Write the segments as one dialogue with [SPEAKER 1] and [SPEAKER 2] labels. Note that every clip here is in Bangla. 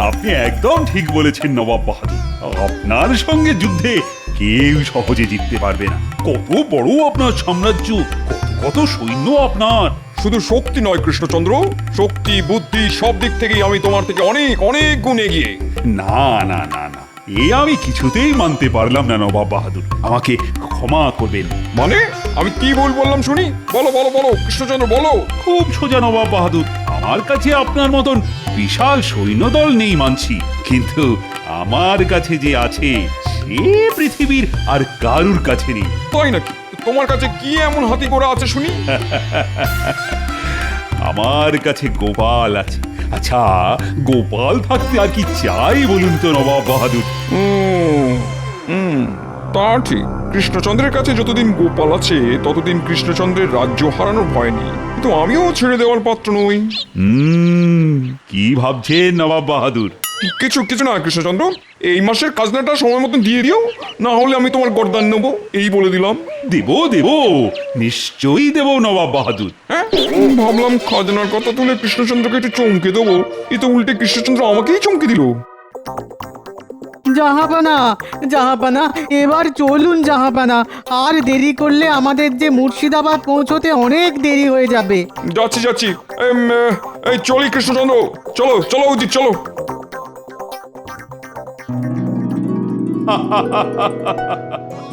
[SPEAKER 1] আপনি একদম ঠিক বলেছেন নবাব বাহাদুর। আপনার সঙ্গে যুদ্ধে কেউ সহজে জিততে পারবে না। কত বড় আপনার সাম্রাজ্য, কত কত সৈন্য আপনার।
[SPEAKER 2] শুধু শক্তি নয় কৃষ্ণচন্দ্র, শক্তি বুদ্ধি সব দিক থেকেই আমি তোমার থেকে অনেক অনেক গুণ এগিয়ে।
[SPEAKER 1] না না না না, এ আমি কিছুতেই মানতে পারলাম না নবাব বাহাদুর, আমাকে ক্ষমা করবেন।
[SPEAKER 2] মানে আমি কি ভুল বললাম শুনি? বলো বলো বলো কৃষ্ণচন্দ্র বলো।
[SPEAKER 1] খুব সোজা নবাব বাহাদুর, আমার কাছে আপনার মতন বিশাল সৈন্যদল নেই মানছি, কিন্তু আমার কাছে যে আছে সে পৃথিবীর আর কারুর কাছে নেই।
[SPEAKER 2] তাই নাকি? তোমার কাছে কি এমন হাতি ঘোড়া আছে শুনি?
[SPEAKER 1] আমার কাছে গোপাল আছে। আচ্ছা, গোপাল থাকতে আর কি চাই বলুন তো নবাব বাহাদুর?
[SPEAKER 2] তা ঠিক, কৃষ্ণচন্দ্রের কাছে যতদিন গোপাল আছে ততদিন কৃষ্ণচন্দ্রের রাজ্য হারানোর ভয় নেই, কিন্তু আমিও ছেড়ে দেওয়ার পাত্র নই।
[SPEAKER 1] কি ভাবছেন নবাব বাহাদুর?
[SPEAKER 2] কিছু কিছু না কৃষ্ণচন্দ্র, এই মাসের খাজনাটা সময় মতন দিয়ে দিও, না হলে আমি তোমার গর্দান নেবো, এই বলে দিলাম।
[SPEAKER 1] দেব দেব, নিশ্চয়ই দেব নবাব বাহাদুর।
[SPEAKER 2] হ্যাঁ, ভাবলাম খাজনার কথা তুলে কৃষ্ণচন্দ্রকে একটু চমকে দেবো, এ তো উল্টে কৃষ্ণচন্দ্র আমাকেই চমকে দিল।
[SPEAKER 3] জাহাপানা, জাহাপানা, এবার চলুন জাহাপানা, আর দেরি করলে আমাদের যে মুর্শিদাবাদ পৌঁছতে অনেক দেরি হয়ে যাবে।
[SPEAKER 2] যাচ্ছি যাচ্ছি, এই চলি কৃষ্ণচন্দ্র, চলো চলো উচিত চলো।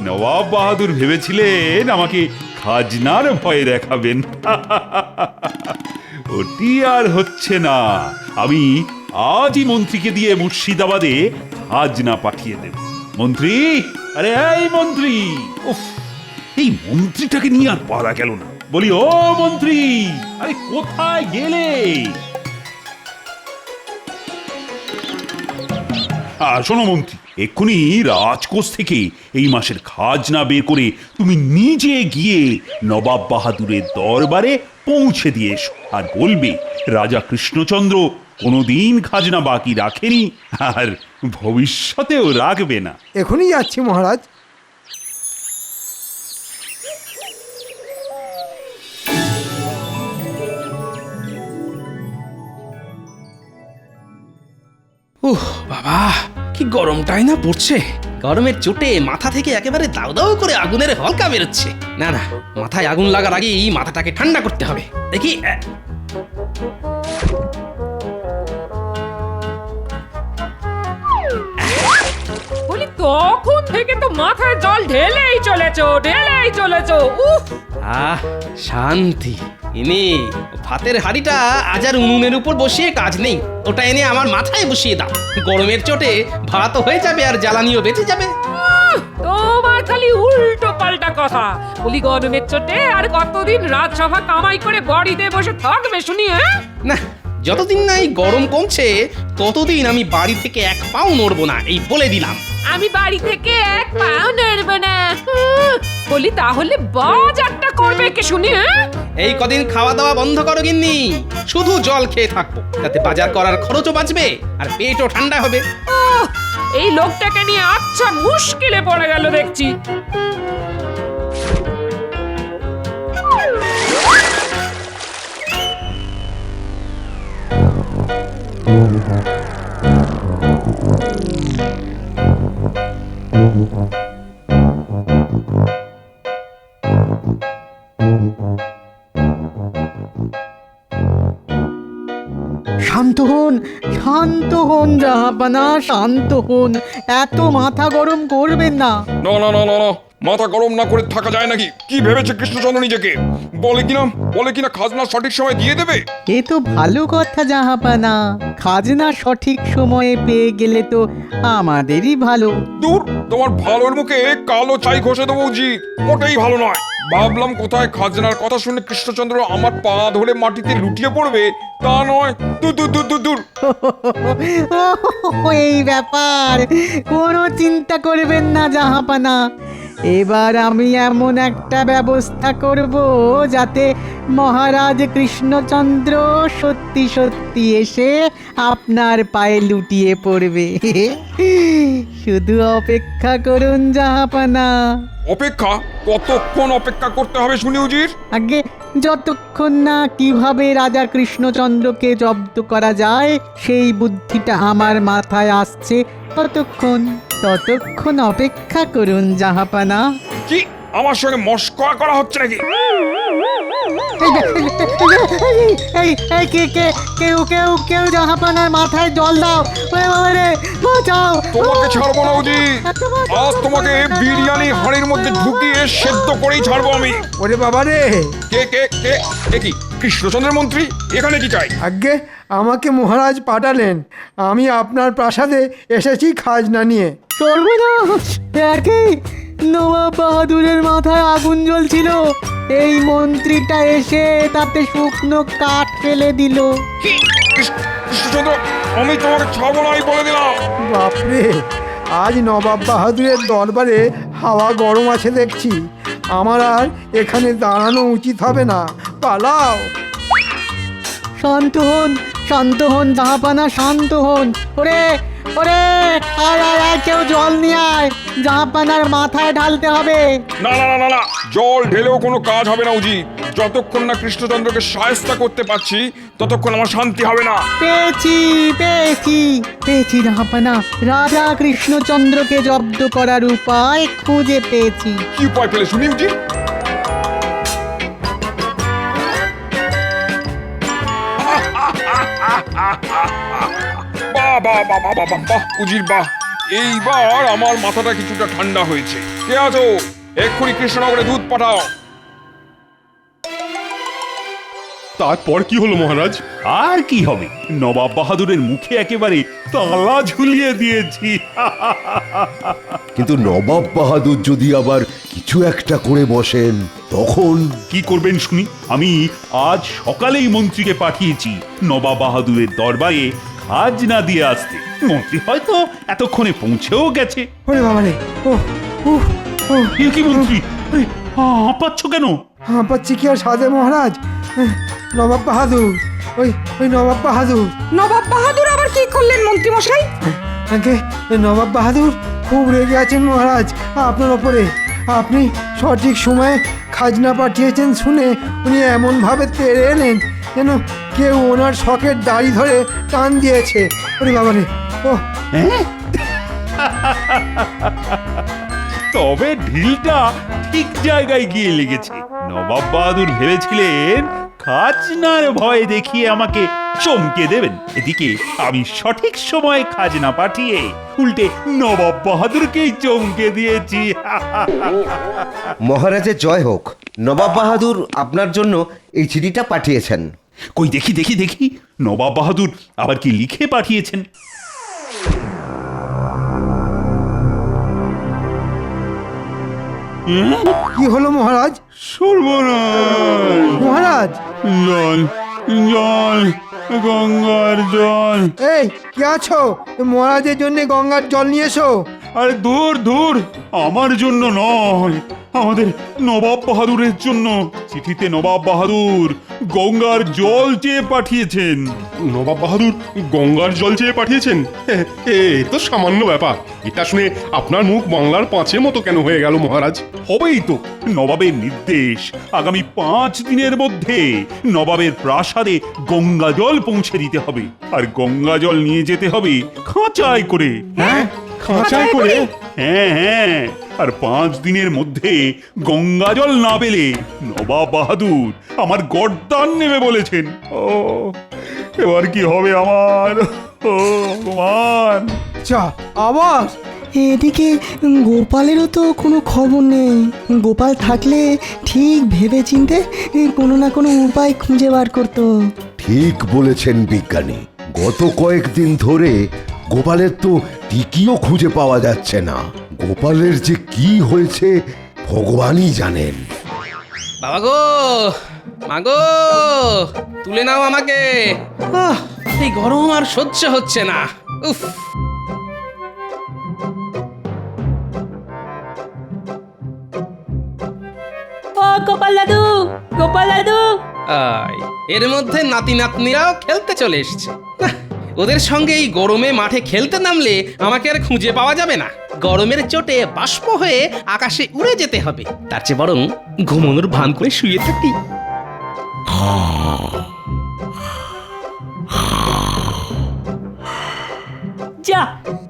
[SPEAKER 1] নবাব বাহাদুর ভেবেছিলেন আমাকে খাজনার ভয় দেখাবেন। ওটি আর হচ্ছে না। আমি আজই মন্ত্রীকে দিয়ে মুর্শিদাবাদে খাজনা পাঠিয়ে দেব। মন্ত্রী, আরে এই মন্ত্রী, উফ, এই মন্ত্রীটাকে নিয়ে আর পারা গেল না। বলি ও মন্ত্রী, আরে কোথায় গেলে? শোনো মন্ত্রী, এক্ষুনি রাজকোষ থেকে এই মাসের খাজনা বের করে তুমি নিজে গিয়ে নবাব বাহাদুরের দরবারে পৌঁছে দিয়ে এসো, আর বলবে রাজা কৃষ্ণচন্দ্র কোনোদিন খাজনা বাকি রাখেনি আর ভবিষ্যতেও রাখবে না।
[SPEAKER 4] এখনই যাচ্ছি মহারাজ।
[SPEAKER 5] বাবা, কি গরমটাই না পড়ছে। গরমের চোটে মাথা থেকে একেবারে দাউ দাউ করে আগুনের হলকা বেরোচ্ছে। না না, মাথায় আগুন লাগার আগেই মাথাটাকে ঠান্ডা করতে হবে। দেখি,
[SPEAKER 6] বলি তখন থেকে তো মাথায় জল ঢেলেই চলেছো। উফ,
[SPEAKER 5] শান্তি। ইনি ভাতের হাঁড়িটা আজ আর উনুনের উপর বসিয়ে কাজ নেই, ওটা এনে আমার মাথায় বসিয়ে দাও। গরমের চোটে ভাতও হয়ে যাবে আর জ্বালানিও বেঁচে যাবে।
[SPEAKER 6] তোমার খালি উল্টো পাল্টা কথা। বলি গরমের চোটে আর কতদিন রাজসভা কামাই করে বাড়িতে বসে থাকবে শুনি?
[SPEAKER 5] না, যতদিন না এই গরম কমছে ততদিন আমি বাড়ি থেকে এক পাও নড়বো না, এই বলে দিলাম।
[SPEAKER 6] আমি বাড়ি থেকে এক পাও নড়ব না। বলি তাহলে বাজারটা করবে কে শুনি?
[SPEAKER 5] এই কদিন খাওয়া দাওয়া বন্ধ করো গিন্নি, শুধু জল খেয়ে থাকবো, তাতে বাজার করার খরচও বাঁচবে আর পেটও ঠান্ডা হবে।
[SPEAKER 6] এই লোকটাকে নিয়ে আচ্ছা মুশকিলে পড়ে গেল দেখছি।
[SPEAKER 3] শান্ত হন জাহাপানা, শান্ত হন, এত মাথা গরম করবেন না।
[SPEAKER 2] না না না না না, মাথা গরম না করে থাকা যায় নাকি? কি ভেবেছে কৃষ্ণচন্দ্র নিজেকে? বলে কিনা খাজনা সঠিক সময় দিয়ে দেবে।
[SPEAKER 3] এ তো ভালো কথা জাহাপানা, খাজনা সঠিক সময়ে পেয়ে গেলে তো আমাদেরই ভালো।
[SPEAKER 2] দূর, তোমার ভালোর মুখে কালো ছাই ঘষে দেবো উচিত, মোটেই ভালো নয়। ভাবলাম কোথায় খাজনার কথা শুনে কৃষ্ণচন্দ্র আমার পা ধরে মাটিতে লুটিয়ে পড়বে, তা নয়। দূর দূর দূর দূর দূর।
[SPEAKER 3] এই ব্যাপার, কোনো চিন্তা করবেন না জাহাপানা, এবার আমি এমন একটা ব্যবস্থা করব যাতে মহারাজ কৃষ্ণচন্দ্র সত্যি সত্যি এসে আপনার পায়ে লুটিয়ে পড়বে। শুধু অপেক্ষা করুন জাহাপানা।
[SPEAKER 2] অপেক্ষা? কতক্ষণ অপেক্ষা করতে হবে শুনি উজির?
[SPEAKER 3] আগে যতক্ষণ না কিভাবে রাজা কৃষ্ণচন্দ্রকে জব্দ করা যায় সেই বুদ্ধিটা আমার মাথায় আসছে, ততক্ষণ অপেক্ষা করুন জাহাপানা।
[SPEAKER 2] কি আমার সঙ্গে মস্করা করা হচ্ছে নাকি?
[SPEAKER 3] এই কেউ জাহাপানার মাথায় জল দাও, ওরে বাবা রে, বাঁচাও।
[SPEAKER 2] তোমাকে ছাড়বো না উজির, আজ তোমাকে বিরিয়ানি হাঁড়ির মধ্যে ঢুকিয়ে সেদ্ধ করেই ছাড়বো আমি।
[SPEAKER 4] ওরে বাবা রে!
[SPEAKER 2] কে কে কে এ কি কৃষ্ণচন্দ্রের মন্ত্রী? এখানে কি চাই?
[SPEAKER 4] আজ্ঞে, আমাকে মহারাজ পাঠালেন, আমি আপনার প্রাসাদে এসেছি খাজনা নিয়ে।
[SPEAKER 3] সর্বনাশ! একই নবাব বাহাদুরের মাথায় আগুন জ্বলছিল, এই মন্ত্রীটা এসে তাতে শুকনো কাঠ ফেলে দিল।
[SPEAKER 2] কি কৃষ্ণচন্দ্র, আমি তোমাকে ছাড়বো না, আমি বলে দিলাম।
[SPEAKER 4] বাপরে, আজ নবাব বাহাদুরের দরবারে হাওয়া গরম আছে দেখছি। আমার আর এখানে দাঁড়ানো উচিত হবে না, পালাও।
[SPEAKER 3] শান্ত হন জাহাপানা, শান্ত হন। ওরে আয়, কেউ জল নিয়ে আয়, জাহাপানার মাথায় ঢালতে হবে।
[SPEAKER 2] না না না না না, জল ঢেলেও কোনো কাজ হবে না উজির। যতক্ষণ না কৃষ্ণচন্দ্রকে সায়স্তা করতে পারছি ততক্ষণ আমার শান্তি হবে না।
[SPEAKER 3] পেয়েছি জাহাপানা, রাজা কৃষ্ণচন্দ্রকে জব্দ করার উপায় খুঁজে পেয়েছি।
[SPEAKER 2] কি উপায় পেলে শুনি উজির? বাহ বাহ বাহ বাহ বাহ বাহ উজির বাহ, এইবার আমার মাথাটা কিছুটা ঠান্ডা হয়েছে। কে আছো? এক্ষুনি কৃষ্ণনগরে দুধ পাঠাও।
[SPEAKER 7] তারপর কি হলো মহারাজ?
[SPEAKER 1] আর কি হবে, নবাব বাহাদুরের মুখে একেবারে তালা ঝুলিয়ে দিয়েছি।
[SPEAKER 8] কিন্তু নবাব বাহাদুর যদি আবার কিছু একটা করে বসেন তখন?
[SPEAKER 1] কি করবেন শুনি? আমি আজ সকালেই মন্ত্রীকে পাঠিয়েছি নবাব বাহাদুরের দরবারে খাজনা দিয়ে আসতে। মন্ত্রী হয়তো এতক্ষণে পৌঁছেও গেছে।
[SPEAKER 4] ওরে বাবা রে!
[SPEAKER 1] এ কি মন্ত্রী, আরে হাঁপাচ্ছ কেন?
[SPEAKER 4] হাঁপাচ্ছি কি আর সাধে মহারাজ? নবাব বাহাদুর, ওই নবাব বাহাদুর।
[SPEAKER 9] নবাব বাহাদুর আবার কি করলেন মন্ত্রী মশাই?
[SPEAKER 4] আগে নবাব বাহাদুর খুব রেগে আছেন মহারাজ আপনার ওপরে। আপনি সঠিক সময়ে খাজনা পাঠিয়েছেন শুনে উনি এমনভাবে তেড়ে এলেন যেন কেউ ওনার শখের দাড়ি ধরে টান দিয়েছে। ওরে বাবা রে!
[SPEAKER 1] হ্যাঁ? তবে ঢিলটা ঠিক জায়গায় গিয়ে লেগেছে। নবাব বাহাদুর ভেবেছিলেন খাজনার ভয় দেখিয়ে আমাকে চমকে দেবেন, এদিকে আমি সঠিক সময়ে খাজনা পাঠিয়ে উল্টে নবাব বাহাদুরকেই চমকে দিয়েছি।
[SPEAKER 10] মহারাজের জয় হোক। নবাব বাহাদুর আপনার জন্য এই চিঠিটা পাঠিয়েছেন।
[SPEAKER 1] কই দেখি দেখি দেখি, নবাব বাহাদুর আবার কি লিখে পাঠিয়েছেন?
[SPEAKER 4] কি হলো মহারাজ?
[SPEAKER 1] সর্বনাশ!
[SPEAKER 4] মহারাজ!
[SPEAKER 1] জল জল, গঙ্গার জল।
[SPEAKER 4] এই কি আছো? মহারাজের জন্য গঙ্গার জল নিয়ে এসো।
[SPEAKER 1] আরে দূর, আমার জন্য নয়, আমাদের নবাব বাহাদুরের জন্য। চিঠিতে নবাব বাহাদুর গঙ্গার জল চেয়ে পাঠিয়েছেন।
[SPEAKER 7] নবাব বাহাদুর গঙ্গার জল চেয়ে পাঠিয়েছেন? এ তো সামান্য ব্যাপার। এটা শুনে আপনার মুখ বাংলার পাঁচের মতো কেন হয়ে গেল মহারাজ?
[SPEAKER 1] হবেই তো, নবাবের নির্দেশ আগামী 5 দিনের মধ্যে নবাবের প্রাসাদে গঙ্গা জল পৌঁছে দিতে হবে, আর গঙ্গা জল নিয়ে যেতে হবে খাঁচায় করে।
[SPEAKER 7] হ্যাঁ, খাঁচায় করে?
[SPEAKER 1] হ্যাঁ, আর 5 দিনের মধ্যে গঙ্গা জল না পেলে নবাব বাহাদুর আমার গর্দান নেবে বলেছেন। ও এবার কি হবে আমার? ও ভগবান!
[SPEAKER 4] চা আবার
[SPEAKER 11] এদিকে গোপালেরও তো কোনো খবর নেই। গোপাল থাকলে ঠিক ভেবেচিন্তে কোনো না কোনো উপায় খুঁজে বার করতো।
[SPEAKER 8] ঠিক বলেছেন বিজ্ঞানী, গত কয়েকদিন ধরে গোপালের তো টিকিও খুঁজে পাওয়া যাচ্ছে না। গোপালের যে কি হয়েছে ভগবানই জানেন।
[SPEAKER 5] বাবা গো, মাগো, তুলে নাও আমাকে। এই গরম আর সহ্য হচ্ছে না। উফ!
[SPEAKER 9] ও গোপাল দাদু!
[SPEAKER 5] এর মধ্যে নাতি নাতনিরাও খেলতে চলে এসছে। ওদের সঙ্গে এই গরমে মাঠে খেলতে নামলে আমাকে আর খুঁজে পাওয়া যাবে না। গরমের চোটে বাষ্প হয়ে আকাশে উড়ে যেতে হবে, তার চেয়ে বরং ঘুমানোর ভান করে শুয়ে থাকি।
[SPEAKER 9] যা,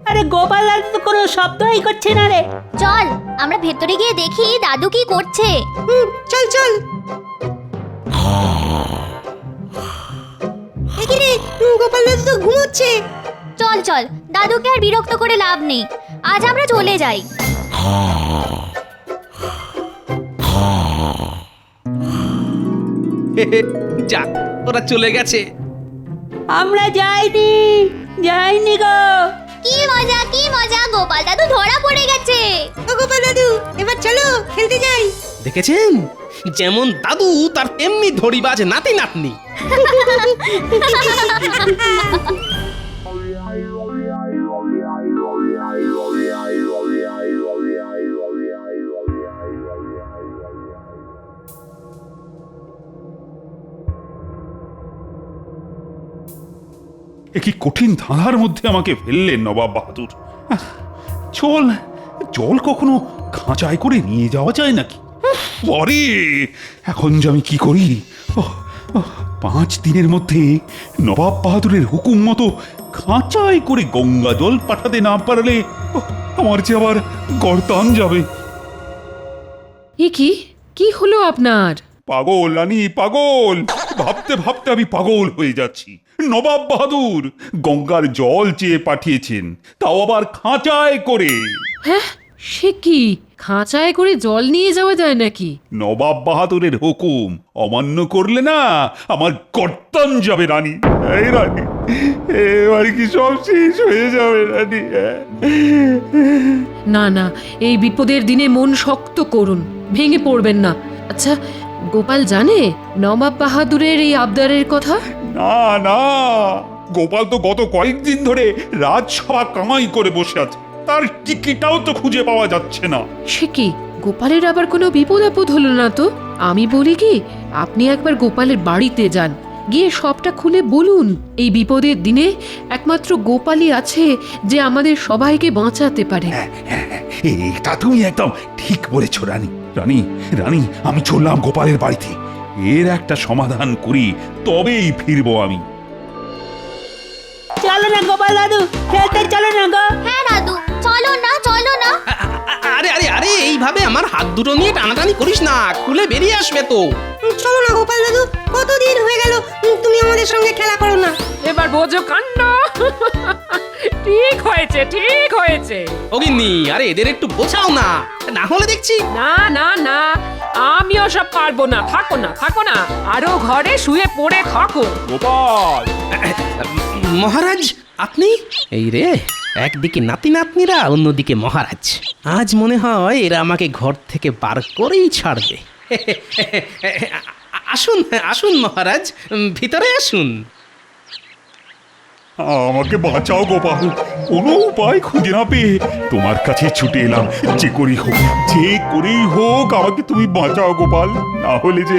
[SPEAKER 9] আরে গোপাল আর তো কোনো শব্দই করছে না রে।
[SPEAKER 12] চল আমরা ভেতরে গিয়ে দেখি দাদু কি করছে।
[SPEAKER 9] চল চল। এখানে গোপাল দাদু তো ঘুমোচ্ছে।
[SPEAKER 12] চল চল, দাদুকে আর বিরক্ত করে লাভ নেই, আজ আমরা চলে যাই।
[SPEAKER 5] যাক, ওরা চলে গেছে।
[SPEAKER 9] আমরা যাইনি গো।
[SPEAKER 12] কি মজা, গোপাল দাদু ধরা পড়ে গেছে।
[SPEAKER 9] ও গোপাল দাদু, এবার চলো খেলতে যাই।
[SPEAKER 5] দেখেছেন, যেমন দাদু তার তেমনি ধরিবাজ নাতি নাতনি।
[SPEAKER 1] এ কি কঠিন ধাঁধার মধ্যে আমাকে ফেললেন নবাব বাহাদুর। জল জল কখনো খাঁচায় করে নিয়ে যাওয়া যায় নাকি? পরে এখন যে আমি কি করি? 5 দিনের মধ্যে নবাব বাহাদুরের হুকুম মতো খাঁচায় করে গঙ্গা জল পাঠাতে না পারলে আমার যে আবার গর্দান যাবে।
[SPEAKER 6] এ কি হলো আপনার?
[SPEAKER 1] পাগল রানী, পাগল। ভাবতে ভাবতে আমি পাগল হয়ে যাচ্ছি। নবাব বাহাদুর গঙ্গার জল চেয়ে পাঠিয়েছেন, তাও আবার খাঁচায় করে।
[SPEAKER 6] হ্যাঁ, সে কি? খাঁচায় করে জল নিয়ে যাওয়া যায় নাকি?
[SPEAKER 1] নবাব বাহাদুরের হুকুম অমান্য করলে না আমার গর্দান যাবে রানী। এই রানী, এবার কি সব শেষ হয়ে যাবে রানী?
[SPEAKER 6] না না, এই বিপদের দিনে মন শক্ত করুন, ভেঙে পড়বেন না। আচ্ছা, গোপাল জানে নবাব বাহাদুরের এই আবদারের কথা?
[SPEAKER 1] না না, গোপাল তো গত কয়েকদিন ধরে রাজসভা কামাই করে বসে আছে, তার টিকিটাও তো খুঁজে পাওয়া যাচ্ছে না।
[SPEAKER 6] সে কি, গোপালের আবার কোনো বিপদ আপদ হলো না তো? আমি বলি কি, আপনি একবার গোপালের বাড়িতে যান, গিয়ে সবটা খুলে বলুন। এই বিপদের দিনে একমাত্র গোপালই আছে যে আমাদের সবাইকে বাঁচাতে পারে।
[SPEAKER 1] এটা তুমি একদম ঠিক বলেছ রানী। রানী রানী, আমি চললাম গোপালের বাড়িতে। এর একটা সমাধান করি, তবেই ফিরবো আমি।
[SPEAKER 9] চলো না গোপাল দাদু, খেলতে চলো না গো।
[SPEAKER 12] হ্যাঁ দাদু, চলো না।
[SPEAKER 5] আরে আরে আরে, এইভাবে আমার হাত দুটো নিয়ে টানাটানি করিস না, খুলে বেরিয়ে আসবে তো।
[SPEAKER 9] চলো না গোপাল দাদু, কতদিন হয়ে গেল তুমি আমাদের সঙ্গে খেলা করো না।
[SPEAKER 6] এবার বোঝো কাণ্ড। ঠিক হয়েছে।
[SPEAKER 5] অগিন্নি, আরে এদের একটু বোঝাও না, না হলে দেখছি।
[SPEAKER 6] না, আমিও সব পারবো না। থাকো না, আরো ঘরে শুয়ে পড়ে থাকো।
[SPEAKER 1] গোপাল!
[SPEAKER 5] মহারাজ, আপনি? এই রে, একদিকে নাতি নাতনিরা, অন্যদিকে মহারাজ। আজ মনে হয় এরা আমাকে ঘর থেকে বার করেই ছাড়বে। আসুন আসুন মহারাজ, ভিতরে আসুন।
[SPEAKER 1] আমাকে বাঁচাও গোপাল, কোনো উপায় খুঁজে না পেয়ে তোমার কাছে ছুটে এলাম। যে করেই হোক আমাকে তুমি বাঁচাও গোপাল, না হলে যে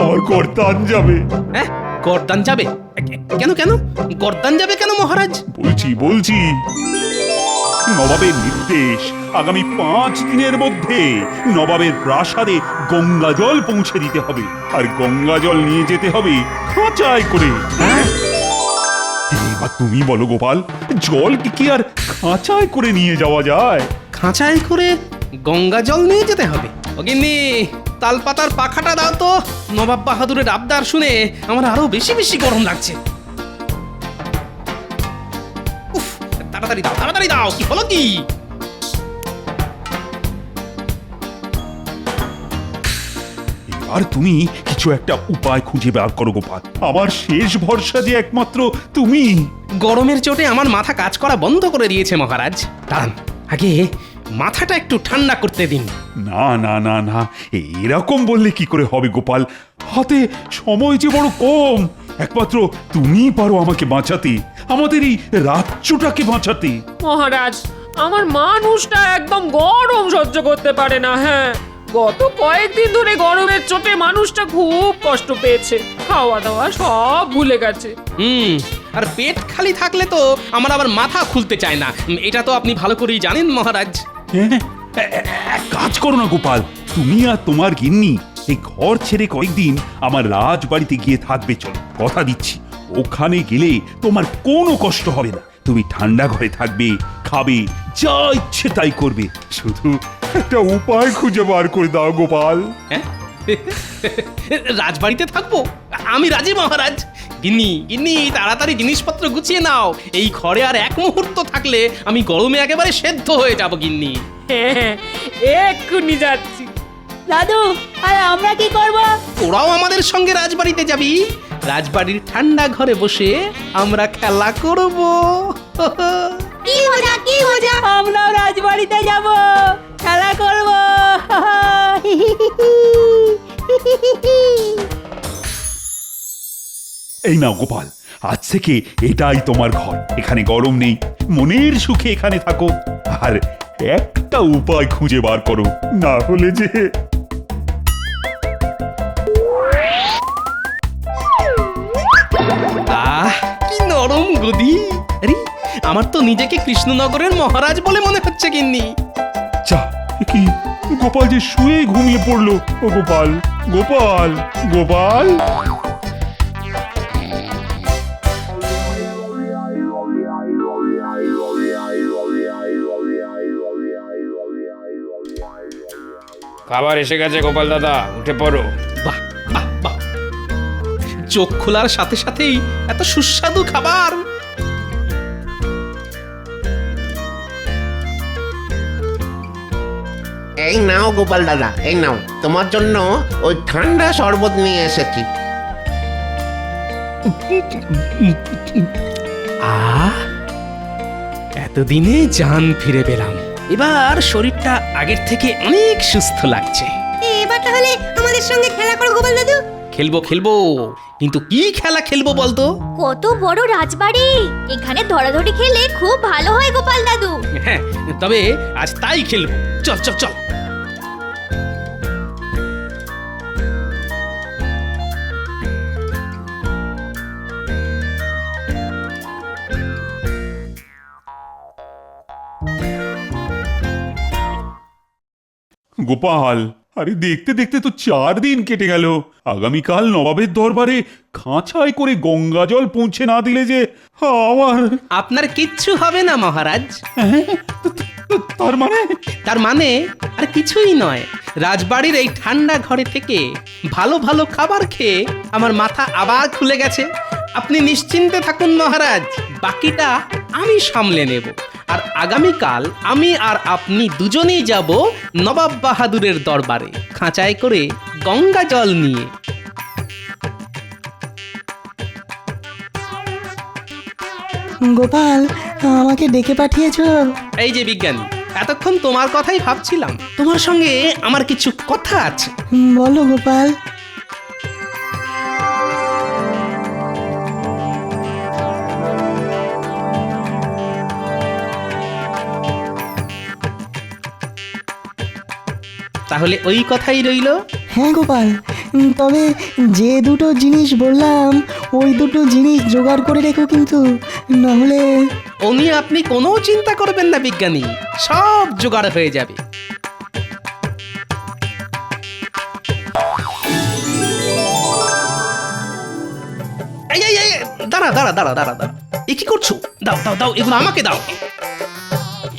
[SPEAKER 1] আমার গর্দান যাবে।
[SPEAKER 5] হ্যাঁ, গর্দান যাবে? কেন গর্দান যাবে কেন মহারাজ?
[SPEAKER 1] বলছি নবাবের নির্দেশ, আগামী 5 দিনের মধ্যে নবাবের প্রাসাদে গঙ্গা জল পৌঁছে দিতে হবে, আর গঙ্গা জল নিয়ে যেতে হবে খাঁচায় করে। এবার তুমি বলো গোপাল, জল কি আর খাঁচায় করে নিয়ে যাওয়া যায়?
[SPEAKER 5] খাঁচায় করে গঙ্গা জল নিয়ে যেতে হবে? অগিন্নি, তালপাতার পাখাটা দাও তো। নবাব বাহাদুরের আবদার শুনে আমার আরো বেশি গরম লাগছে। উফ, তাড়াতাড়ি দাও। কি হলো কি?
[SPEAKER 1] আর তুমি কিছু একটা উপায় খুঁজে বার করো গোপাল, আমার শেষ ভরসা যে একমাত্র তুমি।
[SPEAKER 5] গরমের চোটে আমার মাথা কাজ করা বন্ধ করে দিয়েছে মহারাজ। দাঁড়ান, আগে মাথাটা একটু ঠান্ডা করতে দিন।
[SPEAKER 1] না, এরকম বললে কি করে হবে গোপাল? হাতে সময় যে বড় কম। একমাত্র তুমিই পারো আমাকে বাঁচাতে, আমাদের এই রাজ্যটাকে বাঁচাতে।
[SPEAKER 6] মহারাজ, আমার মানুষটা একদম গরম সহ্য করতে পারে না। হ্যাঁ, গত কয়েকদিন ধরে গরমের চোটে মানুষটা খুব কষ্ট পেয়েছে, খাওয়া দাওয়া সব ভুলে গেছে।
[SPEAKER 5] আর পেট খালি থাকলে তো আমার আবার মাথা খুলতে চায় না। এটা তো আপনি ভালো করেই জানেন মহারাজ।
[SPEAKER 1] হ্যাঁ, এক কাজ করো না গোপাল, তুমি আর তোমার গিন্নি এই ঘর ছেড়ে কয়েকদিন আমার রাজবাড়িতে গিয়ে থাকবে। চলো, কথা দিচ্ছি ওখানে গেলে তোমার কোনো কষ্ট হবে না। তুমি ঠান্ডা ঘরে থাকবে, খাবে, যা ইচ্ছে তাই করবে। শুধু একটা উপায় খুঁজে বার করে দাও গোপাল।
[SPEAKER 5] হ্যাঁ? রাজবাড়িতে থাকবো? আমি রাজি মহারাজ। গিন্নি গিন্নি তাড়াতাড়ি জিনিসপত্র গুছিয়ে নাও। এই ঘরে আর এক মুহূর্ত থাকলে আমি গরমে একেবারে সেদ্ধ হয়ে যাব গিন্নি।
[SPEAKER 6] এক্ষুনি যাচ্ছি।
[SPEAKER 9] দাদু আর আমরা কি করব?
[SPEAKER 5] তোরাও আমাদের সঙ্গে রাজবাড়িতে যাবি। রাজবাড়ির ঠান্ডা ঘরে বসে আমরা খেলা করব।
[SPEAKER 9] কি মজা কি মজা! আমরাও রাজবাড়িতে যাব, খেলা করব।
[SPEAKER 1] এই নাও গোপাল, আজ থেকে এটাই তোমার ঘর। এখানে গরম নেই, মনের সুখে এখানে থাকো। আর একটা উপায় খুঁজে বার করো, না হলে যে
[SPEAKER 5] কি নরম গদি! আরে আমার তো নিজেকে কৃষ্ণনগরের মহারাজ বলে মনে হচ্ছে গিন্নি।
[SPEAKER 1] চা কি গোপাল যে শুয়ে ঘুমিয়ে পড়লো। ও গোপাল, গোপাল, গোপাল!
[SPEAKER 2] খাবার এসে গেছে গোপাল দাদা, উঠে পড়ো।
[SPEAKER 5] বাহ বাহ বাহ! চোখ খোলার সাথে সাথেই এত সুস্বাদু খাবার।
[SPEAKER 10] এই নাও গোপাল দাদা, এই নাও তোমার জন্য ওই ঠান্ডা শরবত নিয়ে এসেছি।
[SPEAKER 5] এতদিনে জান ফিরে পেলাম। এবার শরীরটা আগের থেকে অনেক সুস্থ লাগছে।
[SPEAKER 9] এবার তাহলে আমাদের সঙ্গে খেলা করো গোপাল দাদু।
[SPEAKER 5] খেলবো খেলবো, কিন্তু কি খেলা খেলবো বলতো?
[SPEAKER 12] কত বড় রাজবাড়ি, এখানে ধরাধরি খেলে খুব ভালো হয় গোপাল দাদু।
[SPEAKER 5] হ্যাঁ, তবে আজ তাই খেলবো। চল চল চল।
[SPEAKER 1] গোপাল, আরে দেখতে দেখতে তো 4 দিন কেটে গেল। আগামীকাল নবাবের দরবারে খাঁচায় করে গঙ্গা জল পৌঁছে না দিলে যে আমার...
[SPEAKER 5] আপনার কিচ্ছু হবে না মহারাজ। তার মানে আর কিছুই নয়। রাজবাড়ির এই ঠান্ডা ঘরে থেকে ভালো ভালো খাবার খেয়ে আমার মাথা আবার খুলে গেছে। আপনি নিশ্চিন্তে থাকুন মহারাজ, বাকিটা আমি সামলে নেব। আর আগামীকাল আমি আর আপনি দুজনেই যাব নবাব বাহাদুরের দরবারে খাঁচায় করে গঙ্গা জল নিয়ে।
[SPEAKER 11] গোপাল, আমাকে ডেকে পাঠিয়েছো?
[SPEAKER 5] এই যে বিজ্ঞানী, এতক্ষণ তোমার কথাই ভাবছিলাম। তোমার সঙ্গে আমার কিছু কথা আছে।
[SPEAKER 11] বলো গোপাল।
[SPEAKER 5] তাহলে ওই কথাই রইল।
[SPEAKER 11] হ্যাঁ গোপাল, তবে যে দুটো জিনিস বললাম ওই দুটো জিনিস জোগাড় করে রেখো কিন্তু, নাহলে...
[SPEAKER 5] ও নিয়ে আপনি কোনো চিন্তা করবেন না বিজ্ঞানী, সব জোগাড় হয়ে যাবে। এই এই এই, দাঁড়া দাঁড়া দাঁড়া দাঁড়া দাঁড়া, এ কি করছো? দাও দাও দাও, এগুলো আমাকে দাও।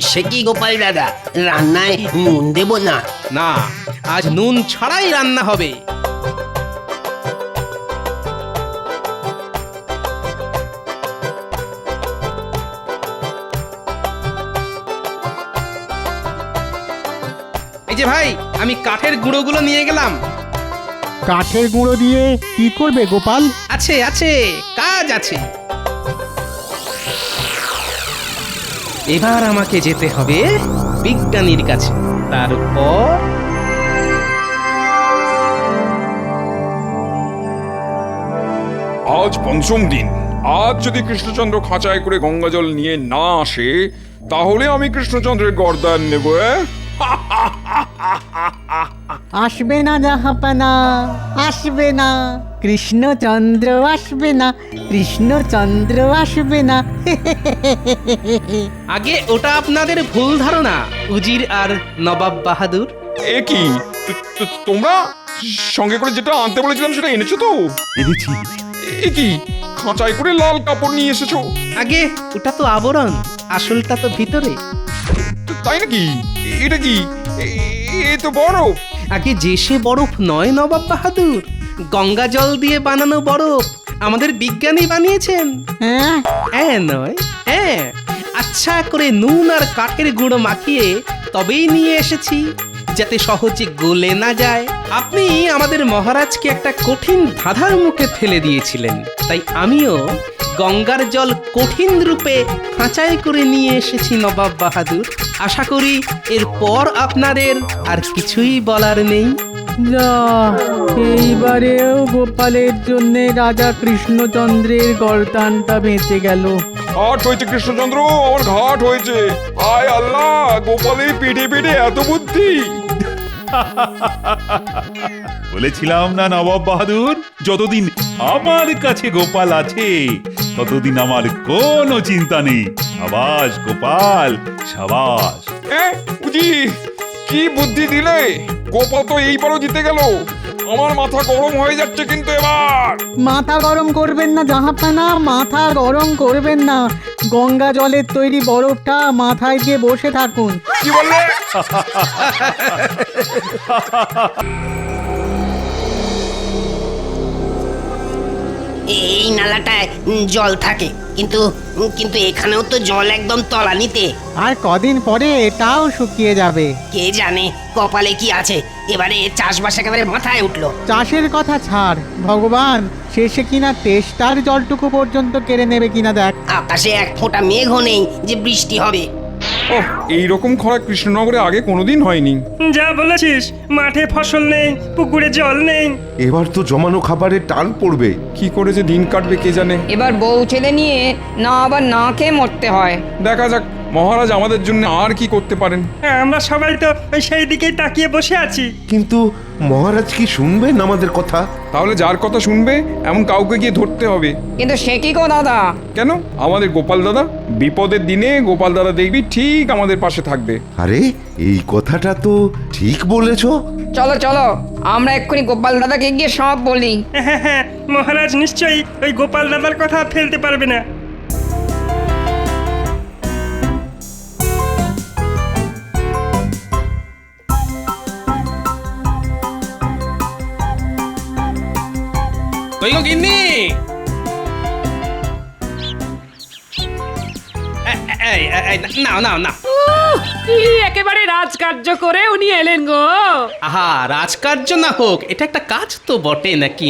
[SPEAKER 10] সে কি গোপাল দাদা, রান্নায় নুন দেব না?
[SPEAKER 5] না, আজ নুন ছাড়াই রান্না হবে। এই যে ভাই, আমি কাঠের গুঁড়োগুলো নিয়ে গেলাম।
[SPEAKER 3] কাঠের গুঁড়ো দিয়ে কি করবে গোপাল?
[SPEAKER 5] আছে আছে, কাজ আছে। এবার আমাকে যেতে হবে বিজ্ঞানীর কাছে। তারপর
[SPEAKER 2] আজ পঞ্চম দিন। আজ যদি কৃষ্ণচন্দ্র খাঁচায় করে গঙ্গা জল নিয়ে না আসে, তাহলে আমি কৃষ্ণচন্দ্রের গর্দান নেব।
[SPEAKER 3] আসবে না জাহাপানা, আসবে না কৃষ্ণচন্দ্র, আসবে না কৃষ্ণচন্দ্র, আসবে না।
[SPEAKER 5] আগে ওটা আপনাদের ভুল ধারণা উজির আর নবাব বাহাদুর।
[SPEAKER 2] এ কি তোমরা সঙ্গে করে যেটা আনতে বলেছিলাম সেটা এনেছো তো?
[SPEAKER 1] এনেছি।
[SPEAKER 2] এ কি খাঁচাই করে লাল কাপড় নিয়ে এসেছো?
[SPEAKER 5] আগে ওটা তো আবরণ, আসলটা তো ভিতরে।
[SPEAKER 2] তাই নাকি? এটা কি? এ তো বরফ।
[SPEAKER 5] আগে যে সে বরফ নয় নবাব বাহাদুর, গঙ্গা জল দিয়ে বানানো বরফ আমাদের বিজ্ঞানী বানিয়েছেন।
[SPEAKER 3] হ্যাঁ
[SPEAKER 5] হ্যাঁ নয় হ্যাঁ, আচ্ছা করে নুন আর কাঠের গুঁড়ো মাখিয়ে তবেই নিয়ে এসেছি, যাতে সহজে গলে না যায়। আপনি আমাদের মহারাজকে একটা কঠিন ধাঁধার মুখে ফেলে দিয়েছিলেন, তাই আমিও গঙ্গার জল কঠিন রূপে খাঁচায় করে নিয়ে এসেছি নবাব বাহাদুর। আশা করি এরপর আপনাদের আর কিছুই বলার নেই।
[SPEAKER 3] যা, এইবারেও গোপালের জন্যে রাজা কৃষ্ণচন্দ্রের গর্দানটা বেঁচে গেল।
[SPEAKER 2] ঘাট হয়েছে কৃষ্ণচন্দ্র, আমার ঘাট হয়েছে। হায় আল্লাহ, গোপালের পিঠে পিঠে এত বুদ্ধি।
[SPEAKER 1] বলেছিলাম না নবাব বাহাদুর, যতদিন আমার কাছে গোপাল আছে ততদিন আমার কোনো চিন্তা নেই। সাবাস গোপাল, সাবাস।
[SPEAKER 2] উজি, কি বুদ্ধি দিলে! গোপাল তো এইবারও জিতে গেল। আমার মাথা গরম হয়ে যাচ্ছে কিন্তু এবার।
[SPEAKER 3] মাথা গরম করবেন না জাহাপানা, মাথা গরম করবেন না। গঙ্গা জলের তৈরি বরফটা মাথায় দিয়ে বসে থাকুন।
[SPEAKER 2] কি বললে?
[SPEAKER 9] এই নালাটায় জল থাকে, কিন্তু কিন্তু এখানেও তো জল একদম তলানিতে।
[SPEAKER 3] আর কদিন পরে এটাও শুকিয়ে যাবে।
[SPEAKER 9] কে জানে কপালে কি আছে, এবারে চাষবাস একেবারে মাথায় উঠলো।
[SPEAKER 3] চাষের কথা ছাড়, ভগবান শেষে কিনা তেষ্টার জলটুকু পর্যন্ত কেড়ে নেবে কিনা দেখ।
[SPEAKER 9] আকাশে এক ফোঁটা মেঘও নেই যে বৃষ্টি হবে।
[SPEAKER 2] ওহ, এইরকম খরা কৃষ্ণনগরে আগে কোনোদিন হয়নি।
[SPEAKER 13] যা বলেছিস, মাঠে ফসল নেই, পুকুরে জল নেই।
[SPEAKER 8] এবার তো জমানো খাবারের টান পড়বে।
[SPEAKER 2] কি করে যে দিন কাটবে কে জানে।
[SPEAKER 14] এবার বউ ছেলে নিয়ে না আবার না খেয়ে মরতে হয়।
[SPEAKER 2] দেখা যাক মহারাজ আমাদের জন্য আর কি করতে পারেন।
[SPEAKER 13] আমরা সবাই তো সেই দিকেই তাকিয়ে বসে আছি।
[SPEAKER 8] কিন্তু মহারাজ কি শুনবেন আমাদের কথা?
[SPEAKER 2] তাহলে যার কথা শুনবে এমন কাউকে গিয়ে ধরতে হবে।
[SPEAKER 14] কিন্তু সে কি গো দাদা?
[SPEAKER 2] কেন? আমাদের গোপাল দাদা। বিপদের দিনে গোপাল দাদা দেখবি ঠিক আমাদের পাশে থাকবে।
[SPEAKER 8] আরে এই কথাটা তো ঠিক বলেছো।
[SPEAKER 14] চলো চলো, আমরা এক্ষুনি গোপাল দাদাকে গিয়ে সব বলি।
[SPEAKER 13] হ্যাঁ হ্যাঁ, মহারাজ নিশ্চয়ই ওই গোপাল দাদার কথা ফেলতে পারবে না।
[SPEAKER 5] ওই গো গিন্নি, নাও নাও নাও।
[SPEAKER 6] কি একেবারে রাজকার্য করে উনি এলেন গো।
[SPEAKER 5] আহা, রাজকার্য না হোক, এটা একটা কাজ তো বটে নাকি?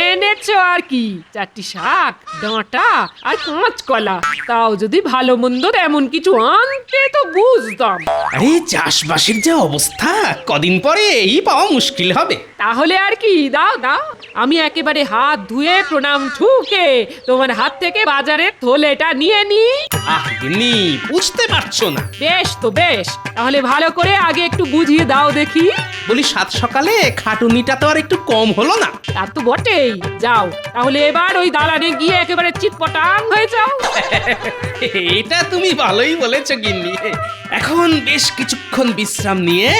[SPEAKER 6] এনেছো আর কি, 4টি শাক, ডাঁটা আর কাঁচকলা। তাও যদি ভালো মন্দ এমন কিছু আনতে তো বুঝতাম।
[SPEAKER 5] আরে চাষবাসের যা অবস্থা, কদিন পরে এই পাওয়া মুশকিল হবে।
[SPEAKER 6] তাহলে আর কি, দাও দাও, আমি একেবারে হাত ধুয়ে প্রণাম ঠুকে তোমার হাত থেকে বাজারের থলেটা নিয়ে নি।
[SPEAKER 5] আহ গিন্নি, বুঝতে পারছো না।
[SPEAKER 6] বেশ তো বেশ, তাহলে ভালো করে আগে একটু বুঝিয়ে দাও দেখি।
[SPEAKER 5] বলি সাত সকালে খাটুনিটা তো আর একটু কম হলো না?
[SPEAKER 6] তা তো বটেই। যাও তাহলে এবার ওই দালানে গিয়ে একেবারে চিৎপটাং হয়ে যাও।
[SPEAKER 5] এটা তুমি ভালোই বলেছো গিন্নি। এখন বেশ কিছুক্ষণ বিশ্রাম নিয়ে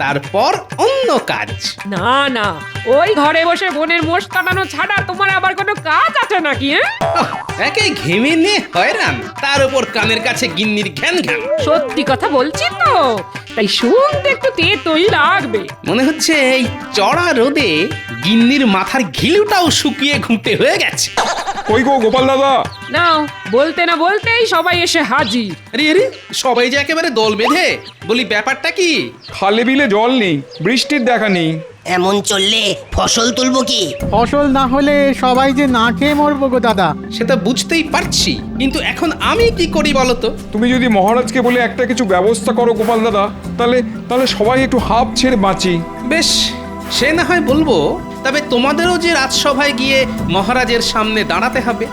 [SPEAKER 5] তারপর অন্য কাজ।
[SPEAKER 6] না না, ওই ঘরে বসে বোনের মোষ কাটানো ছাড়া তোমার আবার কোনো কাজ আছে নাকি?
[SPEAKER 5] একে ঘেমে নিয়ে হয়রান, তার উপর কানের কাছে গিন্নির ঘ্যান ঘ্যান।
[SPEAKER 6] সত্যি কথা বলছি তো, তাই শুনতে একটু তেতই লাগবে।
[SPEAKER 5] মনে হচ্ছে এই চড়া রোদে গিন্নির মাথার ঘিলুটাও শুকিয়ে ঘুঁটে হয়ে গেছে।
[SPEAKER 2] কই গো গোপাল দাদা?
[SPEAKER 6] নাও, বলতে না বলতেই সবাই এসে হাজির।
[SPEAKER 5] আরে আরে, সবাই যে একেবারে দল বেঁধে। বলি ব্যাপারটা কি?
[SPEAKER 2] খালে বিলে জল নেই, বৃষ্টির দেখা নেই।
[SPEAKER 9] এমন চললে ফসল তুলবো কি?
[SPEAKER 3] ফসল না হলে সবাই যে না খেয়ে মরবো গো দাদা।
[SPEAKER 5] সেটা বুঝতেই পারছি, কিন্তু এখন আমি কি করি বলো তো?
[SPEAKER 2] তুমি যদি মহারাজকে বলে একটা কিছু ব্যবস্থা করো গোপাল দাদা, তাহলে তাহলে সবাই একটু হাঁপ ছেড়ে বাঁচি।
[SPEAKER 5] বেশ, সে না হয় বলবো, তবে তোমাদেরও যে রাজসভায় গিয়ে মহারাজের সামনে দাঁড়াতে হবে।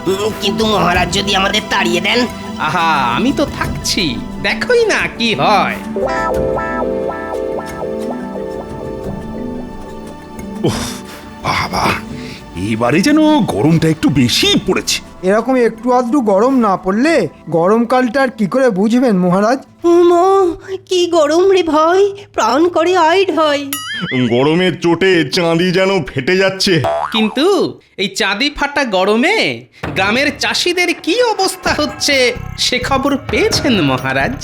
[SPEAKER 9] কিন্তু মহারাজ যদি আমাদের তাড়িয়ে দেন?
[SPEAKER 5] আহা, আমি তো থাকছি, দেখোই না কি হয়।
[SPEAKER 1] উফ, বাবা এবারে যেন গরমটা একটু বেশি পড়েছে।
[SPEAKER 4] এরকম একটু আধটু গরম না পড়লে গরমকালটা আর কি করে বুঝবেন মহারাজ?
[SPEAKER 11] উমা, কি গরম রে ভাই, প্রাণ করে আইড হয়।
[SPEAKER 7] গরমের চোটে চাঁদি যেন ফেটে যাচ্ছে।
[SPEAKER 5] কিন্তু এই চাঁদি ফাটা গরমে গ্রামের চাষিদের কি অবস্থা হচ্ছে সে খবর পেয়েছেন মহারাজ?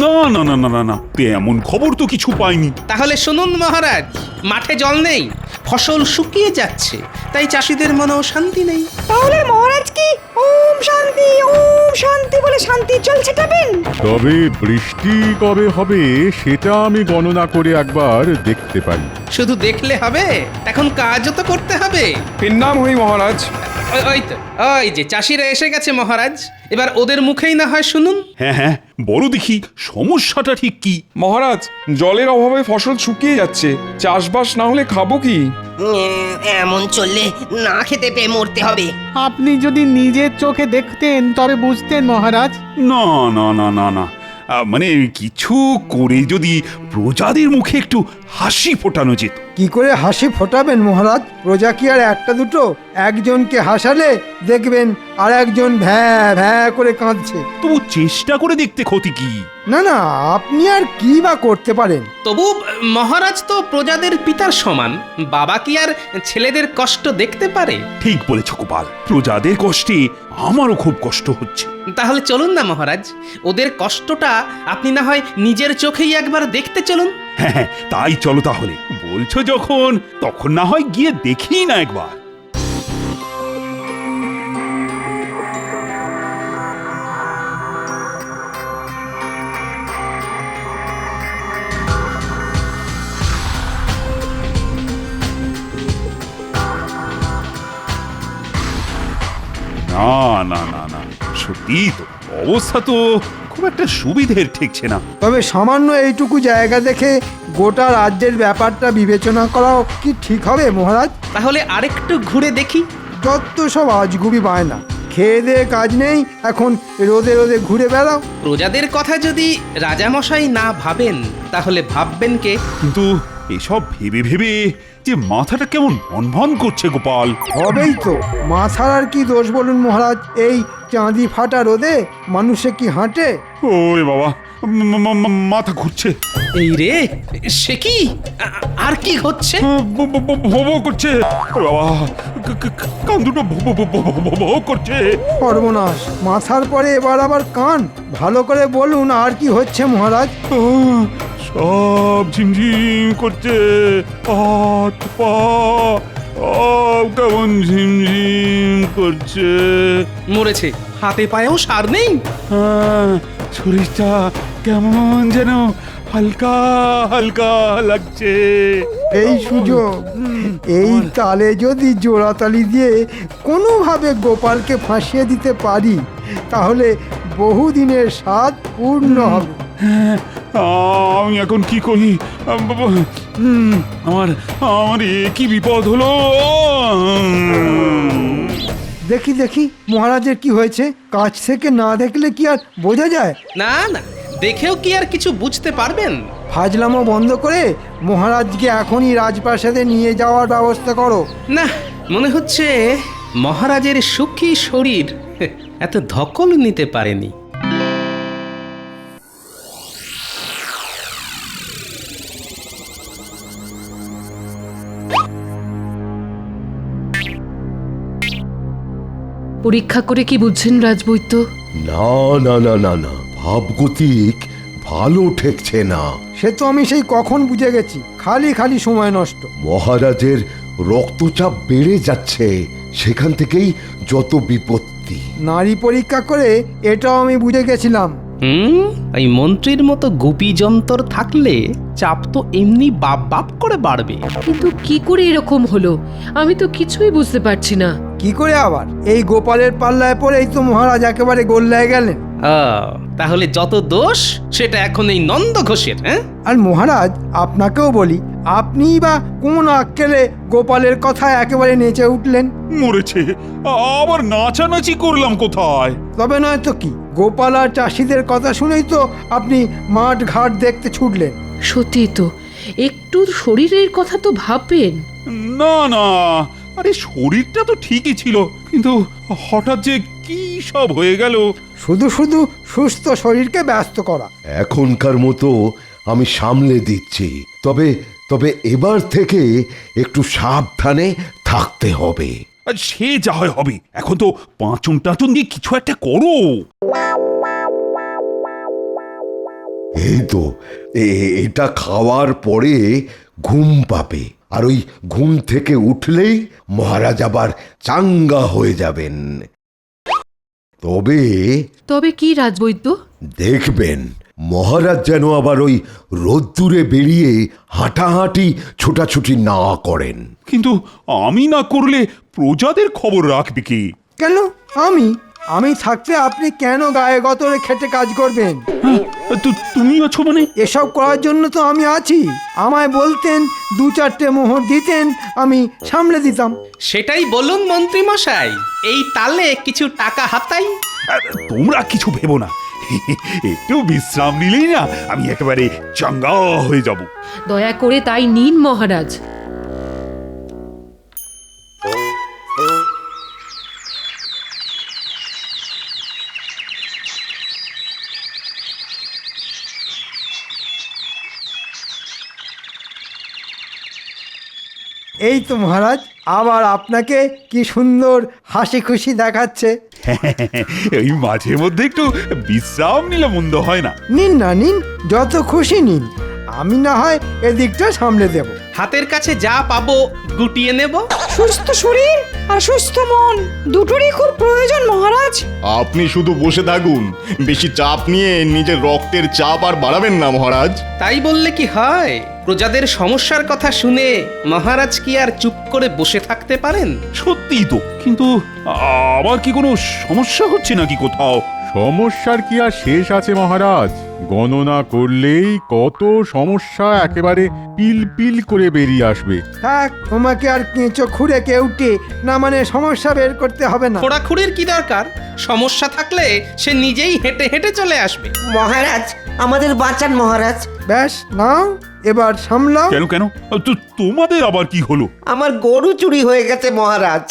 [SPEAKER 1] না না না না না না, এমন খবর তো কিছু পাইনি।
[SPEAKER 5] তাহলে শুনুন মহারাজ, মাঠে জল নেই, ফসল শুকিয়ে যাচ্ছে, তাই চাষিদের মনেও শান্তি নেই।
[SPEAKER 14] তাহলে মহারাজ কি ওম শান্তি বলে শান্তির জল ছেটাবেন?
[SPEAKER 15] তবে বৃষ্টি কবে হবে সেটা আমি গণনা করে একবার দেখতে পারি।
[SPEAKER 5] শুধু দেখলে হবে, এখন কাজও তো করতে হবে।
[SPEAKER 2] নাম হই মহারাজ।
[SPEAKER 5] ওই তো, ওই যে চাষিরা এসে গেছে মহারাজ, এবার ওদের মুখেই না হয় শুনুন।
[SPEAKER 1] হ্যাঁ হ্যাঁ, বড় দেখি সমস্যাটা ঠিক কি?
[SPEAKER 2] মহারাজ, জলের অভাবে ফসল শুকিয়ে যাচ্ছে, চাষবাস না হলে খাবো কি?
[SPEAKER 9] এমন চললে না খেতে পেয়ে মরতে হবে।
[SPEAKER 3] আপনি যদি নিজের চোখে দেখতেন তবে বুঝতেন মহারাজ।
[SPEAKER 1] না না না না না, মানে কিছু করে যদি প্রজাদের মুখে একটু হাসি ফোটানো যেত।
[SPEAKER 4] কি করে হাসি ফোটাবেন মহারাজ? প্রজা কি আর একটা দুটো? একজনকে হাসালে দেখবেন আর একজন ভ্যাঁ ভ্যাঁ করে কাঁদছে।
[SPEAKER 1] তবু চেষ্টা করে দেখতে ক্ষতি কি?
[SPEAKER 4] না না, আপনি আর কি বা করতে পারেন?
[SPEAKER 5] তবু মহারাজ তো প্রজাদের পিতার সমান, বাবা কি আর ছেলেদের কষ্ট দেখতে পারে?
[SPEAKER 1] ঠিক বলেছ গোপাল, প্রজাদের কষ্টে আমারও খুব কষ্ট হচ্ছে।
[SPEAKER 5] তাহলে চলুন না মহারাজ, ওদের কষ্টটা আপনি না হয় নিজের চোখেই একবার দেখতে চলুন।
[SPEAKER 1] হ্যাঁ হ্যাঁ, তাই চলো তাহলে। বলছো যখন, তখন না হয় গিয়ে দেখি না একবার। না না না না, সত্যি তো অবস্থা তো খুব একটা সুবিধের ঠেকছে না।
[SPEAKER 4] তবে সামান্য এইটুকু জায়গা দেখে গোটা রাজ্যের ব্যাপারটা বিবেচনা করাও কি ঠিক হবে মহারাজ?
[SPEAKER 5] তাহলে আরেকটু ঘুরে দেখি।
[SPEAKER 4] যত সব আজগুবি বায়না, খেয়ে দেয়ে কাজ নেই, এখন রোদে রোদে ঘুরে বেড়াও।
[SPEAKER 5] প্রজাদের কথা যদি রাজামশাই না ভাবেন তাহলে ভাববেন কে?
[SPEAKER 1] কিন্তু এসব ভেবে ভেবে যে মাথাটা কেমন ভন করছে গোপাল।
[SPEAKER 4] হবেই তো, মাথার আর কি দোষ বলুন মহারাজ? এই চাঁদি ফাটা রোদে মানুষে কি হাঁটে?
[SPEAKER 1] ওরে বাবা, মাথা ঘুরছে।
[SPEAKER 5] এই রে, সে কি? আর কি হচ্ছে?
[SPEAKER 1] ভো করছে। বাবা, কান দুটো ভো করছে।
[SPEAKER 4] সর্বনাশ, মাথার পরে এবার আবার কান। ভালো করে বলুন, আর কি হচ্ছে মহারাজ?
[SPEAKER 1] সব ঝিমঝিম করছে, হাত পা কেমন ঝিমঝিম করছে।
[SPEAKER 5] মরেছে, হাতে পায়েও সার নেই।
[SPEAKER 1] হ্যাঁ, শরীরটা কেমন যেন হালকা হালকা লাগছে।
[SPEAKER 4] এই সুযোগ, এই তালে যদি জোড়াতালি দিয়ে কোনোভাবে গোপালকে ফাঁসিয়ে দিতে পারি তাহলে বহুদিনের স্বাদ পূর্ণ হবে।
[SPEAKER 1] আমি এখন কি করি? আমার কি বিপদ হলো?
[SPEAKER 4] দেখি দেখি মহারাজের কি হয়েছে। কাছ থেকে না দেখলে কি আর বোঝা যায়?
[SPEAKER 5] না না, দেখেও কি আর কিছু বুঝতে পারবেন?
[SPEAKER 4] ফাজলামো বন্ধ করে মহারাজকে এখনই রাজপ্রাসাদে নিয়ে যাওয়ার ব্যবস্থা করো।
[SPEAKER 5] না, মনে হচ্ছে মহারাজের সুখী শরীর এত ধকল নিতে পারেনি।
[SPEAKER 6] পরীক্ষা করে কি বুঝছেন রাজবৈদ্য?
[SPEAKER 8] না না না না না, ভাবগতিক ভালো ঠেকছে না।
[SPEAKER 4] সে তো আমি সেই কখন বুঝে গেছি, খালি খালি সময় নষ্ট।
[SPEAKER 8] মহারাজের রক্তচাপ বেড়ে যাচ্ছে, সেখান থেকেই যত বিপত্তি।
[SPEAKER 4] নারী পরীক্ষা করে এটাও আমি বুঝে গেছিলাম।
[SPEAKER 5] এই মন্ত্রীর মতো গুপি যন্তর থাকলে চাপ তো এমনি বাপ বাপ করে বাড়বে।
[SPEAKER 6] কিন্তু কি করে এরকম হলো আমি তো কিছুই বুঝতে পারছি না।
[SPEAKER 4] কি করে আবার? এই গোপালের পাল্লায় পড়েই তো মহারাজ একেবারে গোল্লায় গেলেন।
[SPEAKER 5] তাহলে যত দোষ সেটা এখন এই নন্দ ঘোষের। হ্যাঁ,
[SPEAKER 4] আর মহারাজ আপনাকেও বলি, আপনিই বা কোন আক্কেলে গোপালের কথা একেবারে নেচে উঠলেন?
[SPEAKER 1] মরেছে, আবার নাচানাচি করলাম কোথায়?
[SPEAKER 4] তবে নয় তো কি, গোপাল আর চাষিদের কথা শুনেই তো আপনি মাঠ ঘাট দেখতে ছুটলেন।
[SPEAKER 6] সত্যি তো, একটু শরীরের কথা তো ভাববেন।
[SPEAKER 1] না না, আরে শরীরটা তো ঠিকই ছিল, কিন্তু হঠাৎ যে কি সব হয়ে গেল।
[SPEAKER 4] শুধু শুধু সুস্থ শরীরকে ব্যস্ত করা।
[SPEAKER 8] এখনকার মতো আমি সামলে দিচ্ছি, তবে তবে এবার থেকে একটু সাবধানে থাকতে হবে।
[SPEAKER 1] আর সে যা হয় হবে, এখন তো পাঁচন টাচন দিয়ে কিছু একটা করো।
[SPEAKER 8] এই তো এটা খাওয়ার পরে ঘুম পাবে, আর ওই ঘুম থেকে উঠলেই মহারাজ আবার চাঙ্গা হয়ে যাবেন। তবে
[SPEAKER 6] তবে কি রাজবৈদ্য?
[SPEAKER 8] দেখবেন মহারাজ যেন আবার ওই রোদ্দুরে বেরিয়ে হাঁটাহাঁটি ছোটাছুটি না করেন।
[SPEAKER 1] কিন্তু আমি না করলে প্রজাদের খবর রাখবে কি?
[SPEAKER 4] কেন আমি থাকতে আপনি কেন গায়ে গতরে খেটে কাজ করবেন?
[SPEAKER 1] তুমি আছো মানে?
[SPEAKER 4] এসব করার জন্য তো আমি আছি। আমায় বলতেন, 2-4টে মোহর দিতেন, আমি সামলে দিতাম।
[SPEAKER 5] সেটাই বলুন মন্ত্রী মশাই, এই তালে কিছু টাকা হাতাই।
[SPEAKER 1] তোমরা কিছু ভেবো না, একটু বিশ্রাম নিলেই না আমি একেবারে চাঙ্গা হয়ে যাব।
[SPEAKER 6] দয়া করে তাই নিন মহারাজ।
[SPEAKER 4] এই তো মহারাজ, আবার আপনাকে কি সুন্দর হাসি খুশি দেখাচ্ছে।
[SPEAKER 1] এই মাঝে মধ্যে একটু বিশ্রাম নিলে মন্দ হয় না।
[SPEAKER 4] নিন না নিন, যত খুশি নিন, আমি না হয় এদিকটা সামলে দেব।
[SPEAKER 5] হাতের কাছে যা পাবো গুটিয়ে নেব।
[SPEAKER 14] সুস্থ শরীর আর সুস্থ মন দুটোরই খুব প্রয়োজন মহারাজ।
[SPEAKER 16] আপনি শুধু বসে থাকুন, বেশি চাপ নিয়ে নিজের রক্তের চাপ আর বাড়াবেন না মহারাজ।
[SPEAKER 5] তাই বললে কি হয়? প্রজাদের সমস্যার কথা শুনে মহারাজ কি আর চুপ করে বসে থাকতে পারেন?
[SPEAKER 1] সত্যিই তো, কিন্তু আবার কি কোনো সমস্যা হচ্ছে নাকি কোথাও?
[SPEAKER 15] সমস্যার কি আর শেষ আছে মহারাজ? গণনা করলেই কত সমস্যা একেবারে পিল পিল করে বেরিয়ে আসবে।
[SPEAKER 4] থাক, তোমাকে আর কেঁচো খুঁড়ে কেউটে না মানে সমস্যা বের করতে হবে না।
[SPEAKER 5] খোঁড়াখুড়ির কি দরকার? সমস্যা থাকলে সে নিজেই হেঁটে হেঁটে চলে আসবে।
[SPEAKER 10] মহারাজ, আমাদের বাঁচান মহারাজ।
[SPEAKER 4] ব্যাস, নাও এবার সামলাও।
[SPEAKER 1] কেন কেন তোমাদের আবার কি হলো?
[SPEAKER 10] আমার গরু চুরি হয়ে গেছে মহারাজ।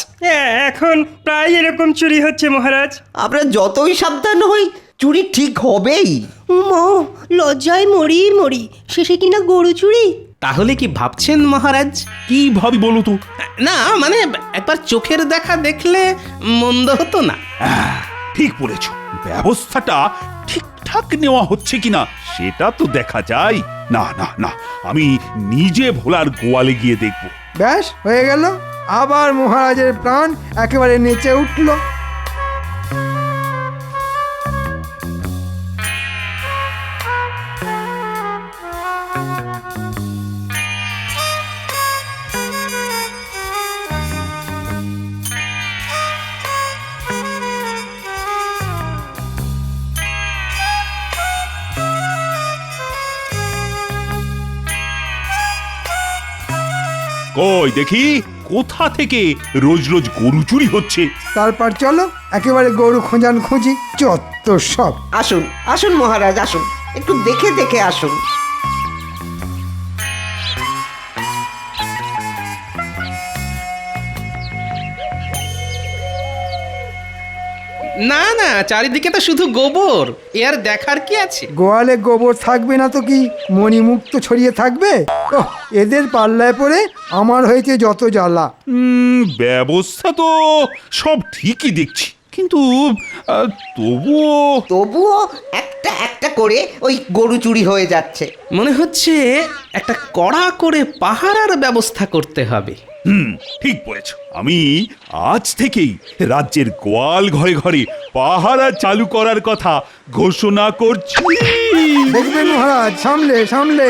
[SPEAKER 13] এখন প্রায় এরকম চুরি হচ্ছে মহারাজ।
[SPEAKER 10] আমরা যতই সাবধান হই, চুরি ঠিক হবেই।
[SPEAKER 17] লজ্জায় মরি শেষে কিনা গরু চুরি।
[SPEAKER 5] তাহলে কি ভাবছেন মহারাজ?
[SPEAKER 1] কি ভাবি বলো তো?
[SPEAKER 5] না মানে একবার চোখের দেখা দেখলে মন্দ হতো না।
[SPEAKER 1] ঠিক বলেছ, ব্যবস্থাটা ঠিকঠাক নেওয়া হচ্ছে কিনা সেটা তো দেখা যায়। না না না, আমি নিজে ভোলার গোয়ালে গিয়ে দেখব।
[SPEAKER 4] ব্যাস হয়ে গেল, আবার মহারাজের প্রাণ একেবারে নেচে উঠল।
[SPEAKER 1] কই দেখি কোথা থেকে রোজ রোজ গরু চুরি হচ্ছে।
[SPEAKER 4] তারপর চলো একেবারে গরু খোঁজান খুঁজি, চত্ব সব।
[SPEAKER 10] আসুন আসুন মহারাজ, আসুন, একটু দেখে দেখে আসুন।
[SPEAKER 5] না না, চারিদিকে তো শুধু গোবর, এ আর দেখার কি আছে?
[SPEAKER 4] গোয়ালে গোবর থাকবে না তো কি মণিমুক্ত ছড়িয়ে থাকবে? এদের পাল্লায় পড়ে আমার হয়েছে যত জ্বালা।
[SPEAKER 1] ব্যবস্থা তো সব ঠিকই দেখছি, কিন্তু
[SPEAKER 10] তবুও একটা একটা করে ওই গরু চুরি হয়ে যাচ্ছে।
[SPEAKER 5] মনে হচ্ছে একটা কড়া করে পাহারার ব্যবস্থা করতে হবে।
[SPEAKER 1] ঠিক বলেছ, আমি আজ থেকেই রাজ্যের গোয়াল ঘরে ঘরে পাহারা চালু করার কথা ঘোষণা করছি।
[SPEAKER 4] দেখবেন মহারাজ, সামলে সামলে।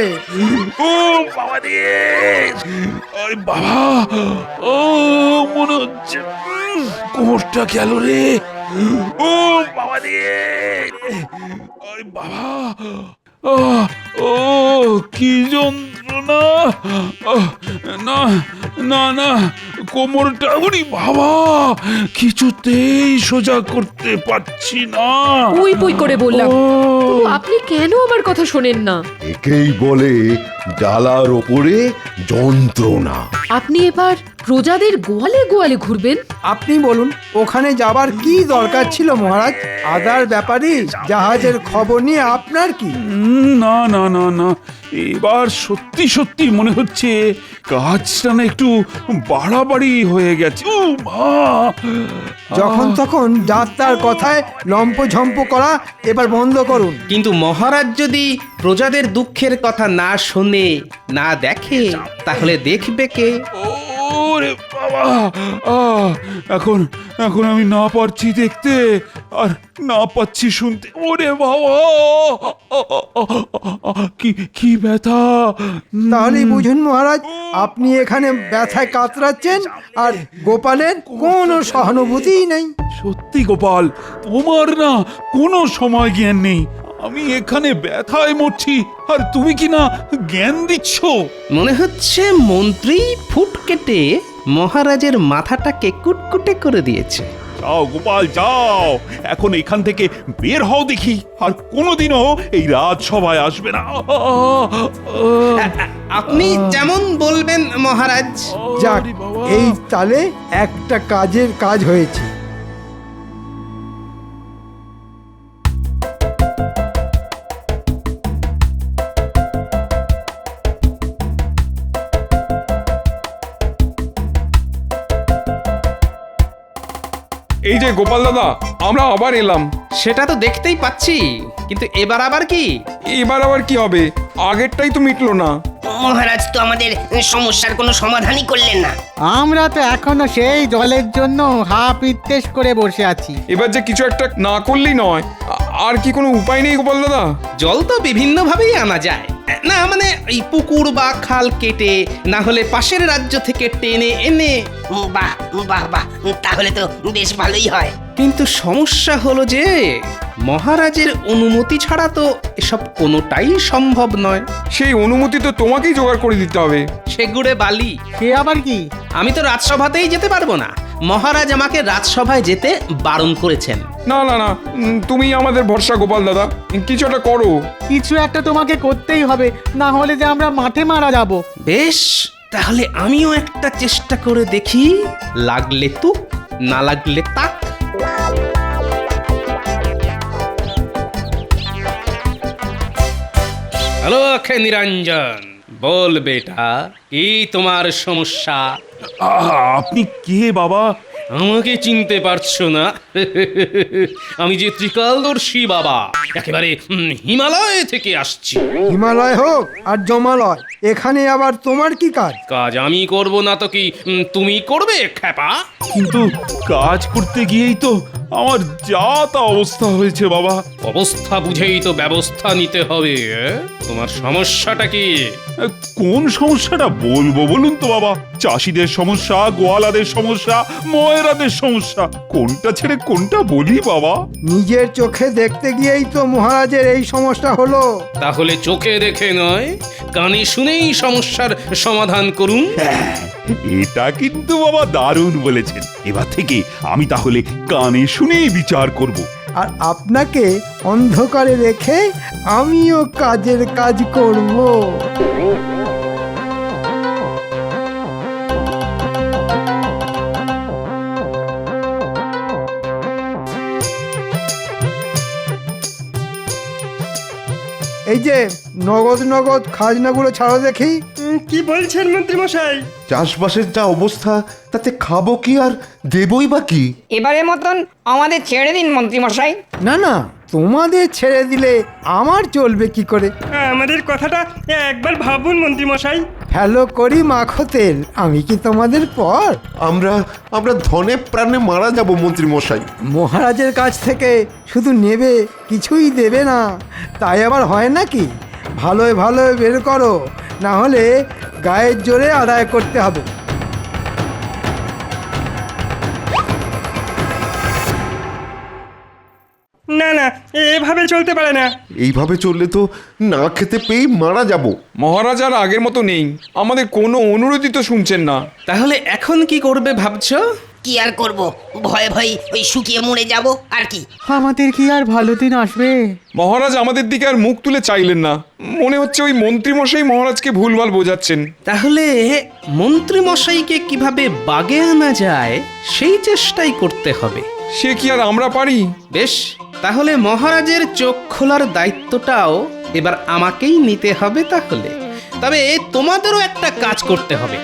[SPEAKER 1] ও বাবা রে, ওই বাবা, ও মনে হচ্ছে কোমরটা গেল রে। ও বাবা রে, ওই বাবা, ও কি যন্ত্রণা! না না না, কোমরটা, উনি বাবা, কিছুতেই সোজা করতে পারছি না।
[SPEAKER 6] পুই পুই করে বললাম, আপনি কেন আমার কথা শোনেন না?
[SPEAKER 8] একেই বলে জ্বালার ওপরে যন্ত্রণা।
[SPEAKER 6] আপনি এবার প্রজাদের গোয়ালে গোয়ালে ঘুরবেন?
[SPEAKER 4] আপনি বলুন, ওখানে যাবার কি দরকার ছিল মহারাজ? আদার ব্যাপারই জাহাজের খবর নিয়ে আপনার কি?
[SPEAKER 1] না না না না, এবার সত্যি সত্যি মনে হচ্ছে কাজটা না একটু বাড়াবাড়ি হয়ে গেছে। ও মা!
[SPEAKER 4] যখন তখন যাত্রার কথায় লম্পঝম্প করা এবার বন্ধ করুন।
[SPEAKER 5] কিন্তু মহারাজ যদি প্রজাদের দুঃখের কথা না শোনে, না দেখে, তাহলে দেখবে কে?
[SPEAKER 1] ওরে বাবা! এখন এখন আমি না পারছি দেখতে, আর না পাচ্ছি শুনতে। ওরে বাবা! কি কি ব্যথা!
[SPEAKER 4] তাহলেই বুঝুন মহারাজ, আপনি এখানে ব্যথায় কাতরাচ্ছেন আর গোপালের কোনো সহানুভূতিই নেই।
[SPEAKER 1] সত্যি গোপাল, তোমার না কোনো সময় জ্ঞান নেই। আমি এখানে ব্যথায় মরছি, আর তুমি কি না জ্ঞান দিচ্ছ?
[SPEAKER 5] মনে হচ্ছে মন্ত্রী ফুট কেটে মহারাজের মাথাটাকে কুটকুটে করে দিয়েছে।
[SPEAKER 1] যাও গোপাল যাও, এখন এখান থেকে বের হও দেখি, আর কোনোদিনও এই রাজসভায় আসবে না।
[SPEAKER 5] আপনি যেমন বলবেন মহারাজ।
[SPEAKER 4] যাক, এই তালে একটা কাজের কাজ হয়েছে।
[SPEAKER 2] এই যে গোপাল দাদা, আমরা আবার এলাম।
[SPEAKER 5] সেটা তো দেখতেই পাচ্ছি, কিন্তু এবার আবার কি?
[SPEAKER 2] এবার আবার কি হবে? আগেরটাই তো মিটলো না।
[SPEAKER 9] মহারাজ তো আমাদের সমস্যার কোনো সমাধানই করলেন না।
[SPEAKER 3] আমরা তো এখনো সেই জলের জন্য হা পিত্তেশ করে বসে আছি।
[SPEAKER 2] এবার যে কিছু একটা না করলেই নয়। আর কি কোনো উপায় নেই গোপাল দাদা?
[SPEAKER 5] জল তো বিভিন্ন ভাবেই আনা যায় না, মানে এই পুকুর বা খাল কেটে, না হলে পাশের রাজ্য থেকে টেনে এনে।
[SPEAKER 9] বাহ বাহ বাহ, তাহলে তো বেশ ভালোই হয়।
[SPEAKER 5] কিন্তু সমস্যা হলো যে মহারাজের অনুমতি ছাড়া তো এসব কোনোটাই সম্ভব নয়।
[SPEAKER 2] সেই অনুমতি তো তোমাকেই জোগাড় করে দিতে হবে।
[SPEAKER 5] সেগুড়ে বালি।
[SPEAKER 3] সে আবার কি?
[SPEAKER 5] আমি তো রাজসভাতেই যেতে পারবো না। মহারাজ আমাকে রাজসভায় যেতে বারণ করেছেন।
[SPEAKER 2] না না না, তুমি আমাদের ভরসা গোপাল দাদা, কিছু একটা করো।
[SPEAKER 3] কিছু একটা তোমাকে করতেই হবে, না হলে যে আমরা মাঠে মারা যাব।
[SPEAKER 5] বেশ, তাহলে আমিও একটা চেষ্টা করে দেখি। লাগলে তুক, না লাগলে তাক। হ্যালো আখে নিরঞ্জন, বল বেটা, কি তোমার সমস্যা?
[SPEAKER 1] আপনি কে বাবা?
[SPEAKER 5] আমাকে চিনতে পারছো না? আমি যে ত্রিকালদর্শী বাবা, একেবারে হিমালয় থেকে আসছি।
[SPEAKER 4] হিমালয় হোক আর জমালয়, এখানে আবার তোমার কি কাজ?
[SPEAKER 5] কাজ আমি করব না তো কি তুমি করবে খেপা?
[SPEAKER 1] কিন্তু কাজ করতে গিয়েই তো আমার যা তা অবস্থা হয়েছে বাবা।
[SPEAKER 5] অবস্থা বুঝেই তো ব্যবস্থা নিতে হবে। তোমার সমস্যাটা কি?
[SPEAKER 1] কোন সমস্যাটা বলবো বলুন তো বাবা? চাষিদের সমস্যা, গোয়ালাদের সমস্যা, ময়রাদের সমস্যা, কোনটা ছেড়ে কোনটা বলি বাবা?
[SPEAKER 4] নিজের চোখে দেখতে গিয়েই তো মহারাজের এই সমস্যা হলো।
[SPEAKER 5] তাহলে চোখে দেখে নয়, কানে শুনেই সমস্যার সমাধান করুন।
[SPEAKER 1] এটা কিন্তু বাবা দারুণ বলেছেন। এবার থেকে আমি তাহলে কানে শুনেই বিচার করব।
[SPEAKER 4] আর আপনাকে অন্ধকারে রেখে আমিও কাজের কাজ করব। এই যে নগদ নগদ খাজনাগুলো ছাড়ো দেখি।
[SPEAKER 13] কি বলছেন মন্ত্রী মশাই?
[SPEAKER 8] চাষবাসের যা অবস্থা, তাতে খাবো কি আর দেবই বা কি?
[SPEAKER 14] এবারের মতন আমাদের ছেড়ে দিন মন্ত্রী মশাই।
[SPEAKER 4] না না, তোমাদের ছেড়ে দিলে আমার চলবে কি করে?
[SPEAKER 13] আমাদের কথাটা একবার ভাবুন মন্ত্রী মশাই।
[SPEAKER 4] হ্যালো করি মাখো তেল, আমি কি তোমাদের পর?
[SPEAKER 8] আমরা ধনে প্রাণে মারা যাব মন্ত্রী মশাই।
[SPEAKER 4] মহারাজের কাছ থেকে শুধু নেবে, কিছুই দেবে না, তাই আবার হয় নাকি? ভালোয় ভালোয় বের করো, না হলে গায়ের জোরে আদায় করতে হবে।
[SPEAKER 13] না না, এভাবে চলতে পারে না।
[SPEAKER 8] এইভাবে চললে তো না খেতে পেয়েই মারা যাব।
[SPEAKER 2] মহারাজ আর আগের মতো নেই, আমাদের কোনো অনুরোধই তো শুনছেন না।
[SPEAKER 5] তাহলে এখন কি করবে ভাবছো?
[SPEAKER 9] কি আর করব, ভয়ে ভয়ে ওই শুকিয়ে মরে যাব আর কি।
[SPEAKER 3] আমাদের কি আর ভালো দিন আসবে?
[SPEAKER 2] মহারাজ আমাদের দিকে আর মুখ তুলে চাইলেন না। মনে হচ্ছে ওই মন্ত্রীমশাই মহারাজকে ভুলভাল বোঝাচ্ছেন।
[SPEAKER 5] তাহলে মন্ত্রী মশাইকে কিভাবে বাগে আনা যায় সেই চেষ্টাই করতে হবে।
[SPEAKER 2] সে কি আর আমরা পারি?
[SPEAKER 5] বেশ, তাহলে মহারাজের চোখ খোলার দায়িত্বটাও এবার আমাকেই নিতে হবে। তাহলে তবে তোমাদেরও একটা কাজ করতে হবে।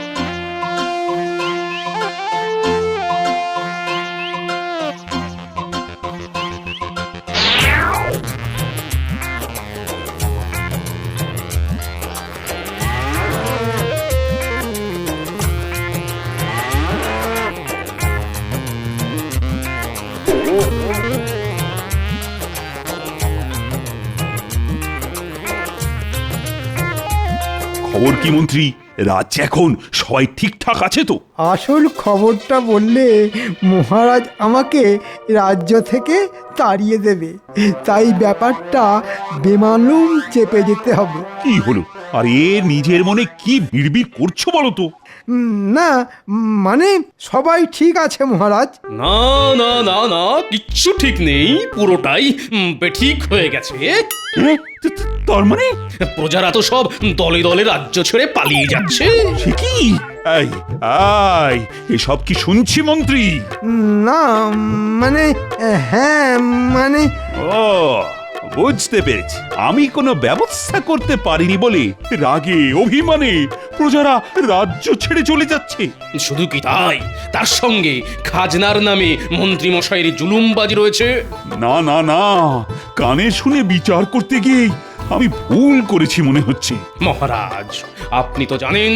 [SPEAKER 1] খবর কি মন্ত্রী, রাজ্যে এখন সবাই ঠিকঠাক আছে তো?
[SPEAKER 4] আসল খবরটা বললে মহারাজ আমাকে রাজ্য থেকে তাড়িয়ে দেবে, তাই ব্যাপারটা বেমালুম চেপে যেতে হবে।
[SPEAKER 1] কি হলো? আরে নিজের মনে কি বিড়বিড় করছো বলো তো?
[SPEAKER 4] না, মানে সবাই ঠিক আছে মহারাজ।
[SPEAKER 5] না না না না, কিচ্ছু ঠিক নেই, পুরোটাই বেঠিক হয়ে গেছে।
[SPEAKER 1] তার মানে
[SPEAKER 5] প্রজারা তো সব দলে দলে রাজ্য ছেড়ে পালিয়ে যাচ্ছে।
[SPEAKER 1] সে কি? এই এই এসব কি শুনছি মন্ত্রী?
[SPEAKER 4] না মানে হ্যাঁ মানে
[SPEAKER 1] ও বুঝতে পেরেছি, আমি কোনো ব্যবস্থা করতে পারিনি বলে রাগে অভিমানে প্রজারা রাজ্য ছেড়ে চলে যাচ্ছে।
[SPEAKER 5] শুধু কি তাই, তার সঙ্গে খাজনার নামে মন্ত্রী মশাইয়ের জুলুমবাজি রয়েছে।
[SPEAKER 1] না না না, কানে শুনে বিচার করতে গিয়ে আমি ভুল করেছি মনে হচ্ছে।
[SPEAKER 5] মহারাজ, আপনি তো জানেন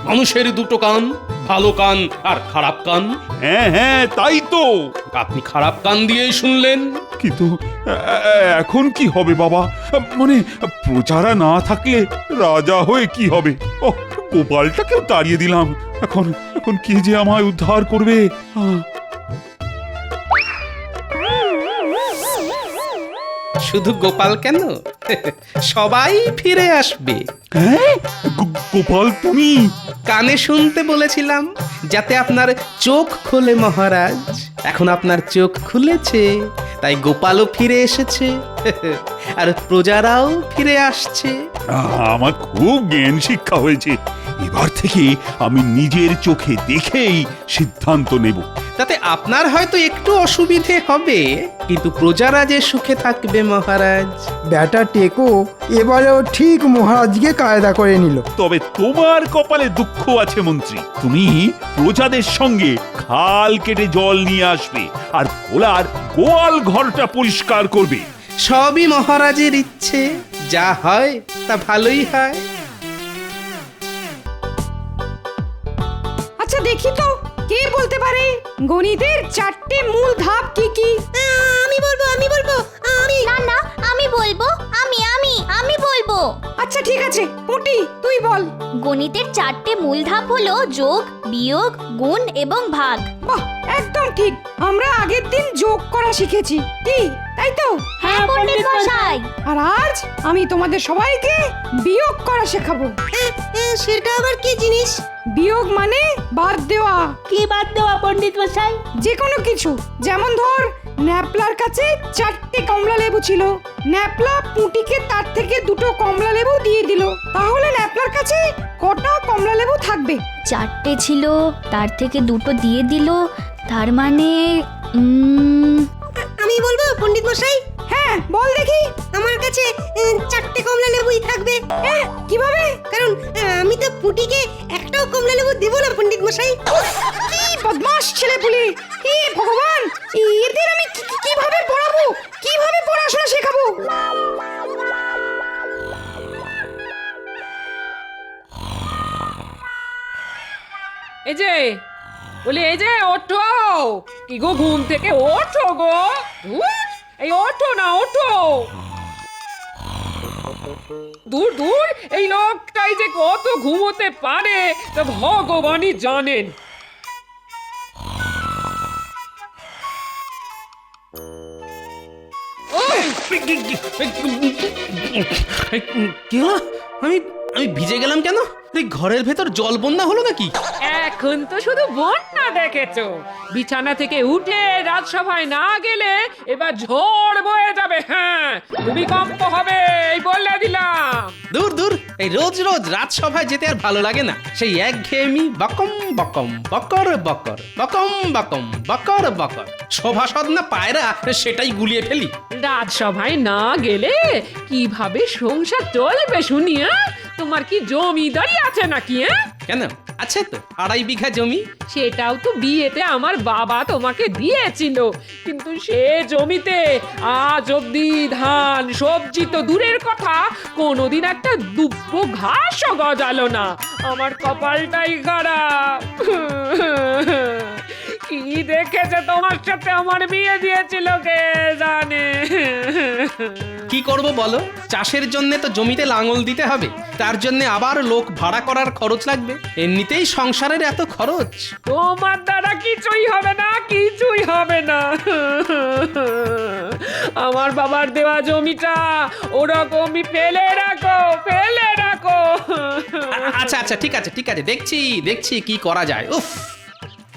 [SPEAKER 5] মানুষের দুটো কান, ভালো কান আর খারাপ কান।
[SPEAKER 1] হ্যাঁ হ্যাঁ তাই তো।
[SPEAKER 5] আপনি খারাপ কান দিয়েই শুনলেন।
[SPEAKER 1] কিন্তু এখন কি হবে বাবা? মানে প্রজারা না থাকলে রাজা হয়ে কি হবে? ও গোপালটাকেও তাড়িয়ে দিলাম, এখন এখন কে যে আমায় উদ্ধার করবে?
[SPEAKER 5] শুধু গোপাল কেন, সবাই ফিরে আসবে।
[SPEAKER 1] গোপাল তুমি?
[SPEAKER 5] কানে শুনতে বলেছিলাম যাতে আপনার চোখ খোলে মহারাজ। এখন আপনার চোখ খুলেছে, তাই গোপালও ফিরে এসেছে আর প্রজারাও ফিরে আসছে।
[SPEAKER 1] আমার খুব জ্ঞান শিক্ষা হয়েছে, এবার থেকে আমি নিজের চোখে দেখেই সিদ্ধান্ত নেব।
[SPEAKER 5] তাতে আপনার হয়তো একটু অসুবিধে হবে, কিন্তু প্রজারা যে সুখে থাকবে মহারাজ।
[SPEAKER 4] ব্যাটা টেকো এবারেও ঠিক মহারাজকে কায়দা করে নিল।
[SPEAKER 1] তবে তোমার কপালে দুঃখ আছে মন্ত্রী, তুমি প্রজাদের সঙ্গে খাল কেটে জল নিয়ে আসবে আর ভোলার গোয়াল ঘরটা পরিষ্কার করবে।
[SPEAKER 5] সবই মহারাজের ইচ্ছে, যা হয় তা ভালোই হয়।
[SPEAKER 14] আচ্ছা দেখি তো কে বলতে পারে গণিতের 4টে মূল ধাপ কি কি?
[SPEAKER 12] আমি বলবো আমি না না আমি বলবো আমি বলবো।
[SPEAKER 14] আচ্ছা ঠিক আছে, পুটি তুই বল।
[SPEAKER 12] গণিতের 4টে মূল ধাপ হলো যোগ, বিয়োগ, গুণ এবং ভাগ।
[SPEAKER 14] বাহ, একদম ঠিক। আমরা আগের দিন যোগ করা শিখেছি, কি তাই তো?
[SPEAKER 12] হ্যাঁ পণ্ডিত মশাই।
[SPEAKER 14] আর আজ আমি তোমাদের সবাইকে বিয়োগ করা শেখাবো।
[SPEAKER 17] সেটা আবার কি জিনিস?
[SPEAKER 14] বিয়োগ মানে বাদ দেওয়া।
[SPEAKER 17] কি বাদ দেওয়া পণ্ডিত মশাই?
[SPEAKER 14] যে কোনো কিছু, যেমন ধর ন্যাপলার কাছে 4টে কমলা লেবু ছিল, ন্যাপলা পুটিকে তার থেকে 2টো কমলা লেবু দিয়ে দিল, তাহলে ন্যাপলার কাছে কটা কমলা লেবু থাকবে?
[SPEAKER 12] 4টে ছিল, তার থেকে 2টো দিয়ে দিল, তার মানে
[SPEAKER 17] আমি বলবো পণ্ডিত মশাই?
[SPEAKER 14] হ্যাঁ বল দেখি।
[SPEAKER 17] আমার কাছে 4টে কমলা লেবুই থাকবে।
[SPEAKER 14] কিভাবে?
[SPEAKER 17] কারণ আমি তো পুটিকে একটাও কমলা লেবু দেব না পণ্ডিত মশাই।
[SPEAKER 14] কি বদমাশ ছেলেপুলি! হে ভগবান, এদের আমি কিভাবে পড়াবো, কিভাবে পড়াশোনা শেখাবো?
[SPEAKER 6] এই যে বলে, এই যে ওঠো, কি গো ঘুম থেকে ওঠো গো, এই ওঠো না ওঠো। দূর দূর, এই লোকটাই যে কত ঘুমোতে পারে তা ভগবানই জানেন।
[SPEAKER 5] আমি ভিজে গেলাম কেন? এই ঘরের ভেতর জল বন্যা হলো নাকি?
[SPEAKER 6] এখন তো শুধু বন্যা দেখেছো, বিছানা থেকে উঠে রাজসভায় না গেলে এবার ঝড় বয়ে যাবে। হ্যাঁ, ভূমিকম্প হবে, এই বলে দিলাম।
[SPEAKER 5] দূর দূর, এই রোজ রোজ রাজসভায় যেতে আর ভালো লাগে না। সেই একঘেয়েমি বকম বকম বকর বকর বকম বকম বকর বকর। সভাসদ না পায়রা সেটাই গুলিয়ে ফেলি।
[SPEAKER 6] রাজসভায় না গেলে কিভাবে সংসার চলবে শুনি? তোমার কি জমিদারি আছে নাকি?
[SPEAKER 5] কেন, আছে তো 2.5 বিঘা জমি।
[SPEAKER 6] সেটাও তো বিয়েতে আমার বাবা তোমাকে দিয়েছিল, কিন্তু সে জমিতে আজ অব্দি ধান সবজি তো দূরের কথা, কোনোদিন একটা দুব্বো ঘাসও গজালো না। আমার কপালটাই খারাপ। কি দেখেছে তোমার সাথে আমার বিয়ে দিয়েছিল কে জানে।
[SPEAKER 5] কি করব বলো, চাষের জন্য তো জমিতে লাঙল দিতে হবে, তার জন্য আবার লোক ভাড়া করার খরচ লাগবে। এমনিতেই সংসারের এত খরচ।
[SPEAKER 6] তোমার দ্বারা কিছুই হবে না, কিছুই হবে না। আমার বাবার দেওয়া জমিটা ওরকমই ফেলে রাখো, ফেলে রাখো।
[SPEAKER 5] আচ্ছা আচ্ছা, ঠিক আছে ঠিক আছে, দেখছি দেখছি কি করা যায়। উফ,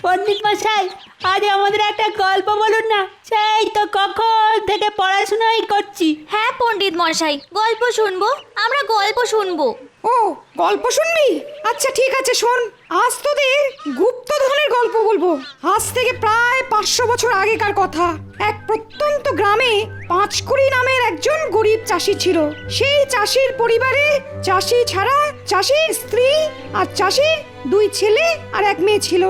[SPEAKER 17] পণ্ডিত মশাই, আজ আমাদের একটা গল্প বলুন না, সেই তো কখন থেকে পড়াশোনাই করছি।
[SPEAKER 12] হ্যাঁ পণ্ডিত মশাই, গল্প শুনবো, আমরা গল্প শুনবো।
[SPEAKER 14] ও, গল্প শুনবি? আচ্ছা ঠিক আছে, শোন। আজ তোদের গুপ্তধনের গল্প বলবো। আজ থেকে প্রায় 500 বছর আগেকার কথা। এক প্রত্যন্ত গ্রামে পাঁচকুড়ি নামের একজন গরিব চাষি ছিল। সেই চাষির পরিবারে চাষি ছাড়া চাষির স্ত্রী আর চাষির 2 ছেলে আর 1 মেয়ে ছিল।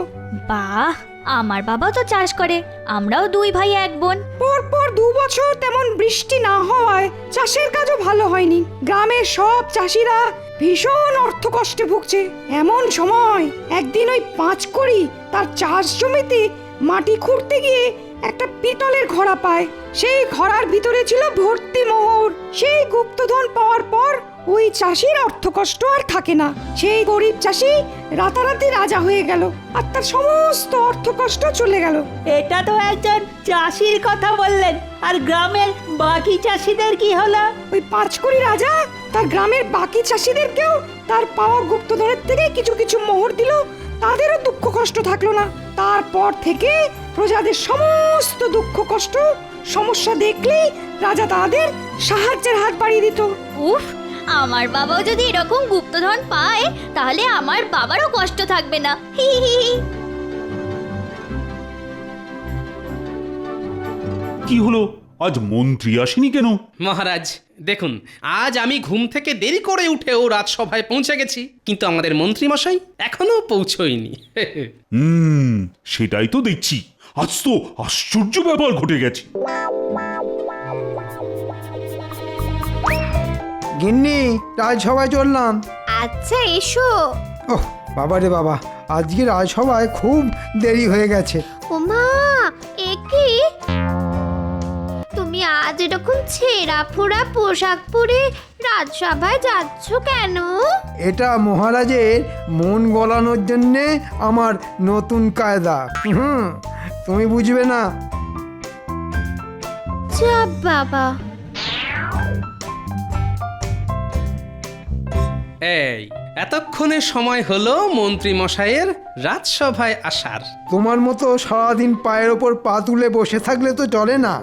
[SPEAKER 12] বাহ, আমার বাবা তো চাষ করে, আমরাও 2 ভাই 1 বোন।
[SPEAKER 14] পরপর 2 বছর তেমন বৃষ্টি না হওয়ায় চাষের কাজও ভালো হয়নি। গ্রামের সব চাষিরা ভীষণ অর্থকষ্টে ভুগছে। এমন সময় একদিন ওই পাঁচকুড়ি তার চাষ জমিতে মাটি খুঁড়তে গিয়ে একটা পিতলের ঘড়া পায়। সেই ঘড়ার ভিতরে ছিল ভর্তি মোহর। সেই গুপ্তধন পাওয়ার পর ওই চাষির অর্থকষ্ট আর থাকে না। সেই গরিব চাষি রাতারাতি রাজা হয়ে গেল, আর তার সমস্ত অর্থকষ্ট চলে গেল।
[SPEAKER 17] এটা তো একজন চাষির কথা বললেন, আর গ্রামের বাকি চাষিদের কি হলো?
[SPEAKER 14] ওই পাঁচকুড়ি রাজা তার গ্রামের বাকি চাষিদেরকেও তার পাওয়া গুপ্তধনের থেকে কিছু কিছু মোহর দিল, তাদেরও দুঃখ কষ্ট থাকলো না। তারপর থেকে প্রজাদের সমস্ত দুঃখ কষ্ট সমস্যা দেখলেই রাজা তাদের সাহায্যের হাত বাড়িয়ে দিত।
[SPEAKER 12] উফ, আমার বাবাও যদি এরকম গুপ্তধন পায় তাহলে আমার বাবারও কষ্ট থাকবে না। হি হি হি।
[SPEAKER 1] কি হলো, আজ মন্ত্রী আসেনি কেন?
[SPEAKER 5] মহারাজ দেখুন, আজ আমি ঘুম থেকে দেরি করে উঠেও রাজসভায় পৌঁছে গেছি, কিন্তু আমাদের মন্ত্রী মশাই এখনো পৌঁছয়নি।
[SPEAKER 1] সেটাই তো দেখছি, আজ তো আশ্চর্য ব্যাপার ঘটে গেছে।
[SPEAKER 4] গিন্নি, রাজসভায় চললাম।
[SPEAKER 12] আচ্ছা এসো।
[SPEAKER 4] ওহ বাবা রে বাবা, আজকে রাজসভায় খুব দেরি হয়ে গেছে।
[SPEAKER 12] ওমা, এ কি? তুমি আজ এরকম ছেঁড়া ফোড়া পোশাক পরে রাজসভায় যাচ্ছ কেন?
[SPEAKER 4] এটা মহারাজের মন গলানোর জন্যে আমার নতুন কায়দা। তুমি বুঝবে না।
[SPEAKER 12] যা বাবা।
[SPEAKER 5] এই এতক্ষণে সময় হলো মন্ত্রী মশাইয়ের রাজসভায় আসার।
[SPEAKER 4] তোমার মতো সারাদিন পায়ের ওপর পা তুলে বসে থাকলে তো চলে না।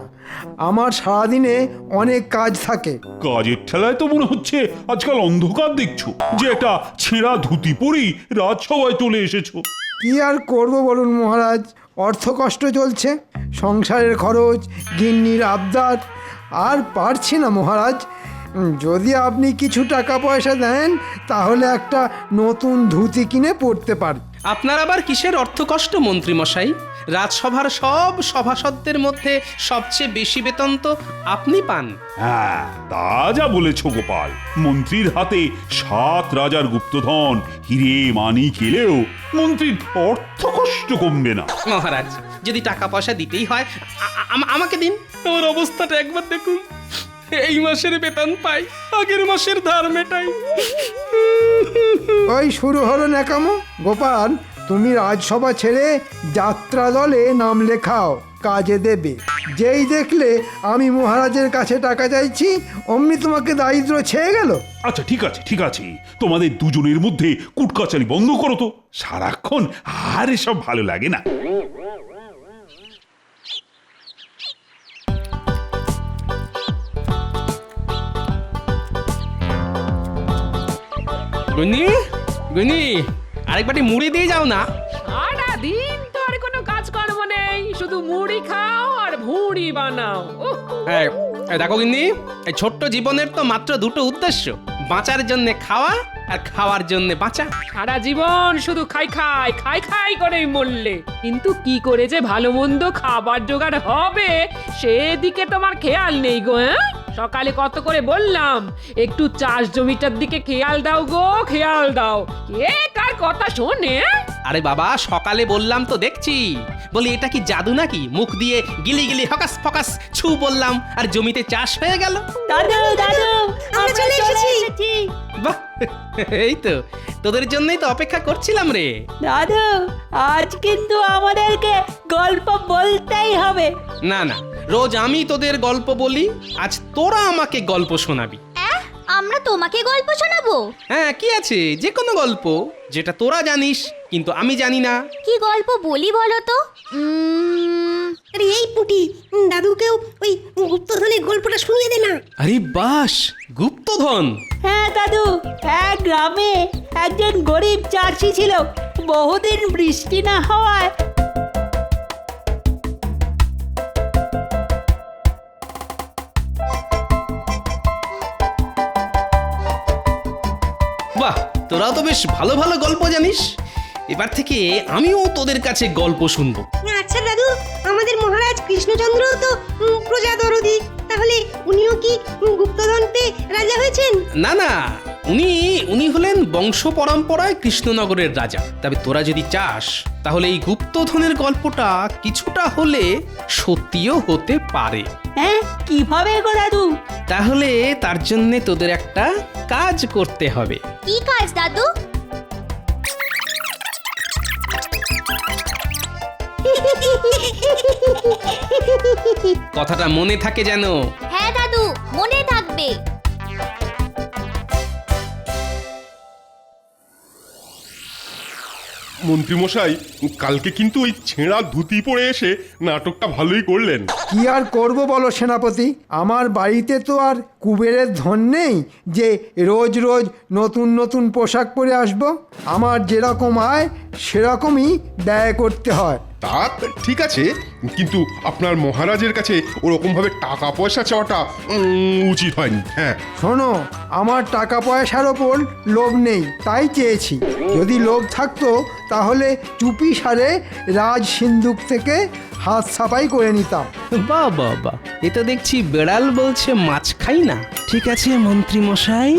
[SPEAKER 4] আমার সারাদিনে অনেক কাজ থাকে।
[SPEAKER 1] কাজের ঠেলায় তো মনে হচ্ছে আজকাল অন্ধকার দেখছো, যে একটা ছেঁড়া ধুতি পরেই রাজসভায় চলে এসেছো।
[SPEAKER 4] কি আর করব বলুন মহারাজ, অর্থ কষ্ট চলছে, সংসারের খরচ, গিন্নির আবদার, আর পারছি না মহারাজ। যদি আপনি কিছু টাকা পয়সা দেন তাহলে একটা নতুন ধুতি কিনে পরতে পারি।
[SPEAKER 5] আপনার আবার কিসের অর্থকষ্ট মন্ত্রী মশাই? রাজসভার সব সভাসদদের মধ্যে সবচেয়ে বেশি বেতন তো আপনি পান।
[SPEAKER 1] হ্যাঁ, তা যা বলেছো গোপাল। মন্ত্রীর হাতে 7 রাজার গুপ্তধন হিরে মানিক এলেও মন্ত্রীর অর্থ কষ্ট কমবে না।
[SPEAKER 5] মহারাজ, যদি টাকা পয়সা দিতেই হয় আমাকে দিন। আমার অবস্থাটা একবার দেখুন, এই মাসের বেতন পাই, আগের মাসের ধার মেটাই।
[SPEAKER 4] ওই শুরু হলো ন্যাকামো। গোপাল, তুমি রাজসভা ছেড়ে যাত্রা দলে নাম লেখাও, কাজে দেবে। যেই দেখলে আমি মহারাজের কাছে টাকা চাইছি অমনি তোমাকে দারিদ্র ছেয়ে গেল।
[SPEAKER 1] আচ্ছা ঠিক আছে তোমাদের দুজনের মধ্যে কুটকাচারি বন্ধ করো তো, সারাক্ষণ আর এসব ভালো লাগে না।
[SPEAKER 5] গুনি গুনি আরেক বাটি মুড়ি দিয়ে যাও না।
[SPEAKER 6] সারা দিন তো আর কোনো কাজকর্ম নেই, শুধু মুড়ি খাও আর ভুঁড়ি বানাও। উহ,
[SPEAKER 5] এই, এই দেখো গিন্নি, এই ছোট্ট জীবনের তো মাত্র দুটো উদ্দেশ্য, বাঁচার জন্য খাওয়া আর খাওয়ার জন্য বাঁচা।
[SPEAKER 6] সারা জীবন শুধু খাই করেই মরলে, কিন্তু কি করে যে ভালো মন্দ খাবার জোগাড় হবে সেদিকে তোমার খেয়াল নেই গো। হ্যাঁ, সকালে কত করে বললাম একটু চাষ জমিটার দিকে খেয়াল দাও গো, খেয়াল দাও। কে কার কথা শোনে?
[SPEAKER 5] আরে বাবা, সকালে বললাম তো দেখছি। বলি এটা কি জাদু নাকি? মুখ দিয়ে গিলি গিলি হকাস ফকাস ছু বললাম আর জমিতে চাষ হয়ে গেল।
[SPEAKER 17] দাদু দাদু আমরা চলে এসেছি।
[SPEAKER 5] বাহ, এই তো তোদের জন্যই তো অপেক্ষা করছিলাম রে।
[SPEAKER 17] দাদু আজ কিন্তু আমাদেরকে গল্প বলতেই হবে।
[SPEAKER 5] না না, রোজ আমি তোদের গল্প বলি, আজ তোরা আমাকে গল্প শোনাবি।
[SPEAKER 12] আমরা তোমাকে গল্প শোনাবো?
[SPEAKER 5] হ্যাঁ, কি আছে, যে কোনো গল্প যেটা তোরা জানিস কিন্তু আমি জানি না।
[SPEAKER 12] কি গল্প বলি বলো তো?
[SPEAKER 9] আরে এই পুটি, দাদুকেও ওই গুপ্তধনের গল্পটা শুনিয়ে দে না।
[SPEAKER 5] আরে বাস, গুপ্তধন।
[SPEAKER 17] হ্যাঁ দাদু, এক গ্রামে একজন গরিব চাষি ছিল। বহুদিন বৃষ্টি না হওয়ায়
[SPEAKER 5] বাহ, তোরাও তো বেশ ভালো ভালো গল্প জানিস। এবার থেকে আমিও তোদের কাছে গল্প শুনবো।
[SPEAKER 9] আচ্ছা দাদু, আমাদের মহারাজ কৃষ্ণচন্দ্র তো প্রজা দরদি, তাহলে উনিও কি গুপ্তধন পেয়ে রাজা হয়েছেন?
[SPEAKER 5] না না, উনি হলেন বংশ পরম্পরায় কৃষ্ণনগরের রাজা। তবে তোরা যদি চাস তাহলে এই গুপ্তধনের গল্পটা কিছুটা হলে সত্যিও হতে পারে।
[SPEAKER 17] হ্যাঁ, কিভাবে গো দাদু?
[SPEAKER 5] তাহলে তার জন্য তোদের একটা কাজ করতে হবে।
[SPEAKER 12] কি কাজ দাদু?
[SPEAKER 5] কথাটা মনে থাকে যেন।
[SPEAKER 12] হ্যাঁ দাদু, মনে থাকবে।
[SPEAKER 7] মন্ত্রীমশাই, কালকে কিন্তু ওই ছেঁড়া ধুতি পরে এসে নাটকটা ভালোই করলেন।
[SPEAKER 4] কি আর করব বলো সেনাপতি, আমার বাড়িতে তো আর কুবেরের ধন নেই যে রোজ রোজ নতুন নতুন পোশাক পরে আসব। আমার যেরকম আয় সেরকমই ব্যয় করতে হয়।
[SPEAKER 7] তা ঠিক আছে, কিন্তু আপনার মহারাজের কাছে ওরকম ভাবে টাকা পয়সা চাওয়াটা উচিত হয়নি। হ্যাঁ
[SPEAKER 4] শোনো, আমার টাকা পয়সার ওপর লোভ নেই, তাই চেয়েছি। যদি লোভ থাকতো তাহলে চুপি সারে রাজ সিন্ধুক থেকে হাত সাফাই করে নিতাম।
[SPEAKER 5] বাহ বাহ বাহ, এ তো দেখছি বেড়াল বলছে মাছ খাই না। ঠিক আছে মন্ত্রী মশাই,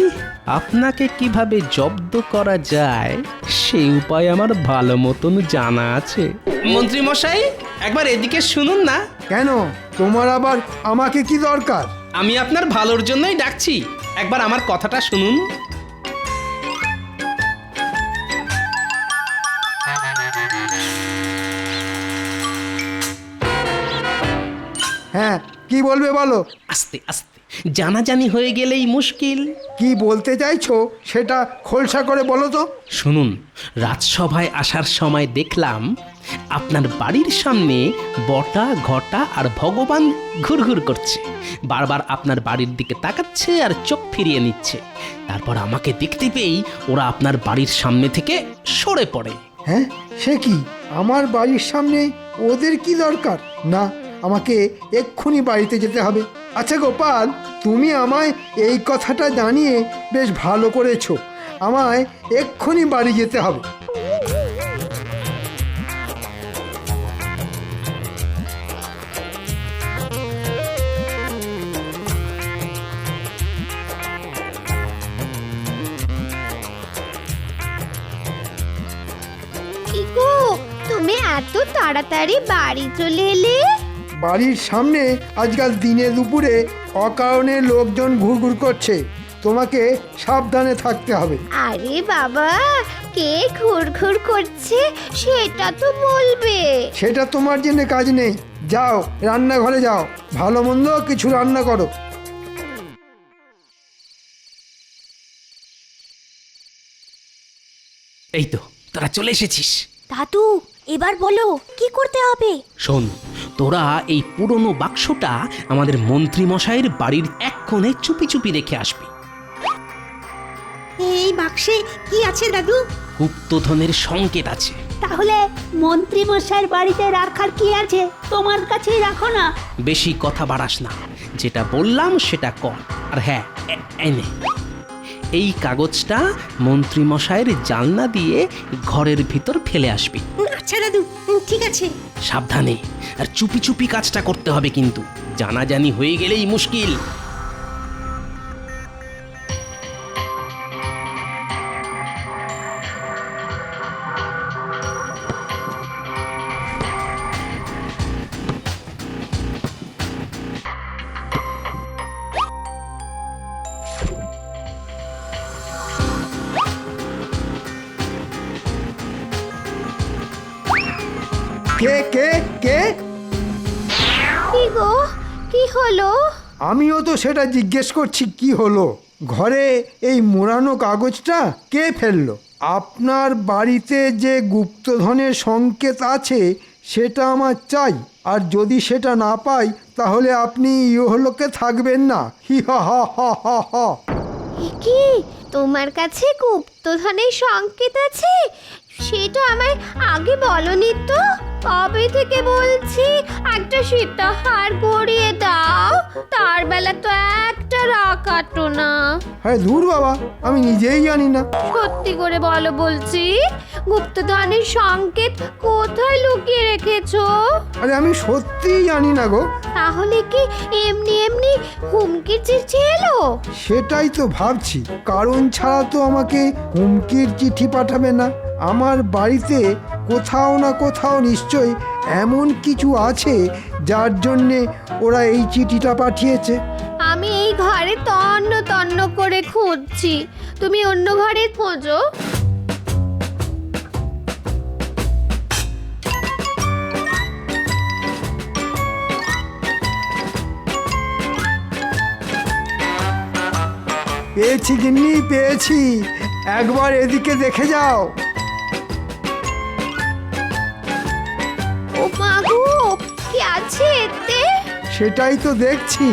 [SPEAKER 5] আপনাকে কিভাবে জব্দ করা যায় সেই উপায় আমার ভালো মতন জানা আছে। মন্ত্রী মশাই, একবার এদিকে শুনুন না।
[SPEAKER 4] কেন, তোমার আবার আমাকে কি দরকার?
[SPEAKER 5] আমি আপনার ভালোর জন্যই ডাকছি, একবার আমার কথাটা শুনুন।
[SPEAKER 4] হ্যাঁ, কি বলবে বলো?
[SPEAKER 5] আস্তে আস্তে, জানাজানি হয়ে গেলেই মুশকিল।
[SPEAKER 4] কি বলতে চাইছো সেটা খোলসা করে বলো তো।
[SPEAKER 5] শুনুন, রাজসভায় আসার সময় দেখলাম আপনার বাড়ির সামনে বটা ঘটা আর ভগবান ঘুরঘুর করছে। বারবার আপনার বাড়ির দিকে তাকাচ্ছে আর চোখ ফিরিয়ে নিচ্ছে। তারপর আমাকে দেখতে পেয়েই ওরা আপনার বাড়ির সামনে থেকে সরে পড়ে।
[SPEAKER 4] হ্যাঁ, সে কি? আমার বাড়ির সামনে ওদের কি দরকার? না, আমাকে এক্ষুনি বাড়িতে যেতে হবে। আচ্ছা গোপাল, তুমি আমায় এই কথাটা জানিয়ে বেশ ভালো করেছো। আমায় এক্ষুনি বাড়ি যেতে হবে।
[SPEAKER 12] কি গো, তুমি এত তাড়াতাড়ি বাড়ি চলে এলে?
[SPEAKER 4] বাড়ির সামনে আজকাল দিনে দুপুরে অকারণে লোকজন ঘুরঘুর করছে, তোমাকে সাবধানে থাকতে হবে।
[SPEAKER 12] আরে বাবা, কে ঘুরঘুর করছে সেটা তো বলবে।
[SPEAKER 4] সেটা তোমার জন্য কাজ নেই, যাও রান্নাঘরে যাও, ভালো মন্দ কিছু রান্না করো।
[SPEAKER 5] এই তো তোরা চলে এসেছিস।
[SPEAKER 12] দাদু, এবার বলো কি করতে হবে?
[SPEAKER 5] শোন, তোরা এই পুরনো বাক্সটা আমাদের মন্ত্রী মশাইয়ের বাড়ির এক কোণে চুপি চুপি রেখে আসবি।
[SPEAKER 9] এই বাক্সে কি আছে দাদু?
[SPEAKER 5] গুপ্তধনের সংকেত আছে।
[SPEAKER 17] তাহলে মন্ত্রী মশাইয়ের বাড়িতে রাখার কি আছে? তোমার কাছেই রাখো না।
[SPEAKER 5] বেশি কথা বাড়াস না, যেটা বললাম সেটা কর। আর হ্যাঁ, এনে এই কাগজটা মন্ত্রী মশাইয়ের জানলা দিয়ে ঘরের ভিতর ফেলে আসবি।
[SPEAKER 9] আচ্ছা দাদু, ঠিক আছে।
[SPEAKER 5] সাবধানে আর চুপি চুপি কাজটা করতে হবে, কিন্তু জানাজানি হয়ে গেলেই মুশকিল।
[SPEAKER 4] কে কে কে?
[SPEAKER 12] কি গো, কি হলো?
[SPEAKER 4] আমিও তো সেটা জিজ্ঞেস করছি, কি হলো? ঘরে এই মোড়ানো কাগজটা কে ফেললো? আপনার বাড়িতে যে গুপ্তধনের সংকেত আছে সেটা আমার চাই, আর যদি সেটা না পাই তাহলে আপনি ইহলোকে থাকবেন না। হি হা হা হা হা হা।
[SPEAKER 12] কি তোমার কাছে গুপ্তধনের সংকেত আছে? সেটা আমায় আগে বলনি তো। কবে থেকে বলছি একটা সীতাহার গড়িয়ে দাও, তার বেলা তো একটা রাখাটো না।
[SPEAKER 4] হ্যাঁ ধুর বাবা, আমি নিজেই জানি না।
[SPEAKER 12] সত্যি করে বলো বলছি, গুপ্তধনের সংকেত কোথায় লুকিয়ে রেখেছো?
[SPEAKER 4] আরে আমি সত্যিই জানি না গো।
[SPEAKER 12] তাহলে কি এমনি এমনি হুমকির চিঠি এলো?
[SPEAKER 4] সেটাই তো ভাবছি, কারণ ছাড়া তো আমাকে হুমকির চিঠি পাঠাবে না। আমার বাড়িতে কোথাও না কোথাও নিশ্চয়ই এমন কিছু আছে যার জন্যে ওরা এই চিঠিটা পাঠিয়েছে।
[SPEAKER 12] আমি এই ঘরে তন্ন তন্ন করে খুঁজছি, তুমি অন্য ঘরে খোঁজো।
[SPEAKER 4] পেয়েছি গিন্নি, পেয়েছি, একবার এদিকে দেখে যাও।
[SPEAKER 12] ও মা গো, কি আছে এতে?
[SPEAKER 4] সেটাই তো দেখছি।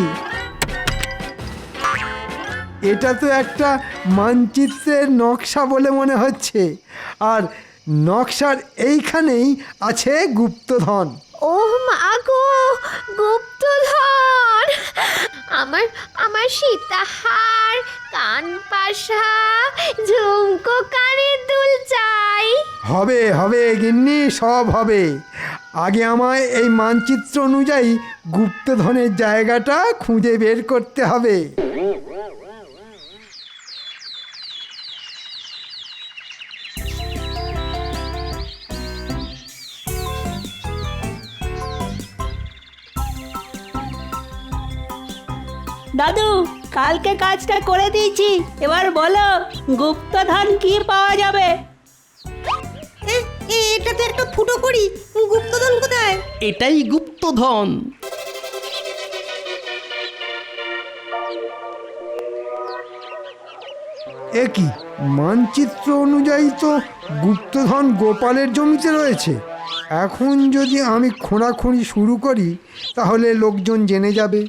[SPEAKER 4] এটা তো একটা মানচিত্রের নকশা বলে মনে হচ্ছে, আর নকশার এইখানেই আছে গুপ্তধন।
[SPEAKER 12] ও মা গো, গুপ্তধন! আমার আমার সীতাহার, কানপাশা, ঝুমকো, কানের দুল চাই।
[SPEAKER 4] হবে হবে গিন্নি, সব হবে। আগে আমায় এই মানচিত্র অনুযায়ী গুপ্তধনের জায়গাটা খুঁজে বের করতে হবে।
[SPEAKER 17] দাদু, কালকে কাজটা করে দিয়েছি, এবার বলো গুপ্তধন কি পাওয়া যাবে?
[SPEAKER 9] এটা তো একটা ফুটো করি, গুপ্তধন কোথায়?
[SPEAKER 5] এটাই গুপ্তধন।
[SPEAKER 4] এ কি, মানচিত্র অনুযায়ী তো গুপ্তধন গোপালের জমিতে রয়েছে। এখন যদি আমি খোঁড়াখুঁড়ি শুরু করি তাহলে লোকজন জেনে যাবে।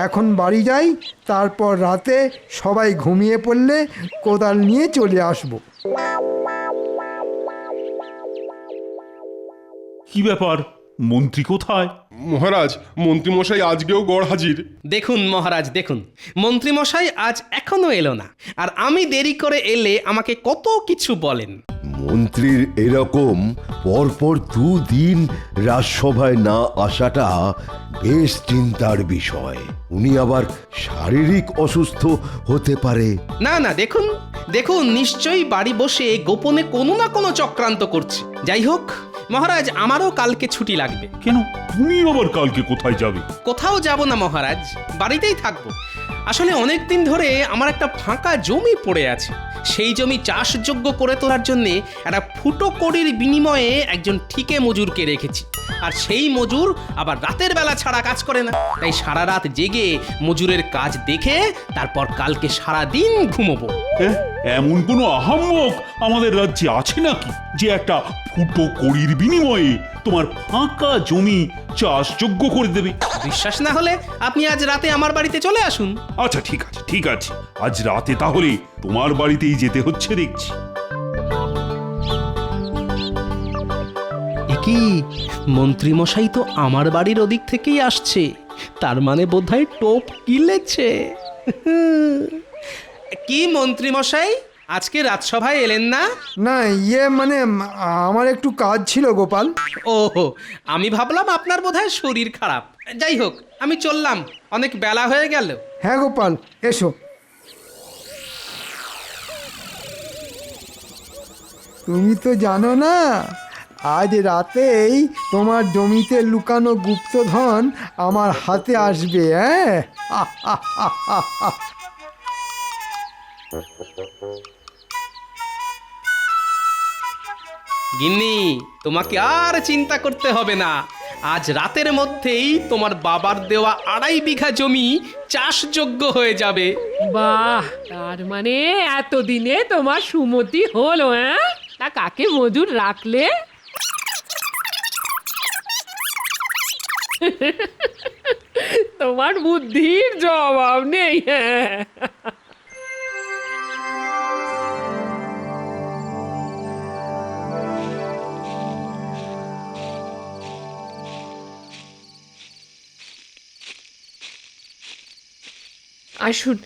[SPEAKER 4] এখন বাড়ি যাই, তারপর রাতে সবাই ঘুমিয়ে পড়লে কোদাল নিয়ে চলে আসব।
[SPEAKER 1] কি ব্যাপার, মন্ত্রী কোথায়?
[SPEAKER 7] মহারাজ, মন্ত্রীমশাই আজকেও গড় হাজির।
[SPEAKER 5] দেখুন মহারাজ, দেখুন মন্ত্রী মশাই আজ এখনো এলো না, আর আমি দেরি করে এলে আমাকে কত কিছু বলেন।
[SPEAKER 8] মন্ত্রীর এরকম পরপর দুদিন রাজসভায় না আসাটা বেশ চিন্তার বিষয়। উনি আবার শারীরিক অসুস্থ হতে পারে।
[SPEAKER 5] না না, দেখুন দেখুন, নিশ্চয়ই বাড়ি বসে গোপনে কোনো না কোনো চক্রান্ত করছে। যাই হোক মহারাজ, আমারও কালকে ছুটি লাগবে।
[SPEAKER 1] কেন, তুমি আবার কালকে কোথায় যাবে?
[SPEAKER 5] কোথাও যাব না মহারাজ, বাড়িতেই থাকবো। আসলে অনেক দিন ধরে আমার একটা ফাঁকা জমি পড়ে আছে। সেই জমি চাষযোগ্য করে তোলার জন্য একটা ফুটো কড়ির বিনিময়ে একজন ঠিকে মজুরকে রেখেছি। আর সেই মজুর আবার রাতের বেলা ছাড়া কাজ করে না, তাই সারা রাত জেগে মজুরের কাজ দেখে তারপর কালকে সারা দিন ঘুমোবো।
[SPEAKER 1] এমন কোনো আহাম্মক আমাদের রাজ্যে আছে নাকি যে একটা ফুটো কড়ির বিনিময়ে তোমার ফাঁকা জমি চাষযোগ্য করে দেবে?
[SPEAKER 5] বিশ্বাস না হলে আপনি আজ রাতে আমার বাড়িতে চলে আসুন।
[SPEAKER 1] আচ্ছা ঠিক আছে ঠিক আছে, আজ রাতে তাহলে তোমার বাড়িতেই যেতে হচ্ছে দেখছি।
[SPEAKER 5] কি মন্ত্রী মশাই তো আমার বাড়ির ওদিক থেকেই আসছে, তার মানে বোধহয় টোপ কিলেছে। কি মন্ত্রী মশাই, আজকে রাজসভায় এলেন না?
[SPEAKER 4] না মানে আমার একটু কাজ ছিল গোপাল।
[SPEAKER 5] ওহো, আমি ভাবলাম আপনার বোধহয় শরীর খারাপ। যাই হোক, আমি চললাম, অনেক বেলা হয়ে গেল।
[SPEAKER 4] হ্যাঁ গোপাল, এসো। তুমি তো জানো না, আজ রাতেই তোমার জমিতে লুকানো গুপ্তধন আমার হাতে আসবে। হ্যাঁ,
[SPEAKER 5] গিন্নি, তোমাকে আর চিন্তা করতে হবে না। আজ রাতের মধ্যেই তোমার বাবার দেওয়া 2.5 বিঘা জমি চাষযোগ্য হয়ে যাবে।
[SPEAKER 6] বাহ, তার মানে এতদিনে তোমার সুমতি হলো? হ্যাঁ, তা কাকে মজুর রাখলে? তোমার বুদ্ধির জবাব নেই। হ্যাঁ, আসুন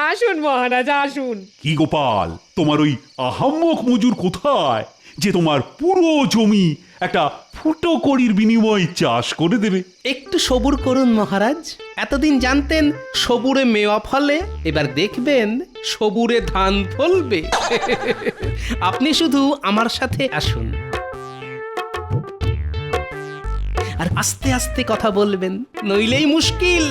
[SPEAKER 6] আসুন মহারাজ, আসুন।
[SPEAKER 1] কি গোপাল, তোমার ওই আহাম্মক মজুর কোথায় যে তোমার পুরো জমি একটা ফুটো কড়ির বিনিময়ে চাষ করে দেবে?
[SPEAKER 5] একটু সবুর করুন মহারাজ। এতদিন জানতেন সবুরে মেওয়া ফলে, এবার দেখবেন সবুরে ধান ফলবে। আপনি শুধু আমার সাথে আসুন, আর আস্তে আস্তে কথা বলবেন, নইলেই মুশকিল।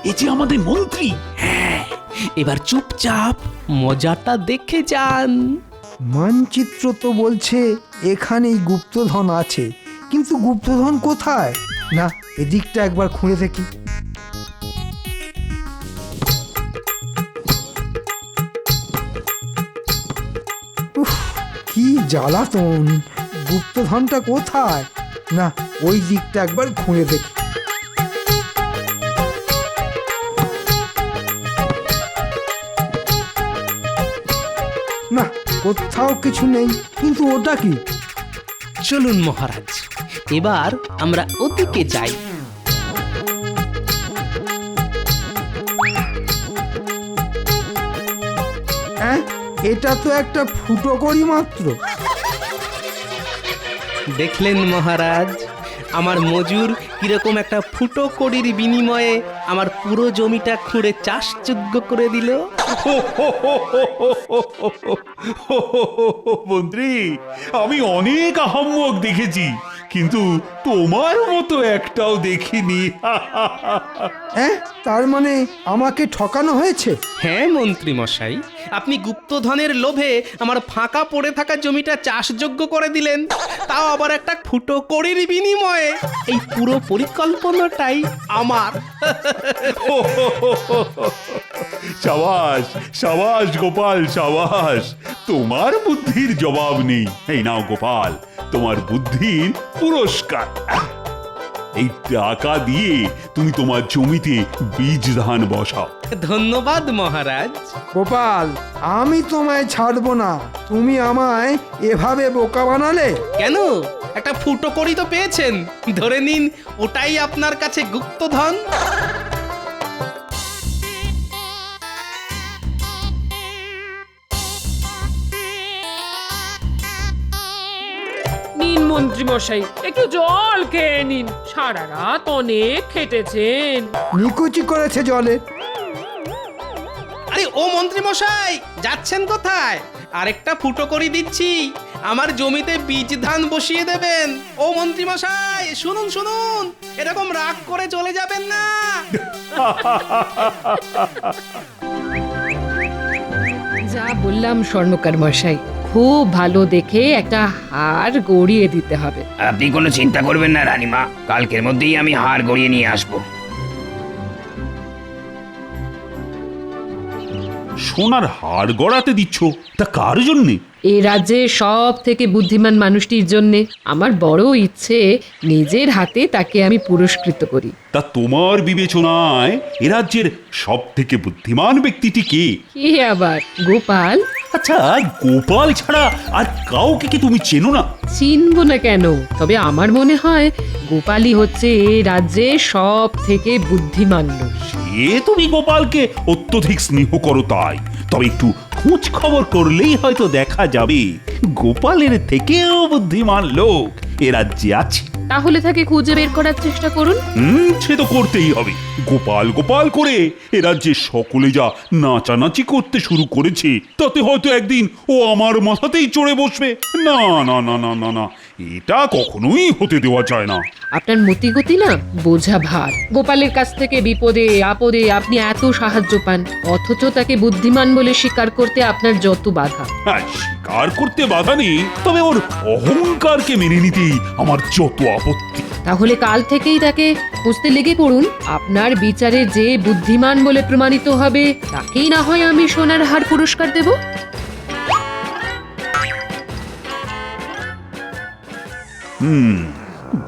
[SPEAKER 1] এ যে আমাদের মন্ত্রী।
[SPEAKER 5] হ্যাঁ, এবার চুপচাপ মজাটা দেখে যান।
[SPEAKER 4] মানচিত্র তো বলছে এখানেই গুপ্তধন আছে, কিন্তু গুপ্তধন কোথায়? না, এদিকটা একবার খুঁড়ে দেখি। উফ, কি জ্বালাতন! গুপ্তধনটা কোথায়? না, ওই দিকটা একবার খুঁড়ে দেখি। না, কোথাও কিছু নেই, কিন্তু ওটা কি?
[SPEAKER 5] চলুন মহারাজ, এবার আমরা ওদিকে যাই।
[SPEAKER 4] হ্যাঁ, এটা তো একটা ফুটো করি মাত্র।
[SPEAKER 5] দেখলেন মহারাজ, আমার মজুর কিরকম একটা ফুটো কড়ির বিনিময়ে আমার পুরো জমিটা খুঁড়ে চাষযোগ্য করে দিল।
[SPEAKER 1] মন্ত্রী, আমি অনেক আহাম্মক দেখেছি, কিন্তু তোমার মতো একটাও দেখিনি।
[SPEAKER 4] হ্যাঁ, তার মানে আমাকে ঠকানো হয়েছে?
[SPEAKER 5] হ্যাঁ মন্ত্রী মশাই, আপনি গুপ্তধনের লোভে আমার ফাঁকা পড়ে থাকা জমিটা চাষযোগ্য করে দিলেন, তাও আবার একটা ফুটো কড়ির বিনিময়ে। এই পুরো পরিকল্পনাটাই আমার।
[SPEAKER 1] সাবাস সাবাস গোপাল, সাবাস, তোমার বুদ্ধির জবাব নেই। এই নাও গোপাল, তোমার বুদ্ধির পুরস্কার। এই টাকা দিয়ে তুমি তোমার জমিতে বীজ ধান বসাও।
[SPEAKER 5] ধন্যবাদ মহারাজ।
[SPEAKER 4] গোপাল, আমি তোমায় ছাড়বো না। তুমি আমায় এভাবে বোকা বানালে
[SPEAKER 5] কেন? একটা ফুটো কড়ি তো পেয়েছেন, ধরে নিন ওটাই আপনার কাছে গুপ্তধন।
[SPEAKER 6] নিন মন্ত্রী মশাই, একটু জল খেয়ে নিন, সারা রাত অনেক খেটেছেন।
[SPEAKER 4] নিকুচি করেছে জলে।
[SPEAKER 5] আরে ও মন্ত্রী মশাই, যাচ্ছেন কোথায়? আরেকটা ফুটো করে দিচ্ছি, আমার জমিতে বীজ ধান বসিয়ে দেবেন। ও মন্ত্রী মশাই, শুনুন শুনুন, এরকম রাগ করে চলে যাবেন না।
[SPEAKER 6] যা বললাম স্বর্ণকার মশাই, খুব ভালো দেখে একটা হার গড়িয়ে দিতে হবে।
[SPEAKER 18] আপনি কোনো চিন্তা করবেন না রানীমা, কালকের মধ্যেই আমি হার গড়িয়ে নিয়ে আসবো।
[SPEAKER 1] সোনার হার গড়াতে দিচ্ছ, তা কার জন্যে?
[SPEAKER 6] এই রাজ্যে সব থেকে বুদ্ধিমান মানুষটির জন্যে আমার বড় ইচ্ছে নিজের হাতে তাকে আমি পুরস্কৃত করি।
[SPEAKER 1] তা তোমার বিবেচনায় এ রাজ্যের সব থেকে বুদ্ধিমান ব্যক্তিটি কে?
[SPEAKER 6] কি আবার, গোপাল?
[SPEAKER 1] আচ্ছা, গোপাল ছাড়া আর কাউকে কি তুমি চেনো না?
[SPEAKER 6] চিনব না কেন? তবে আমার মনে হয় গোপালই হচ্ছে এই রাজ্যে সব থেকে বুদ্ধিমান লোক।
[SPEAKER 1] সে তুমি গোপালকে অত্যধিক স্নেহ করো তাই, তবে একটু খোঁজ খবর করলেই হয়তো দেখা যাবে গোপালের থেকেও বুদ্ধিমান লোক এ রাজ্যে আছে।
[SPEAKER 6] তাহলে তাকে খুঁজে বের করার চেষ্টা করুন।
[SPEAKER 1] সে তো করতেই হবে। গোপাল গোপাল করে এ রাজ্যে সকলে যা নাচানাচি করতে শুরু করেছে, তাতে হয়তো একদিন ও আমার মাথাতেই চড়ে বসবে। না না না না না না, এটা কখনোই হতে দেওয়া যায় না।
[SPEAKER 6] আপনার মতিগতি না বোঝা ভার। গোপালের কাছ থেকে বিপদে আপদে আপনি এত সাহায্য পান, অথচ তাকে বুদ্ধিমান বলে স্বীকার করতে আপনার যত বাধা।
[SPEAKER 1] হ্যাঁ, স্বীকার করতে বাধা নেই, তবে ওর অহংকারকে মেনে নিতেই আমার যত আপত্তি।
[SPEAKER 6] তাহলে কাল থেকেই তাকে খুঁজতে লেগে পড়ুন। আপনার বিচারে যে বুদ্ধিমান বলে প্রমাণিত হবে তাকেই না হয় আমি সোনার হার পুরস্কার দেব।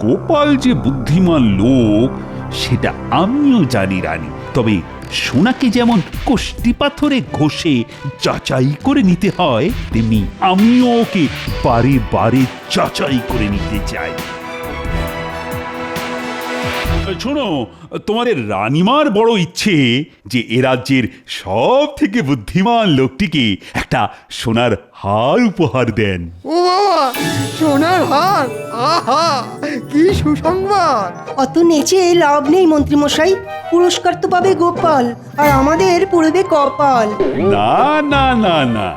[SPEAKER 1] গোপাল যে বুদ্ধিমান লোক সেটা আমিও জানি রানী, তবে সোনাকে যেমন কষ্টি পাথরে ঘষে যাচাই করে নিতে হয়, তেমনি আমিও ওকে বারে বারে যাচাই করে নিতে চাই। শোনো, তোমাদের রানীমার বড় ইচ্ছে যে এ রাজ্যের সব থেকে বুদ্ধিমান লোকটিকে একটা সোনার হার উপহার দেন।
[SPEAKER 4] ও বাবা, সোনার হার! আহা, কি সুসংবাদ!
[SPEAKER 11] অত নেচে লাভ নেই মন্ত্রী মশাই, পুরস্কার তো পাবে গোপাল, আর আমাদের পড়বে কপাল।
[SPEAKER 1] না না না না,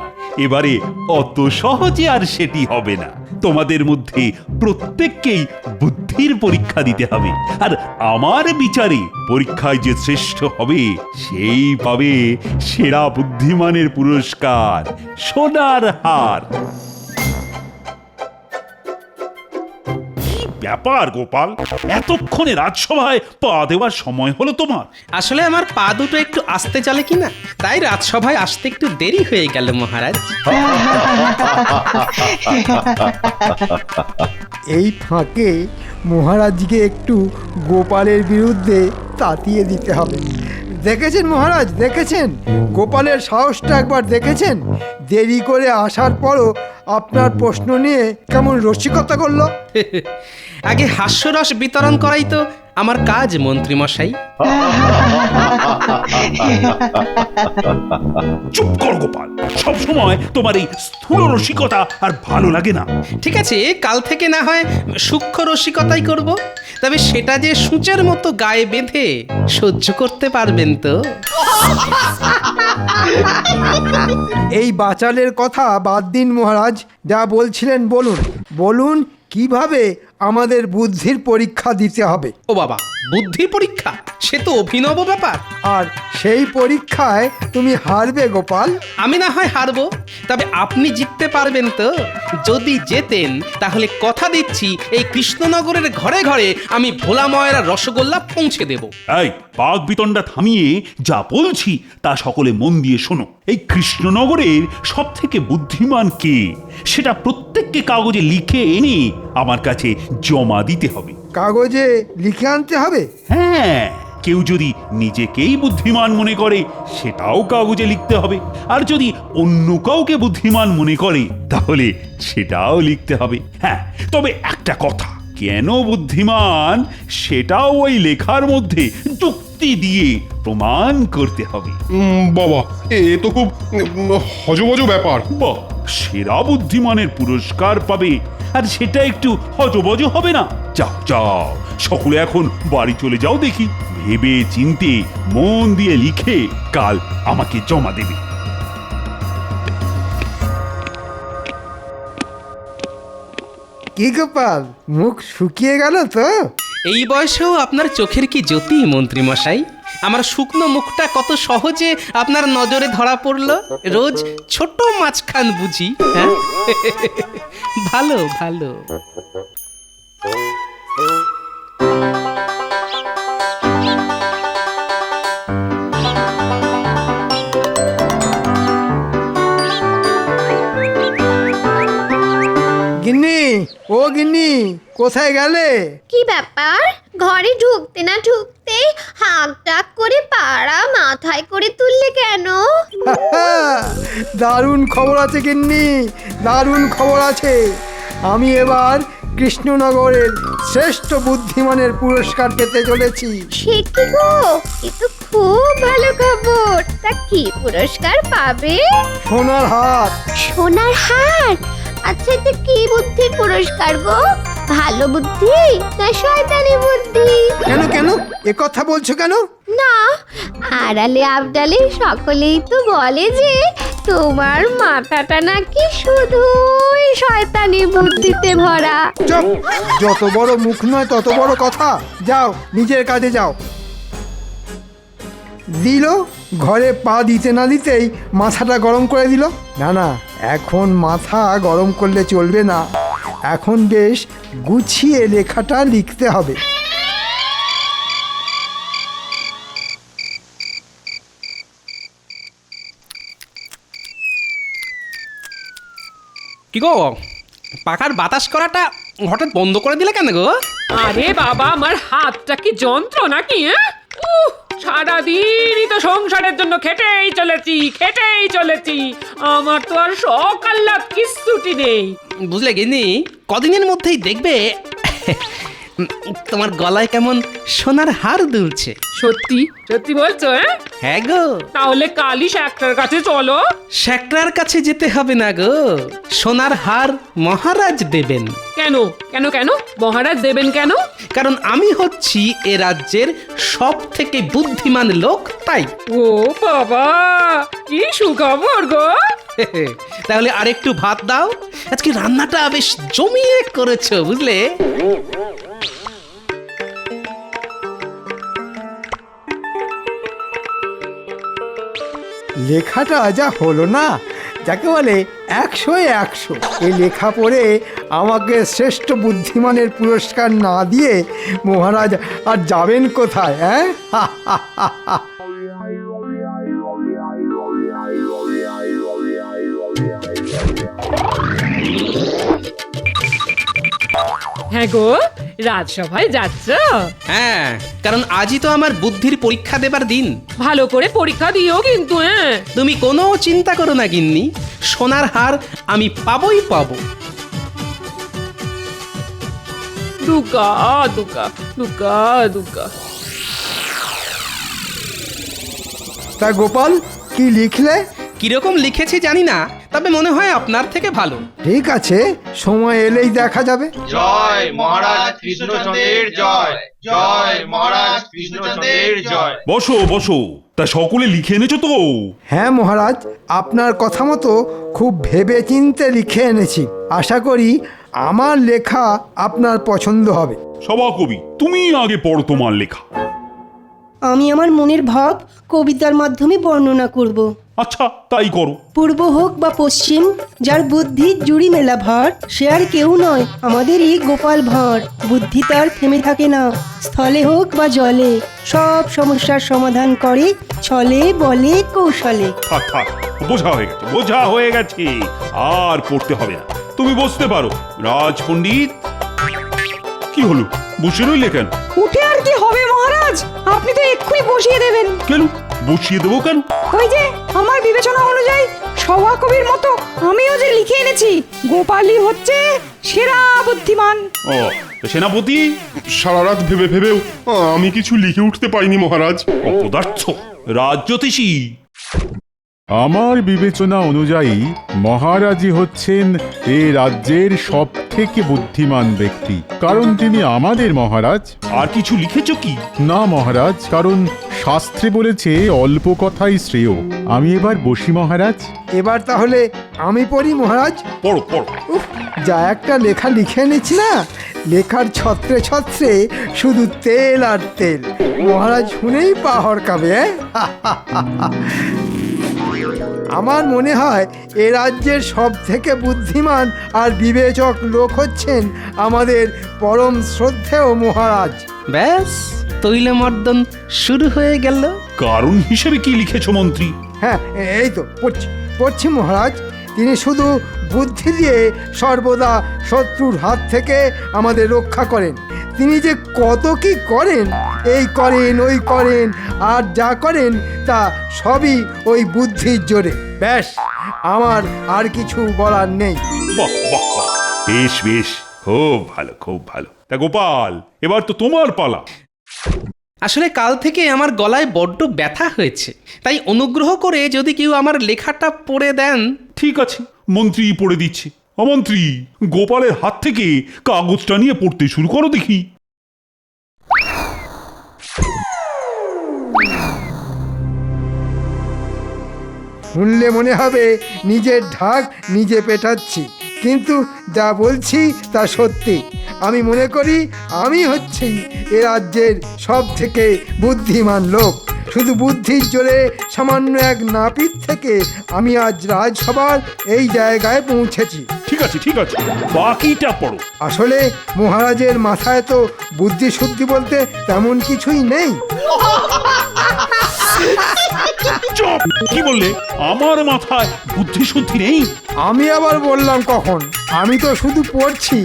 [SPEAKER 1] এবারে অত সহজে আর সেটি হবে না। তোমাদের মধ্যে প্রত্যেককেই বুদ্ধির পরীক্ষা দিতে হবে, আর আমার বিচারে পরীক্ষায় যে শ্রেষ্ঠ হবে সেই পাবে সেরা বুদ্ধিমানের পুরস্কার, সোনার হার। ব্যাপার গোপাল, এতক্ষণে রাজসভায় পা দেওয়ার সময় হলো তোমার?
[SPEAKER 5] আসলে আমার পা দুটো একটু আস্তে চলে কিনা, তাই রাজসভায় আসতে একটু দেরি হয়ে গেল মহারাজ।
[SPEAKER 4] এই ফাঁকে মহারাজকে একটু গোপালের বিরুদ্ধে তাতিয়ে দিতে হবে। দেখেছেন মহারাজ, দেখেছেন গোপালের সাহসটা একবার দেখেছেন? দেরি করে আসার পরও আপনার প্রশ্ন নিয়ে কেমন রসিকতা করলো।
[SPEAKER 5] আগে হাস্যরস বিতরণ করাই তো আমার কাজ মন্ত্রী মশাই।
[SPEAKER 1] চুপ কর গোপাল, সব সময় তোমার এই স্থূল রসিকতা আর ভালো লাগে না।
[SPEAKER 5] ঠিক আছে, কাল থেকে না হয় সূক্ষ্ম রসিকতাই করব, তবে সেটা যে সূচের মতো গায়ে বেঁধে সহ্য করতে পারবেন তো?
[SPEAKER 4] এই বাচালের কথা বাদ দিন মহারাজ, যা বলছিলেন বলুন। বলুন কিভাবে আমাদের বুদ্ধির পরীক্ষা দিতে হবে।
[SPEAKER 5] ও বাবা, বুদ্ধির পরীক্ষা? সে তো অভিনব ব্যাপার।
[SPEAKER 4] আর সেই পরীক্ষায় তুমি হারবে গোপাল।
[SPEAKER 5] আমি না হয় হারবো, তবে আপনি জিততে পারবেন তো? যদি জেতেন তাহলে কথা দিচ্ছি এই কৃষ্ণনগরের ঘরে ঘরে আমি ভোলা ময়রা রসগোল্লা পৌঁছে দেব।
[SPEAKER 1] এই বাঘ বিতণ্ডা থামিয়ে যা বলছি তা সকলে মন দিয়ে শোনো। এই কৃষ্ণনগরের সব থেকে বুদ্ধিমান কে সেটা প্রত্যেককে কাগজে লিখে এনে আমার কাছে জমা দিতে হবে।
[SPEAKER 4] কাগজে লিখে আনতে হবে?
[SPEAKER 1] হ্যাঁ, কেউ যদি নিজেকেই বুদ্ধিমান মনে করে সেটাও কাগজে লিখতে হবে, আর যদি অন্য কাউকে বুদ্ধিমান মনে করে তাহলে সেটাও লিখতে হবে। হ্যাঁ, তবে একটা কথা, কেন বুদ্ধিমান সেটাও ওই লেখার মধ্যে যুক্তি দিয়ে প্রমাণ করতে হবে।
[SPEAKER 7] বাবা, এ তো খুব হজবজ ব্যাপার।
[SPEAKER 1] বাহ, সেরা বুদ্ধিমানের পুরস্কার পাবে আর সেটা একটু হজবজ হবে না? যাও যাও, সকলে এখন বাড়ি চলে যাও দেখি। ভেবে চিন্তে মন দিয়ে লিখে কাল আমাকে জমা দেবে।
[SPEAKER 4] কি গোপাল, মুখ শুকিয়ে গেল তো?
[SPEAKER 5] এই বয়সেও আপনার চোখের কি জ্যোতি মন্ত্রী মশাই! আমার শুকনো মুখটা কত সহজে আপনার নজরে ধরা পড়লো। রোজ ছোট মাছখান বুঝি, হ্যাঁ? ভালো ভালো।
[SPEAKER 4] গিন্নি, ও গিন্নি, কোথায় গেলে?
[SPEAKER 12] কি ব্যাপার? ঘরে ঢুকতে না ঢুকতে হাঁক ডাক করে পাড়া মাথায় করে তুললে কেন?
[SPEAKER 4] দারুণ খবর আছে গিন্নি, দারুণ খবর আছে। আমি এবার কৃষ্ণনগরের শ্রেষ্ঠ বুদ্ধিমানের পুরস্কার পেতে চলেছি।
[SPEAKER 12] সে কি গো, এ তো খুব ভালো খবর। তা কি পুরস্কার পাবে?
[SPEAKER 4] সোনার হার।
[SPEAKER 12] সোনার হার? আচ্ছা, এটা কি বুদ্ধির পুরস্কার গো? ভালো বুদ্ধি না শয়তানি বুদ্ধি?
[SPEAKER 4] কেন কেন এ কথা বলছো কেন?
[SPEAKER 12] না, আড়ালে আবডালে সকলেই তো বলে যে তোমার মাথাটা নাকি শুধুই শয়তানি বুদ্ধিতে ভরা।
[SPEAKER 4] চুপ, যত বড় মুখ নয় তত বড় কথা। যাও, নিজের কাজে যাও। দিল, ঘরে পা দিতে না দিতেই মাথাটা গরম করে দিল। না না, এখন মাথা গরম করলে চলবে না, এখন বেশ গুছিয়ে লেখাটা লিখতে হবে।
[SPEAKER 5] কি গো, পাখার বাতাস করাটা হঠাৎ বন্ধ করে দিলে কেন গো?
[SPEAKER 6] আরে বাবা, আমার হাতটা কি যন্ত্র নাকি? সারাদিনই তো সংসারের জন্য খেটেই চলেছি। আমার তো আর শখ আহ্লাদ কিচ্ছুটি নেই।
[SPEAKER 5] বুঝলে গিন্নি, কদিনের মধ্যেই দেখবে তোমার গলায় কেমন সোনার হার দুলছে।
[SPEAKER 6] সত্যি সত্যি বলছো?
[SPEAKER 5] হ্যাঁ গো।
[SPEAKER 6] তাহলে কালই শ্যাকটার কাছে চলো।
[SPEAKER 5] শ্যাকটার কাছে যেতে হবে না গো, সোনার হার মহারাজ দেবেন।
[SPEAKER 6] কেন কেন কেন মহারাজ দেবেন কেন?
[SPEAKER 5] কারণ আমি হচ্ছি এ রাজ্যের সব থেকে বুদ্ধিমান লোক, তাই।
[SPEAKER 6] ও বাবা, কি সুখবর গো!
[SPEAKER 5] তাহলে আরেকটু ভাত দাও, আজকে রান্নাটা বেশ জমিয়ে করেছো বুঝলে।
[SPEAKER 4] লেখাটা যা হলো না, যাকে বলে 100-এ 100। এই লেখা পড়ে আমাকে শ্রেষ্ঠ বুদ্ধিমানের পুরস্কার না দিয়ে মহারাজ আর যাবেন কোথায়? হ্যাঁ,
[SPEAKER 6] হ্যাঁ গো, রাজসভায় যাচ্ছ?
[SPEAKER 5] হ্যাঁ, কারণ আজই তো আমার বুদ্ধির পরীক্ষা দেবার দিন।
[SPEAKER 6] ভালো করে পরীক্ষা দিও কিন্তু।
[SPEAKER 5] তুমি কোনো চিন্তা করো না গিন্নি, সোনার হার আমি পাবোই পাবো।
[SPEAKER 6] দুগা দুগা দুগা দুগা।
[SPEAKER 4] তা গোপাল, কি লিখলে?
[SPEAKER 5] কিরকম লিখেছি জানি না, তবে মনে হয় আপনার থেকে ভালো।
[SPEAKER 4] ঠিক আছে, সময় এলেই দেখা যাবে।
[SPEAKER 19] জয় মহারাজ কৃষ্ণচন্দ্রের জয়, জয় মহারাজ কৃষ্ণচন্দ্রের জয়।
[SPEAKER 1] বসো বসো, তা সকলে লিখে এনেছো তো?
[SPEAKER 4] হ্যাঁ মহারাজ, আপনার কথা মতো খুব ভেবে চিন্তে লিখে এনেছি। আশা করি আমার লেখা আপনার পছন্দ হবে।
[SPEAKER 1] সভাকবি, তুমি আগে পড়ো তোমার লেখা।
[SPEAKER 11] আমি আমার মনের ভাব কবিতার মাধ্যমে বর্ণনা করব।
[SPEAKER 1] আচ্ছা, তাই করো।
[SPEAKER 11] পূর্ব হোক বা পশ্চিম, যার বুদ্ধির জুড়ি মেলা ভার, সে আর কেউ নয় আমাদেরই গোপাল ভাঁড়। বুদ্ধি তার থেমে থাকে না, স্থলে হোক বা জলে, সব সমস্যার সমাধান করে ছলে বলে কৌশলে।
[SPEAKER 1] থাক থাক, বোঝা হয়ে গেছে, আর পড়তে হবে না। তুমি বসতে পারো। রাজ পণ্ডিত, কি হলো, বসে রইলে কেন?
[SPEAKER 14] উঠে আর কি হবে মহারাজ, আপনি তো এক্ষুনি বসিয়ে দেবেন।
[SPEAKER 1] কেন বসিয়ে দেবো কেন?
[SPEAKER 14] ওই যে আমার বিবেচনা অনুযায়ী সভাকবির মতো আমিও যে লিখে এনেছি, গোপালই হচ্ছে সেরা বুদ্ধিমান।
[SPEAKER 1] ও সেনাপতি,
[SPEAKER 7] সারা রাত ভেবে ভেবেও আমি কিছু লিখে উঠতে পারিনি মহারাজ।
[SPEAKER 1] অপদার্থ। রাজ্যতীষী,
[SPEAKER 15] আমার বিবেচনা অনুযায়ী মহারাজই হচ্ছেন এ রাজ্যের সব থেকে বুদ্ধিমান ব্যক্তি, কারণ তিনি আমাদের মহারাজ।
[SPEAKER 1] আর কিছু লিখেছ কি?
[SPEAKER 15] না মহারাজ, কারণ শাস্ত্রে বলেছে অল্প কথাই শ্রেয়। আমি এবার বসি মহারাজ।
[SPEAKER 4] এবার তাহলে আমি পড়ি মহারাজ।
[SPEAKER 1] পড়ো পড়ো।
[SPEAKER 4] উফ, যা একটা লেখা লিখে নিচ্ছি না, লেখার ছত্রে ছত্রে শুধু তেল আর তেল। মহারাজ শুনেই পা হরকাবে। আমার মনে হয় এ রাজ্যের সব থেকে বুদ্ধিমান আর বিবেচক লোক হচ্ছেন আমাদের পরম শ্রদ্ধেয় মহারাজ।
[SPEAKER 5] ব্যাস, তৈলমর্দন শুরু হয়ে গেল।
[SPEAKER 1] কারণ হিসেবে কি লিখেছো মন্ত্রী?
[SPEAKER 4] হ্যাঁ, এই তো পড়ছি মহারাজ। তিনি শুধু বুদ্ধি দিয়ে সর্বদা শত্রুর হাত থেকে আমাদের রক্ষা করেন। তিনি যে কত কি করেন, এই করেন ওই করেন, আর যা করেন তা সবই ওই বুদ্ধির জোরে। ব্যাস, আমার আর কিছু বলার নেই।
[SPEAKER 1] বাহ বাহ বাহ, বেশ বেশ, খুব ভালো খুব ভালো। তা গোপাল, এবার তো তোমার পালা।
[SPEAKER 5] আসলে কাল থেকে আমার গলায় বড্ড ব্যথা হয়েছে, তাই অনুগ্রহ করে যদি কেউ আমার লেখাটা পড়ে দেন।
[SPEAKER 1] ঠিক আছে, মন্ত্রী পড়ে দিচ্ছে। অমন্ত্রী, গোপালের হাত থেকে কাগজটা নিয়ে পড়তে শুরু করো দেখি।
[SPEAKER 4] শুনলে মনে হবে নিজের ঢাক নিজে পেটাচ্ছি, কিন্তু যা বলছি তা সত্যি। আমি মনে করি আমি হচ্ছি এ রাজ্যের সব থেকে বুদ্ধিমান লোক। শুধু বুদ্ধির জোরে সামান্য এক নাপিত থেকে আমি আজ রাজসভার এই জায়গায় পৌঁছেছি।
[SPEAKER 1] ঠিক আছে ঠিক আছে, বাকিটা পড়ো।
[SPEAKER 4] আসলে মহারাজের মাথায় তো বুদ্ধি শুদ্ধি বলতে তেমন কিছুই নেই।
[SPEAKER 1] চুপ! কি বললে? আমার মাথায় বুদ্ধি শুদ্ধি নেই?
[SPEAKER 4] আমি আবার বললাম কখন? আমি তো শুধু পড়ছি,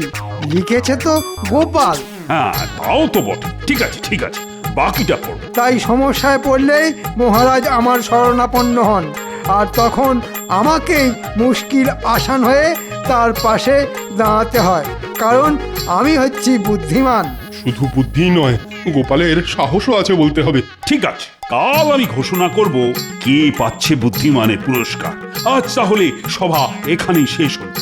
[SPEAKER 4] লিখেছে তো গোপাল।
[SPEAKER 1] হ্যাঁ, তাও তো বটে। ঠিক আছে ঠিক আছে, বাকিটা পড়ো।
[SPEAKER 4] তাই সমস্যায় পড়লেই মহারাজ আমার শরণাপন্ন হন, আর তখন আমাকেই মুশকিল আসান হয়ে তার পাশে দাঁড়াতে হয়, কারণ আমি হচ্ছি বুদ্ধিমান।
[SPEAKER 7] শুধু বুদ্ধি নয়, গোপালের সাহসও আছে বলতে হবে।
[SPEAKER 1] ঠিক আছে, কাল আমি ঘোষণা করব কে পাচ্ছে বুদ্ধিমানের পুরস্কার। আজ তাহলে সভা এখানেই শেষ হল।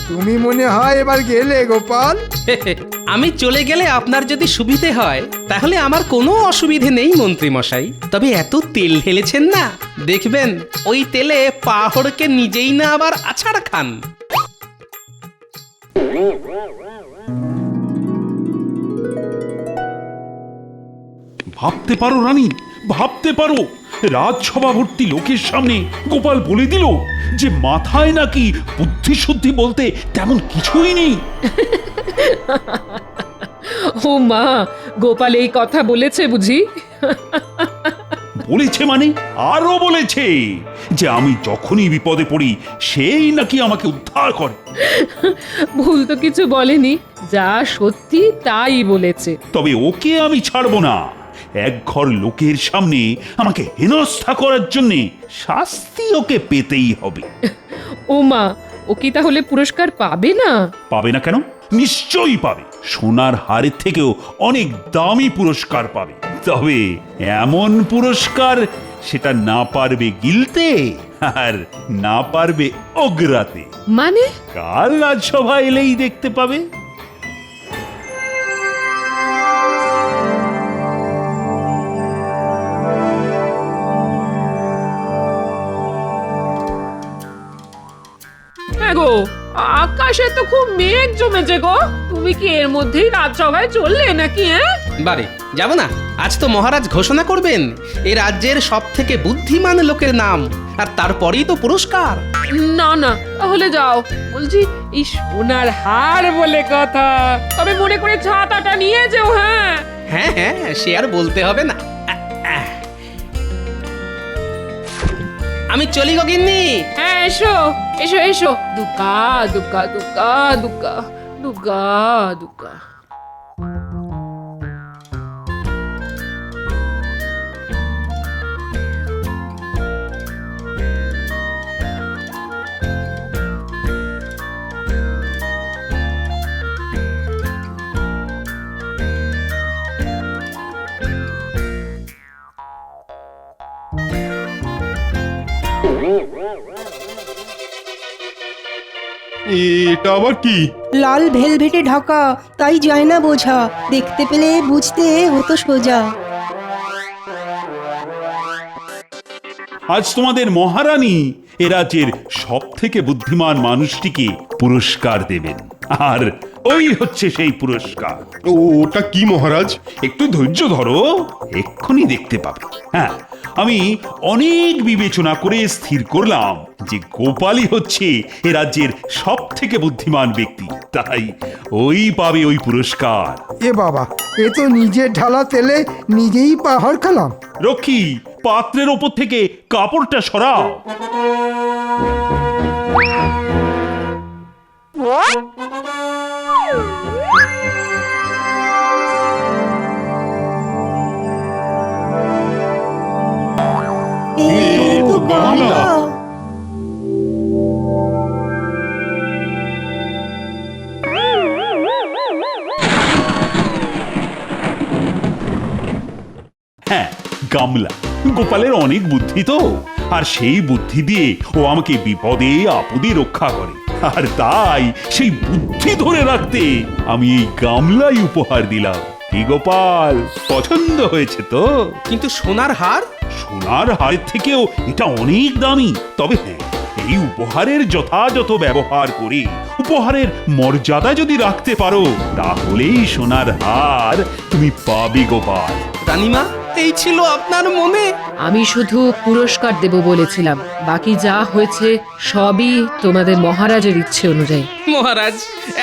[SPEAKER 4] তুমি মনে হয় এবার গেলে গোপাল?
[SPEAKER 5] আমি চলে গেলে আপনার যদি সুবিধে হয় তাহলে আমার কোনো অসুবিধে নেই মন্ত্রী মশাই। তবে এত তেল ঢেলেছেন না, দেখবেন ওই তেলে পাহড়কে নিজেই না আবার আছাড় খান।
[SPEAKER 1] ভাবতে পারো রানী, ভাবতে পারো, রাজসভা ভর্তি লোকের সামনে গোপাল বলে দিল যে মাথায় নাকি বুদ্ধি শুদ্ধি বলতে তেমন কিছুই নেই।
[SPEAKER 6] ও মা, গোপাল এই কথা বলেছে বুঝি?
[SPEAKER 1] বলেছে মানে আরো বলেছে যে আমি যখনই বিপদে পড়ি সেই নাকি আমাকে উদ্ধার করে।
[SPEAKER 6] ভুল তো কিছু বলেনি, যা সত্যি তাই বলেছে।
[SPEAKER 1] তবে ওকে আমি ছাড়বো না। এক ঘর লোকের সামনে আমাকে হেনস্থা করার জন্য শাস্তি ওকে পেতেই হবে।
[SPEAKER 6] ও মা, ও কি তাহলে পুরস্কার পাবে না?
[SPEAKER 1] পাবে না কেন? নিশ্চয়ই পাবে। সোনার হারের থেকেও অনেক দামি পুরস্কার পাবে। তবে এমন পুরস্কার সেটা না পারবে গিলতে আর না পারবে ওগরাতে।
[SPEAKER 6] মানে?
[SPEAKER 1] কাল রাজসভা এলেই দেখতে পাবে।
[SPEAKER 6] গো, আকাশে তো খুব মেঘ জমেছে গো। তুমি কি এর মধ্যেই রাজসভায় চললে নাকি?
[SPEAKER 5] বারে যাব না, আজ তো মহারাজ ঘোষণা করবেন এই রাজ্যের সব থেকে বুদ্ধিমান লোকের নাম, আর তারপরেই তো পুরস্কার।
[SPEAKER 6] না না, তাহলে যাও। বলছি, এই সোনার হার বলে কথা, তবে মনে করে ছাতাটা নিয়ে যেও। হ্যাঁ
[SPEAKER 5] হ্যাঁ হ্যাঁ, সে আর বলতে হবে না। আমি চলি গো গিন্নি।
[SPEAKER 6] হ্যাঁ, এসো এসো এসো। দুকা দুকা দুকা দুকা দুকা দুকা।
[SPEAKER 7] এটা আবার কি?
[SPEAKER 11] লাল ভেলভেটে ঢাকা, তাই যায় না বোঝা, দেখতে পেলে বুঝতে হতো সোজা।
[SPEAKER 1] আজ তোমাদের মহারানী এ রাজ্যের সব থেকে বুদ্ধিমান মানুষটিকে পুরস্কার দেবেন, আর ওই হচ্ছে সেই পুরস্কার।
[SPEAKER 7] ওটা কি মহারাজ?
[SPEAKER 1] একটু ধৈর্য ধরো, এক্ষুনি দেখতে পাবে। হ্যাঁ, আমি অনেক বিবেচনা করে স্থির করলাম যে গোপালই হচ্ছে এ রাজ্যের সব থেকে বুদ্ধিমান ব্যক্তি, তাই ওই পাবে ওই পুরস্কার।
[SPEAKER 4] এ বাবা, এ তো নিজের ঢালা তেলে নিজেই পাহাড় খেলাম।
[SPEAKER 1] রক্ষী, পাত্রের ওপর থেকে কাপড়টা সরাও। হ্যাঁ, গামলা। গোপালের অনেক বুদ্ধি তো, আর সেই বুদ্ধি দিয়ে ও আমাকে বিপদে আপদে রক্ষা করে, আর তাই সেই বুদ্ধি ধরে রাখতে আমি এই গামলাই উপহার দিলাম। কি গোপাল, পছন্দ হয়েছে তো?
[SPEAKER 5] কিন্তু সোনার হার?
[SPEAKER 1] সোনার হারের থেকেও এটা অনেক দামি। তবে হ্যাঁ, এই উপহারের যথাযথ ব্যবহার করে উপহারের মর্যাদা যদি রাখতে পারো, তাহলেই সোনার হার তুমি পাবে গোপাল।
[SPEAKER 5] রানীমা, এই ছিল আপনার মনে?
[SPEAKER 6] আমি শুধু পুরস্কার দেব বলেছিলাম, বাকি যা হয়েছে সবই তোমাদের মহারাজের ইচ্ছে অনুযায়ী।
[SPEAKER 5] মহারাজ,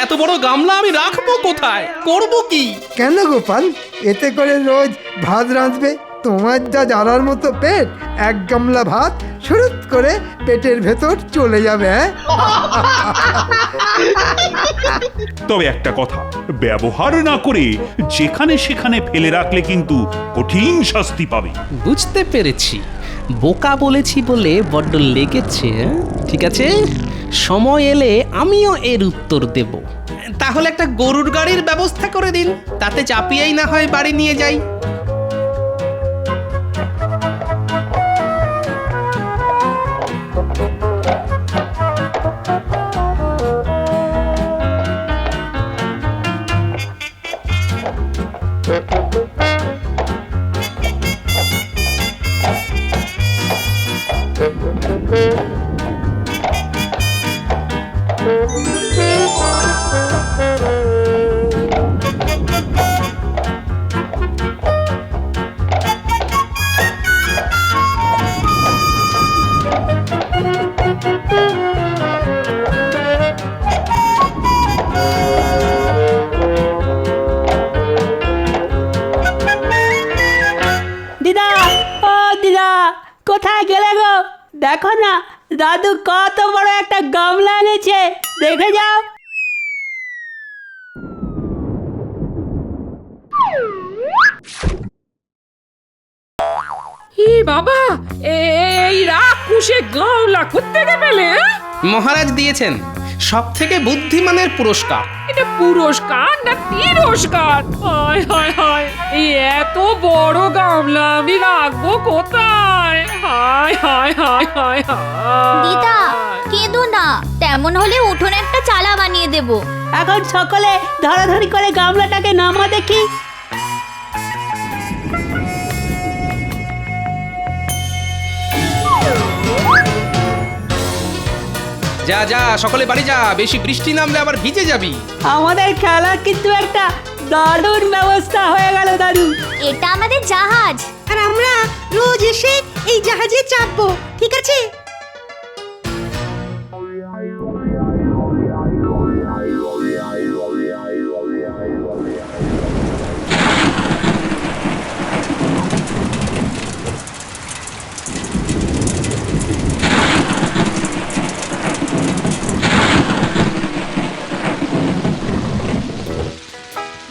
[SPEAKER 5] এত বড় গামলা আমি রাখবো কোথায়? করব কি?
[SPEAKER 4] কেন গোপাল, এতে করে রোজ ভাত রাঁধবে? তোমার যা জ্বালার মতো পেট, এক গামলা ভাত শুরুত করে পেটের ভেতর চলে যাবে।
[SPEAKER 1] তবে একটা কথা, ব্যবহার না করে যেখানে সেখানে ফেলে রাখলে কিন্তু কঠিন শাস্তি পাবে।
[SPEAKER 5] বুঝতে পেরেছি, বোকা বলেছি বলে বড্ড লেগেছে। ঠিক আছে, সময় এলে আমিও এর উত্তর দেব। তাহলে একটা গরুর গাড়ির ব্যবস্থা করে দিন, তাতে চাপিয়েই না হয় বাড়ি নিয়ে যাই।
[SPEAKER 17] কোথায় গেলে গো? দেখো না, দাদু কত বড় একটা গামলা এনেছে, দেখে যাও।
[SPEAKER 6] ই বাবা, এই রাক্ষসে গামলা কোত্থেকে পেলে?
[SPEAKER 5] মহারাজ দিয়েছেন সব থেকে বুদ্ধিমানের পুরস্কার।
[SPEAKER 6] এটা পুরস্কার না তিরস্কার? হায় হায় হায়, এই এত বড় গামলা আমি রাখবো কোথায়? হায় হায় হায় হায় হায়।
[SPEAKER 12] দিদা, কেঁদো না, তেমন হলে উঠোনে একটা চালা বানিয়ে দেব।
[SPEAKER 17] এখন সকলে ধরাধরি করে গামলাটাকে নামা দেখি।
[SPEAKER 5] যা যা, সকলে বাড়ি যা, বেশি বৃষ্টি নামলে আবার ভিজে যাবি।
[SPEAKER 17] আমাদের খেলার কিন্তু একটা দারুণ ব্যবস্থা হয়ে গেল দাদু।
[SPEAKER 12] এটা আমাদের জাহাজ,
[SPEAKER 9] আর আমরা রোজ এসে এই জাহাজে চাপবো, ঠিক আছে?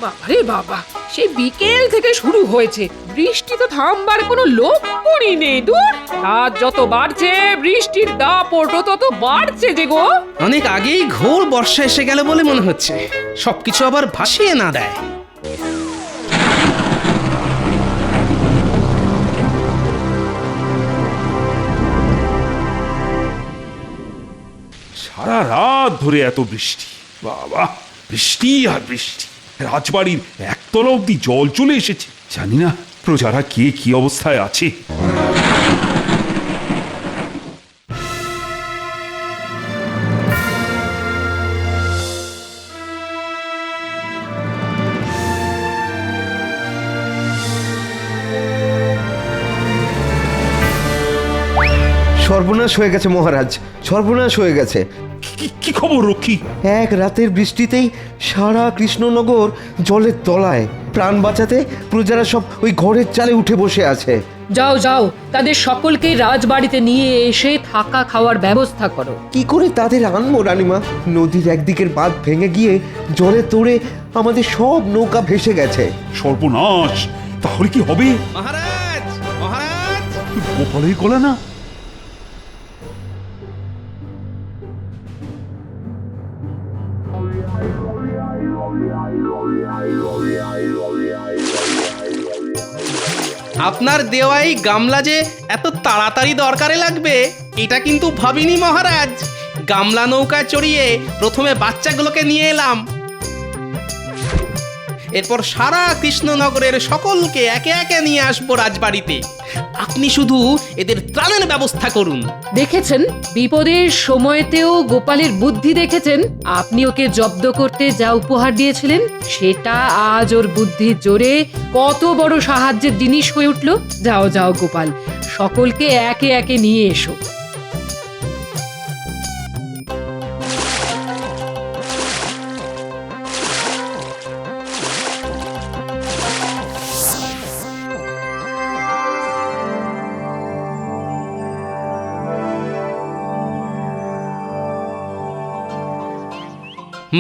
[SPEAKER 6] বাবারে বাবা, সেই বিকেল থেকে শুরু হয়েছে, বৃষ্টি তো থামবার কোনো লক্ষণই নেই। দূর, রাত যত বাড়ছে বৃষ্টির দাপটও তত বাড়ছে যে গো।
[SPEAKER 5] অনেক আগেই ঘোর বর্ষা এসে গেল বলে মনে হচ্ছে, সবকিছু আবার ভাসিয়ে না দেয়।
[SPEAKER 1] সারা রাত ধরে এত বৃষ্টি, বাবা বৃষ্টি আর বৃষ্টি। রাজবাড়ির একতলা অব্দি জল চলে এসেছে। জানি না প্রজারা কে কি অবস্থায় আছে।
[SPEAKER 20] সর্বনাশ হয়ে গেছে মহারাজ, সর্বনাশ হয়ে গেছে।
[SPEAKER 1] কি খবর রক্ষী?
[SPEAKER 20] এক রাতের বৃষ্টিতেই সারা কৃষ্ণনগর জলের তলায়। প্রাণ বাঁচাতে প্রজারা সব ওই ঘরের চালে উঠে বসে আছে।
[SPEAKER 6] যাও যাও, তাদের সকলকে রাজবাড়িতে নিয়ে এসে থাকা খাওয়ার ব্যবস্থা করো।
[SPEAKER 20] কি করে তাদের আনবো রানীমা? নদীর একদিকের বাঁধ ভেঙে গিয়ে জলে তোড়ে আমাদের সব নৌকা ভেসে গেছে।
[SPEAKER 1] সর্বনাশ! তাহলে কি হবে?
[SPEAKER 5] মহারাজ, মহারাজ!
[SPEAKER 1] গোপালের গলা না?
[SPEAKER 5] আপনার দেওয়াই গামলা যে এত তাড়াতাড়ি দরকারে লাগবে এটা কিন্তু ভাবিনি মহারাজ। গামলা নৌকা চড়িয়ে প্রথমে বাচ্চাগুলোকে নিয়ে এলাম, এরপর সারা কৃষ্ণনগরের সকলকে একে একে নিয়ে আসবো রাজবাড়িতে। আপনি শুধু এদের ত্রাণের ব্যবস্থা করুন।
[SPEAKER 6] দেখেছেন বিপদের সময়তেও গোপালের বুদ্ধি দেখেছেন। আপনি ওকে জব্দ করতে যা উপহার দিয়েছিলেন সেটা আজ ওর বুদ্ধির জোরে কত বড় সাহায্যের জিনিস হয়ে উঠল। যাও যাও গোপাল, সকলকে একে একে নিয়ে এসো।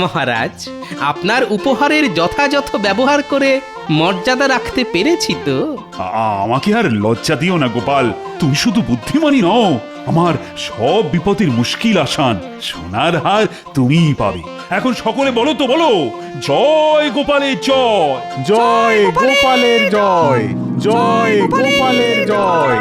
[SPEAKER 5] মহারাজ, আপনার উপহারের যথাযথ ব্যবহার করে মর্যাদা রাখতে পেরেছি তো?
[SPEAKER 1] আমাকে আর লজ্জা দিও না গোপাল। তুমি শুধু বুদ্ধিমানই নও, আমার সব বিপদের মুশকিল আসান। সোনার হার তুমিই পাবে। এখন সকলে বলো তো বলো, জয় গোপালের জয়,
[SPEAKER 15] জয় গোপালের জয়, জয় গোপালের জয়।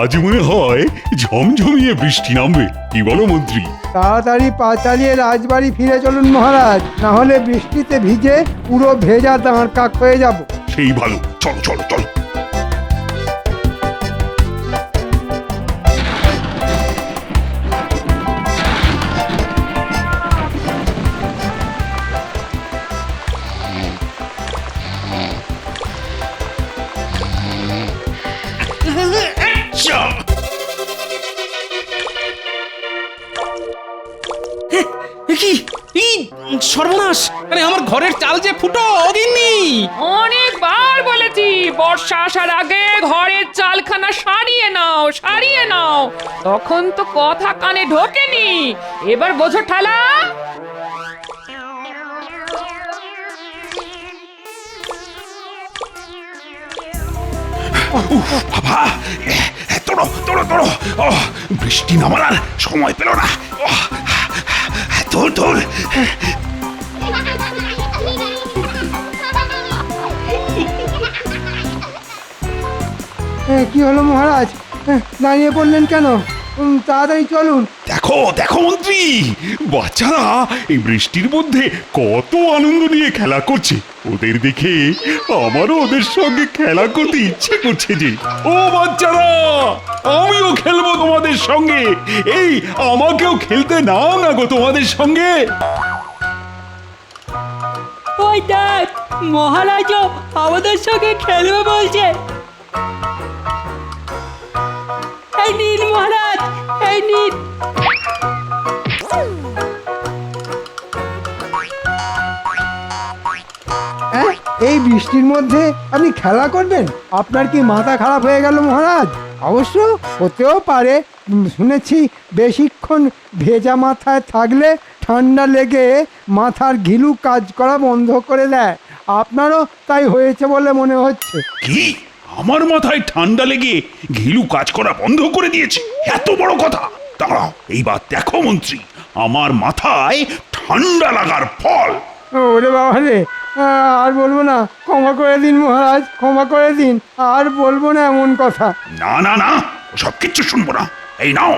[SPEAKER 1] আজ মনে হয় ঝমঝমিয়ে বৃষ্টি নামবে। কি বলো মন্ত্রী?
[SPEAKER 4] তাড়াতাড়ি পা চালিয়ে রাজবাড়ি ফিরে চলুন মহারাজ, না হলে বৃষ্টিতে ভিজে পুরো ভেজা দাঁড় কাক হয়ে যাব।
[SPEAKER 1] সেই ভালো, চলো চলো চলো।
[SPEAKER 5] সর্বনাশ! আরে আমার ঘরের চাল যে ফুটো অগিন্নি।
[SPEAKER 6] অনেকবার বলেছি বর্ষা আসার আগে ঘরের চালখানা সারিয়ে নাও, সারিয়ে নাও। তখন তো কথা কানে ঢোকেনি। এবার বোঝো ঠালা।
[SPEAKER 1] বাবা, তোড়ো তোড়ো তোড়ো। বৃষ্টি নামার আর সময় পেল না। তোর তোর।
[SPEAKER 4] কি হলো মহারাজ, দাঁড়িয়ে পড়লেন কেন? তাড়াতাড়ি চলুন।
[SPEAKER 1] দেখো দেখো মন্ত্রী, বাচ্চারা এই বৃষ্টির মধ্যে কত আনন্দ নিয়ে খেলা করছে। ওদের দেখে আমারও ওদের সঙ্গে খেলা করতে ইচ্ছে করছে যে। ও বাচ্চারা, আমিও খেলবো তোমাদের সঙ্গে। এই আমাকেও খেলতে নাও না গো তোমাদের সঙ্গে।
[SPEAKER 17] ওই দেখ, মহারাজও আমাদের সঙ্গে খেলবে বলছে। এই নিন মহারাজ, এই নিন।
[SPEAKER 4] এই বৃষ্টির মধ্যে আপনি খেলা করবেন? আপনার কি মাথা খারাপ হয়ে গেল মহারাজ? অবশ্য হতেও পারে। শুনেছি বেশিক্ষণ ভেজা মাথায় থাকলে ঠান্ডা লেগে মাথার ঘিলু কাজ করা বন্ধ করে দেয়। আপনারও তাই হয়েছে বলে মনে হচ্ছে।
[SPEAKER 1] কি? আমার মাথায় ঠান্ডা লেগে ঘিলু কাজ করা বন্ধ করে দিয়েছে? এত বড় কথা! দাঁড়াও, এইবার দেখো মন্ত্রী, আমার মাথায় ঠান্ডা লাগার ফল।
[SPEAKER 4] ওরে বাবা রে, আর বলবো না, ক্ষমা করে দিন মহারাজ, ক্ষমা করে দিন, আর বলবো না এমন কথা।
[SPEAKER 1] না না না, সব কিচ্ছু শুনবো না। এই নাও।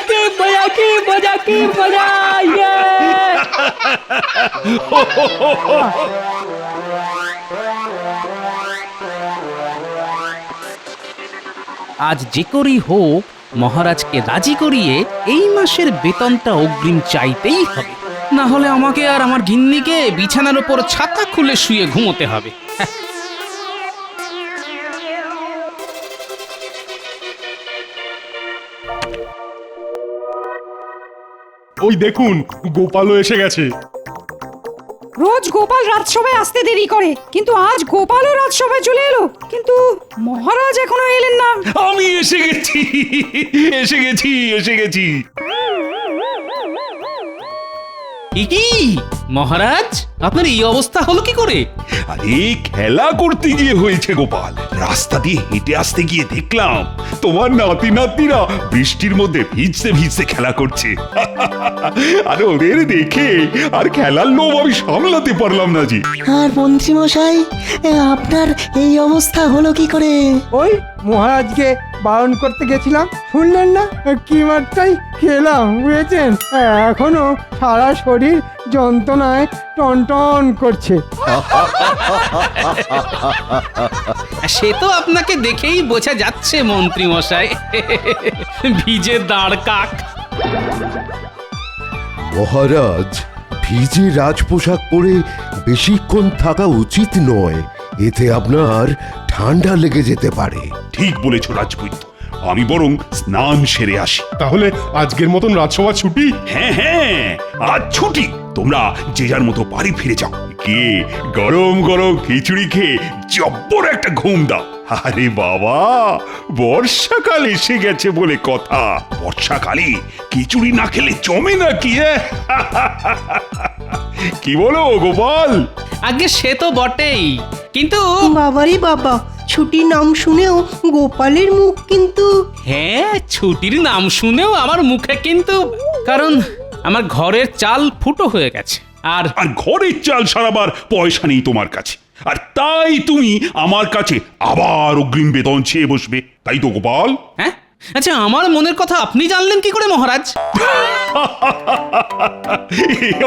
[SPEAKER 17] কি মজা, কি মজা, কি মজা! ইয়ে!
[SPEAKER 5] আজ যে করেই হোক মহারাজকে রাজি করিয়ে এই মাসের বেতনটা অগ্রিম চাইতেই হবে, না হলে আমাকে আর আমার গিন্নিকে বিছানার উপর ছাতা খুলে শুয়ে ঘুমোতে হবে।
[SPEAKER 7] ওই দেখুন, গোপালও এসে গেছে।
[SPEAKER 14] রোজ গোপাল রাজসভায় আসতে দেরি করে, কিন্তু আজ গোপালও রাজসভায় চলে এলো, কিন্তু মহারাজ এখনো এলেন না।
[SPEAKER 1] আমি এসে গেছি, এসে গেছি, এসে গেছি।
[SPEAKER 5] কি মহারাজ, আপনার এই অবস্থা হলো কি করে?
[SPEAKER 1] আরে খেলা করতে গিয়ে হয়েছে গোপাল। রাস্তা দিয়ে হেঁটে আসতে গিয়ে দেখলাম তোমার নাতি নাতনিরা বৃষ্টির মধ্যে ভিজতে ভিজতে খেলা করছে। আর ওদের দেখে আর খেলার লোভ আমি সামলাতে পারলাম না জি।
[SPEAKER 3] আর মন্ত্রী মশাই, আপনার এই অবস্থা হলো কি করে?
[SPEAKER 4] ওই মহারাজকে বারণ করতে গেছিলাম, শুনলেন না? কি মারটাই খেলাম, বুঝেছেন? এখনো সারা শরীর যন্ত্রণায় টনটন করছে।
[SPEAKER 5] সে তো আপনাকে দেখেই বোঝা যাচ্ছে মন্ত্রী মশাই, ভিজে দাঁড় কাক।
[SPEAKER 8] মহারাজ, ভিজে রাজপোশাক পরে বেশিক্ষণ থাকা উচিত নয়, এতে আপনার ঠান্ডা লেগে যেতে পারে।
[SPEAKER 1] ঠিক বলেছ রাজপুত, আমি বরং স্নান সেরে আসি।
[SPEAKER 7] তাহলে আজকের মতন রাজসভা ছুটি?
[SPEAKER 1] হ্যাঁ হ্যাঁ, আজ ছুটি। তোমরা যে যার মতো বাড়ি ফিরে যাও। কে গরম গরম খিচুড়ি খেয়ে জব্বর একটা ঘুম দাও। আরে বাবা, বর্ষাকাল এসে গেছে বলে কথা। বর্ষাকালে খিচুড়ি না খেলে জমে না কি? কি বলো গোপাল?
[SPEAKER 5] আগে সে তো বটেই, কিন্তু
[SPEAKER 11] বাবারে বাবা, ছুটির নাম শুনেও গোপালের মুখ কিন্তু।
[SPEAKER 5] হ্যাঁ, ছুটির নাম শুনেও আমার মুখে কিন্তু, কারণ আমার ঘরের চাল ফুটো হয়ে গেছে। আর
[SPEAKER 1] ঘরের চাল সারাবার পয়সা নেই তোমার কাছে, আর তাই তুমি আমার কাছে আবার অগ্রিম বেতন চেয়ে বসবে, তাই তো গোপাল?
[SPEAKER 5] হ্যাঁ, আচ্ছা, আমার মনের কথা আপনি জানলেন কি করে মহারাজ?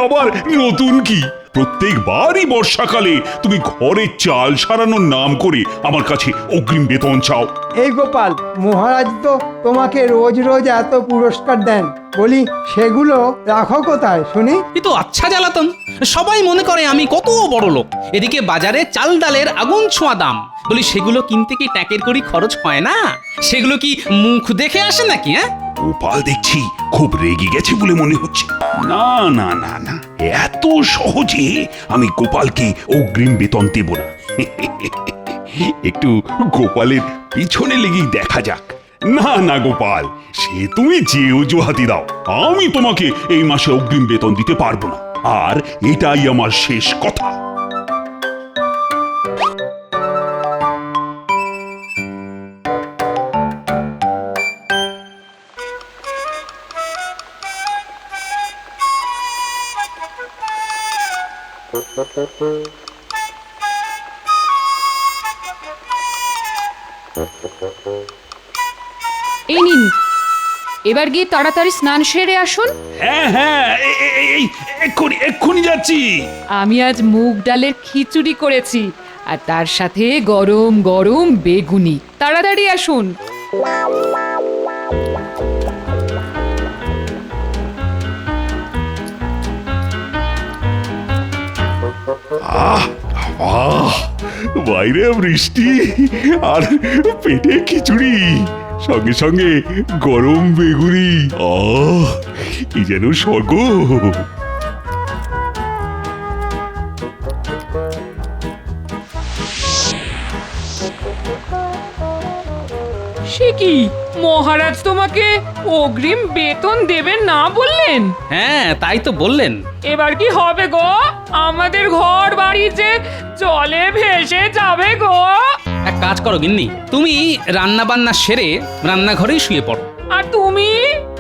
[SPEAKER 1] আবার নতুন কি? প্রত্যেকবারই বর্ষাকালে তুমি ঘরের চাল সারানোর নাম করে আমার কাছে অগ্রিম বেতন চাও।
[SPEAKER 4] এই গোপাল, মহারাজ তো তোমাকে রোজ রোজ এত পুরস্কার দেন, বলি সেগুলো রাখো কোথায় শুনি?
[SPEAKER 5] এ তো আচ্ছা জ্বালাতন, সবাই মনে করে আমি কত বড় লোক। এদিকে বাজারে চাল ডালের আগুন ছোঁয়া দাম, বলি সেগুলো কিনতে কি ট্যাকের করি খরচ হয় না? সেগুলো কি মুখ দেখে আসে নাকি? হ্যাঁ,
[SPEAKER 1] গোপাল দেখছি খুব রেগে গেছে বলে মনে হচ্ছে। না না না না, এত সহজে আমি গোপালকে অগ্রিম বেতন দেব না। একটু গোপালের পিছনে লেগেই দেখা যাক। না না গোপাল, সে তুমি যে অজুহাতি দাও, আমি তোমাকে এই মাসে অগ্রিম বেতন দিতে পারবো না, আর এটাই আমার শেষ কথা।
[SPEAKER 6] এই নিন, এবার গিয়ে তাড়াতাড়ি স্নান সেরে আসুন।
[SPEAKER 1] হ্যাঁ হ্যাঁ, এক্ষুনি যাচ্ছি।
[SPEAKER 6] আমি আজ মুগ ডালের খিচুড়ি করেছি, আর তার সাথে গরম গরম বেগুনি। তাড়াতাড়ি আসুন।
[SPEAKER 1] বাইরে বৃষ্টি আর পেটে খিচুড়ি, সঙ্গে সঙ্গে গরম বেগুনি। কি যেন স্বর্গ।
[SPEAKER 6] সে কি, মহারাজ তোমাকে অগ্রিম বেতন দেবেন না বললেন?
[SPEAKER 5] হ্যাঁ, তাই তো বললেন।
[SPEAKER 6] এবার কি হবে গো? আমাদের ঘর বাড়ি যে জলে ভেসে যাবে গো।
[SPEAKER 5] এক কাজ করো গিন্নি, তুমি রান্না বান্না সেরে রান্নাঘরেই শুয়ে পড়ো।
[SPEAKER 21] আর তুমি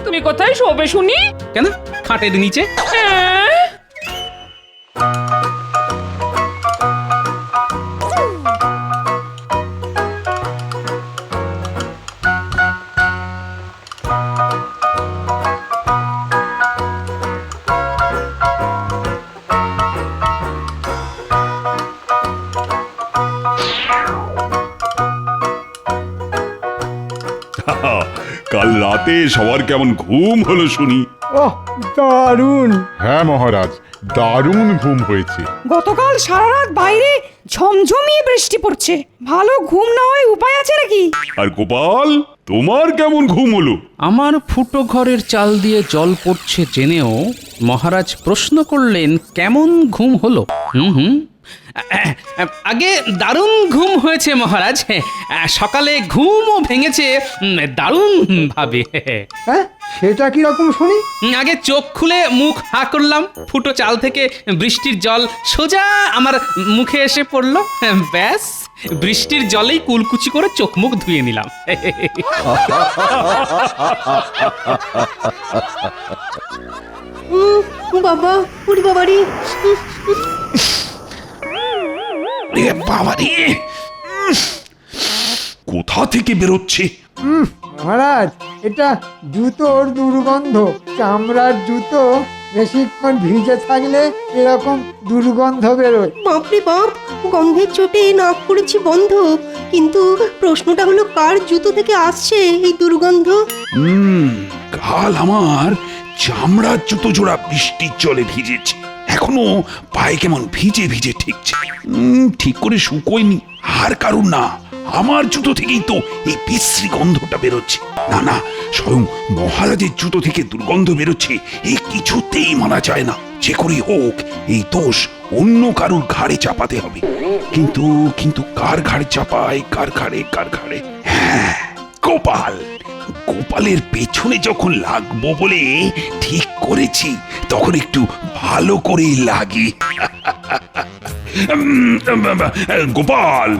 [SPEAKER 21] তুমি কোথায় শোবে শুনি?
[SPEAKER 5] কেন, খাটের নিচে।
[SPEAKER 1] কাল রাতে সবার কেমন ঘুম হলো শুনি?
[SPEAKER 4] ওহ, দারুণ।
[SPEAKER 15] হ্যাঁ মহারাজ, দারুণ ঘুম হয়েছে।
[SPEAKER 14] গতকাল সারা রাত বাইরে ঝমঝমিয়ে বৃষ্টি পড়ছে, ভালো ঘুম না হয় উপায় আছে নাকি?
[SPEAKER 1] আর গোপাল, তোমার কেমন ঘুম হলো?
[SPEAKER 5] আমার ফুটো ঘরের চাল দিয়ে জল পড়ছে জেনেও মহারাজ প্রশ্ন করলেন কেমন ঘুম হলো। আগে দারুণ ঘুম হয়েছে মহারাজ, সকালে ঘুমও ভেঙেছে দারুণ ভাবে।
[SPEAKER 4] হ্যাঁ, সেটা কি রকম শুনি?
[SPEAKER 5] আগে চোখ খুলে মুখ হা করলাম, ফুটো চাল থেকে বৃষ্টির জল সোজা আমার মুখে এসে পড়লো, ব্যাস বৃষ্টির জলেই কুলকুচি করে চোখ মুখ ধুয়ে নিলাম।
[SPEAKER 11] বাবা, উড়ি বাবারি।
[SPEAKER 1] বাবারে, কোথা থেকে বেরোচ্ছে?
[SPEAKER 4] মহারাজ, এটা জুতোর দুর্গন্ধ। চামড়ার জুতো বেশিক্ষণ ভিজে থাকলে এরকম দুর্গন্ধ বেরোয়।
[SPEAKER 11] বাপরে বাপ, গন্ধের চোটে নাক করেছি বন্ধ। কিন্তু প্রশ্নটা হলো, কার জুতো থেকে আসছে এই দুর্গন্ধ?
[SPEAKER 1] কাল আমার চামড়ার জুতো জোড়া বৃষ্টির জলে ভিজেছে, এখনো পায়ে কেমন ভিজে ভিজে ঠেকছে। ঠিক করে শুকোয়নি। আর কারণ না, আমার জুতো থেকেই তো এই বিশ্রী গন্ধটা বেরোচ্ছে। না না, স্বয়ং মহারাজের জুতো থেকে দুর্গন্ধ বেরোচ্ছে, এই কিছুতেই মানা যায় না। যে করেই হোক এই দোষ অন্য কারুর ঘাড়ে চাপাতে হবে। কিন্তু কিন্তু কার ঘাড়ে চাপায়, কার ঘাড়ে? হ্যাঁ, গোপাল। গোপালের পেছনে যখন লাগবো বলে ঠিক করেছি, তখন একটু ভালো করে লাগি। গোপাল,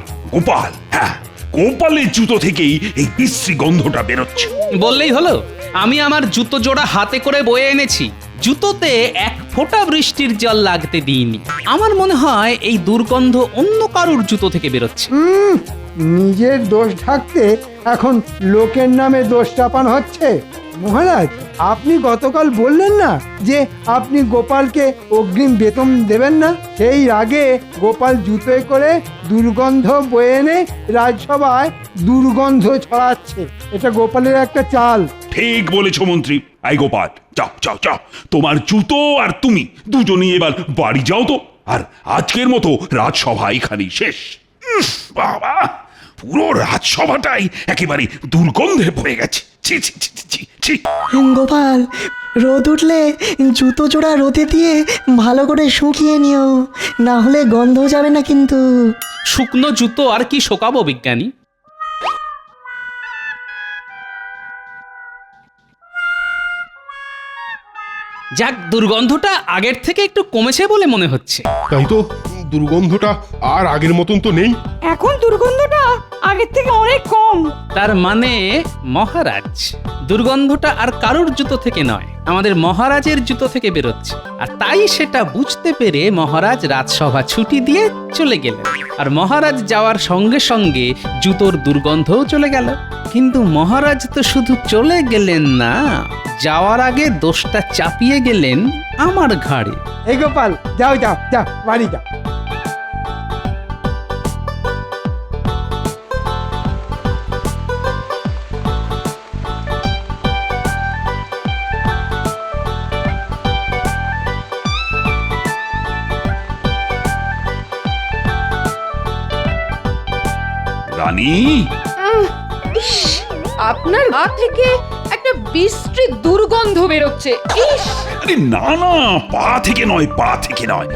[SPEAKER 1] হ্যাঁ, গোপালের জুতো থেকেই এই বিশ্রী গন্ধটা বেরোচ্ছে।
[SPEAKER 5] বললেই হলো, আমি আমার জুতো জোড়া হাতে করে বয়ে এনেছি, জুতোতে এক ফোঁটা বৃষ্টির জল লাগতে দিইনি। আমার মনে হয় এই দুর্গন্ধ অন্য কারুর জুতো থেকে বেরোচ্ছে।
[SPEAKER 4] নিজের দোষ ঢাকতে এখন লোকের নামে দোষ চাপানো হচ্ছে। মহারাজ, আপনি গতকাল বললেন না যে আপনি গোপালকে অগ্রিম বেতন দেবেন না? সেই আগে গোপাল জুতোয় করে দুর্গন্ধ বয়ে এনে রাজসভায় দুর্গন্ধ ছড়াচ্ছে। এটা গোপালের একটা চাল।
[SPEAKER 1] ঠিক বলেছ মন্ত্রী। আই গোপাল, যাও, তোমার জুতো আর তুমি দুজনেই এবার বাড়ি যাও তো। আর আজকের মতো রাজসভা এখানেই শেষ। বাবা, পুরো রাজসভাটাই একেবারে দুর্গন্ধে ভরে গেছে।
[SPEAKER 3] গোপাল, রোদ উঠলে জুতো জোড়া রোদে দিয়ে ভালো করে শুকিয়ে নিও, না হলে গন্ধ যাবে না কিন্তু।
[SPEAKER 5] শুকনো জুতো আর কি শোকাবো বিজ্ঞানী? যাক, দুর্গন্ধটা আগের থেকে একটু কমেছে বলে মনে হচ্ছে।
[SPEAKER 7] তাই তো, দুর্গন্ধটা আর আগের মতন তো নেই।
[SPEAKER 14] এখন দুর্গন্ধটা আগের থেকে অনেক কম।
[SPEAKER 5] তার মানে মহারাজ, দুর্গন্ধটা আর কারুর জুতো থেকে নয়, আমাদের মহারাজের জুতো থেকে বেরোচ্ছে। আর তাই সেটা বুঝতে পেরে মহারাজ রাজসভা ছুটি দিয়ে চলে গেলেন। আর মহারাজ যাওয়ার সঙ্গে সঙ্গে জুতোর দুর্গন্ধও চলে গেল। কিন্তু মহারাজ তো শুধু চলে গেলেন না, যাওয়ার আগে দোষটা চাপিয়ে গেলেন আমার ঘাড়ে।
[SPEAKER 4] এই গোপাল, যাও বাড়ি যাও।
[SPEAKER 1] রানী,
[SPEAKER 6] আপনার গা থেকে একটা বিশ্রী দুর্গন্ধ বেরোচ্ছে।
[SPEAKER 1] আরে না না, পা থেকে নয়,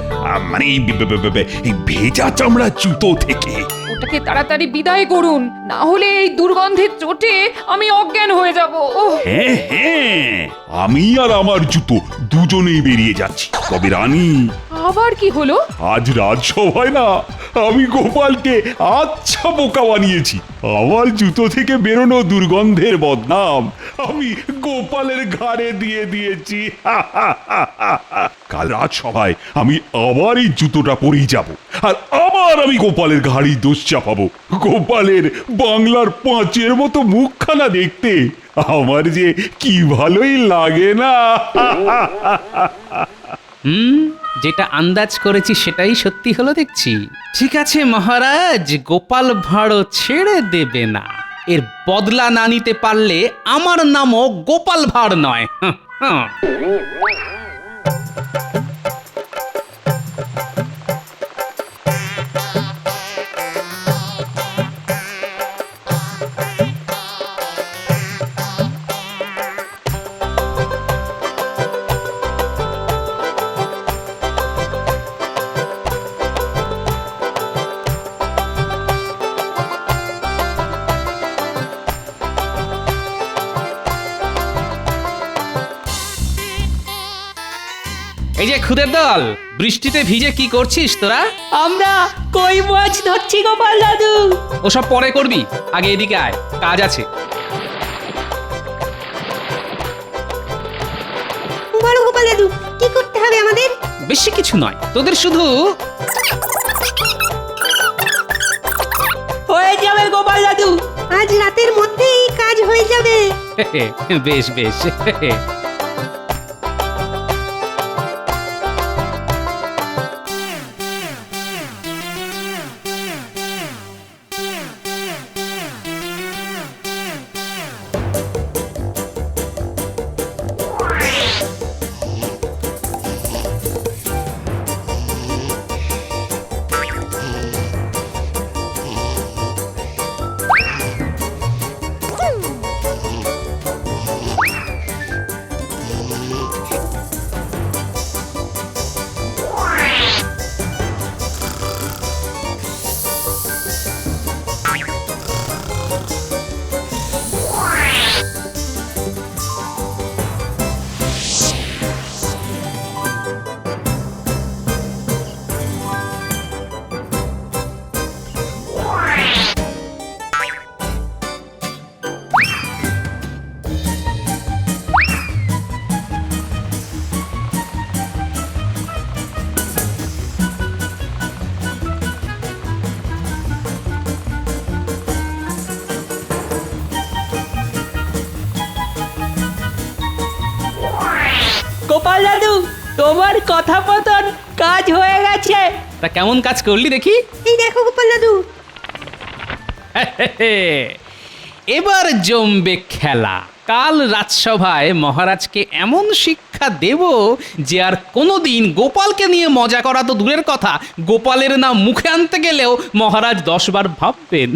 [SPEAKER 1] মানে এই ভেজা চামড়া জুতো থেকে।
[SPEAKER 6] ওটাকে তাড়াতাড়ি বিদায় করুন, না হলে এই দুর্গন্ধের চোটে আমি অজ্ঞান হয়ে যাব।
[SPEAKER 1] হ্যাঁ, আমি আর আমার জুতো দুজনেই বেরিয়ে যাচ্ছি। তবে রানী,
[SPEAKER 21] আবার কি হলো?
[SPEAKER 1] আজ রাজসভায় না আমি গোপালকে আচ্ছা বোকা বানিয়েছি। আমার জুতো থেকে বেরোনো দুর্গন্ধের বদনাম আমি গোপালের ঘাড়ে দিয়ে দিয়েছি। কাল রাজসভায় আমি আবার এই জুতোটা পরেই যাব, আর আবার আমি গোপালের ঘাড়ি দোষ চাপাবো। গোপালের বাংলার পাঁচের মতো মুখখানা দেখতে আমার যে কি ভালোই লাগে না।
[SPEAKER 5] যেটা আন্দাজ করেছি সেটাই সত্যি হলো দেখছি। ঠিক আছে মহারাজ, গোপাল ভাঁড় ছেড়ে দেবে না। এর বদলা না নিতে পারলে আমার নামও গোপাল ভাঁড় নয়। এই যে খুদের দল, বৃষ্টিতে ভিজে কি করছিস তোরা?
[SPEAKER 17] আমরা কই মাছ ধরছি গোপাল দাদু।
[SPEAKER 5] ওসব পরে করবি, আগে এদিকে আয়, কাজ আছে।
[SPEAKER 9] বলো গোপাল দাদু, কি করতে হবে আমাদের?
[SPEAKER 5] বেশি কিছু নয়, তোদের শুধু
[SPEAKER 17] হয়ে যাবে গোপাল দাদু।
[SPEAKER 9] আজ রাতের মধ্যেই কাজ হয়ে যাবে।
[SPEAKER 5] বেশ বেশ।
[SPEAKER 17] গোপাল দাদু, তোমার কথা মতন কাজ হয়ে গেছে।
[SPEAKER 5] তা কেমন কাজ করলি দেখি?
[SPEAKER 9] এই দেখো গোপাল দাদু।
[SPEAKER 5] এবার জমবে খেলা। কাল রাজসভায় মহারাজকে এমন শিক্ষা দেব যে আর কোনোদিন গোপালকে নিয়ে মজা করা তো দূরের কথা, গোপালের নাম মুখে আনতে গেলেও মহারাজ 10 বার ভাববেন।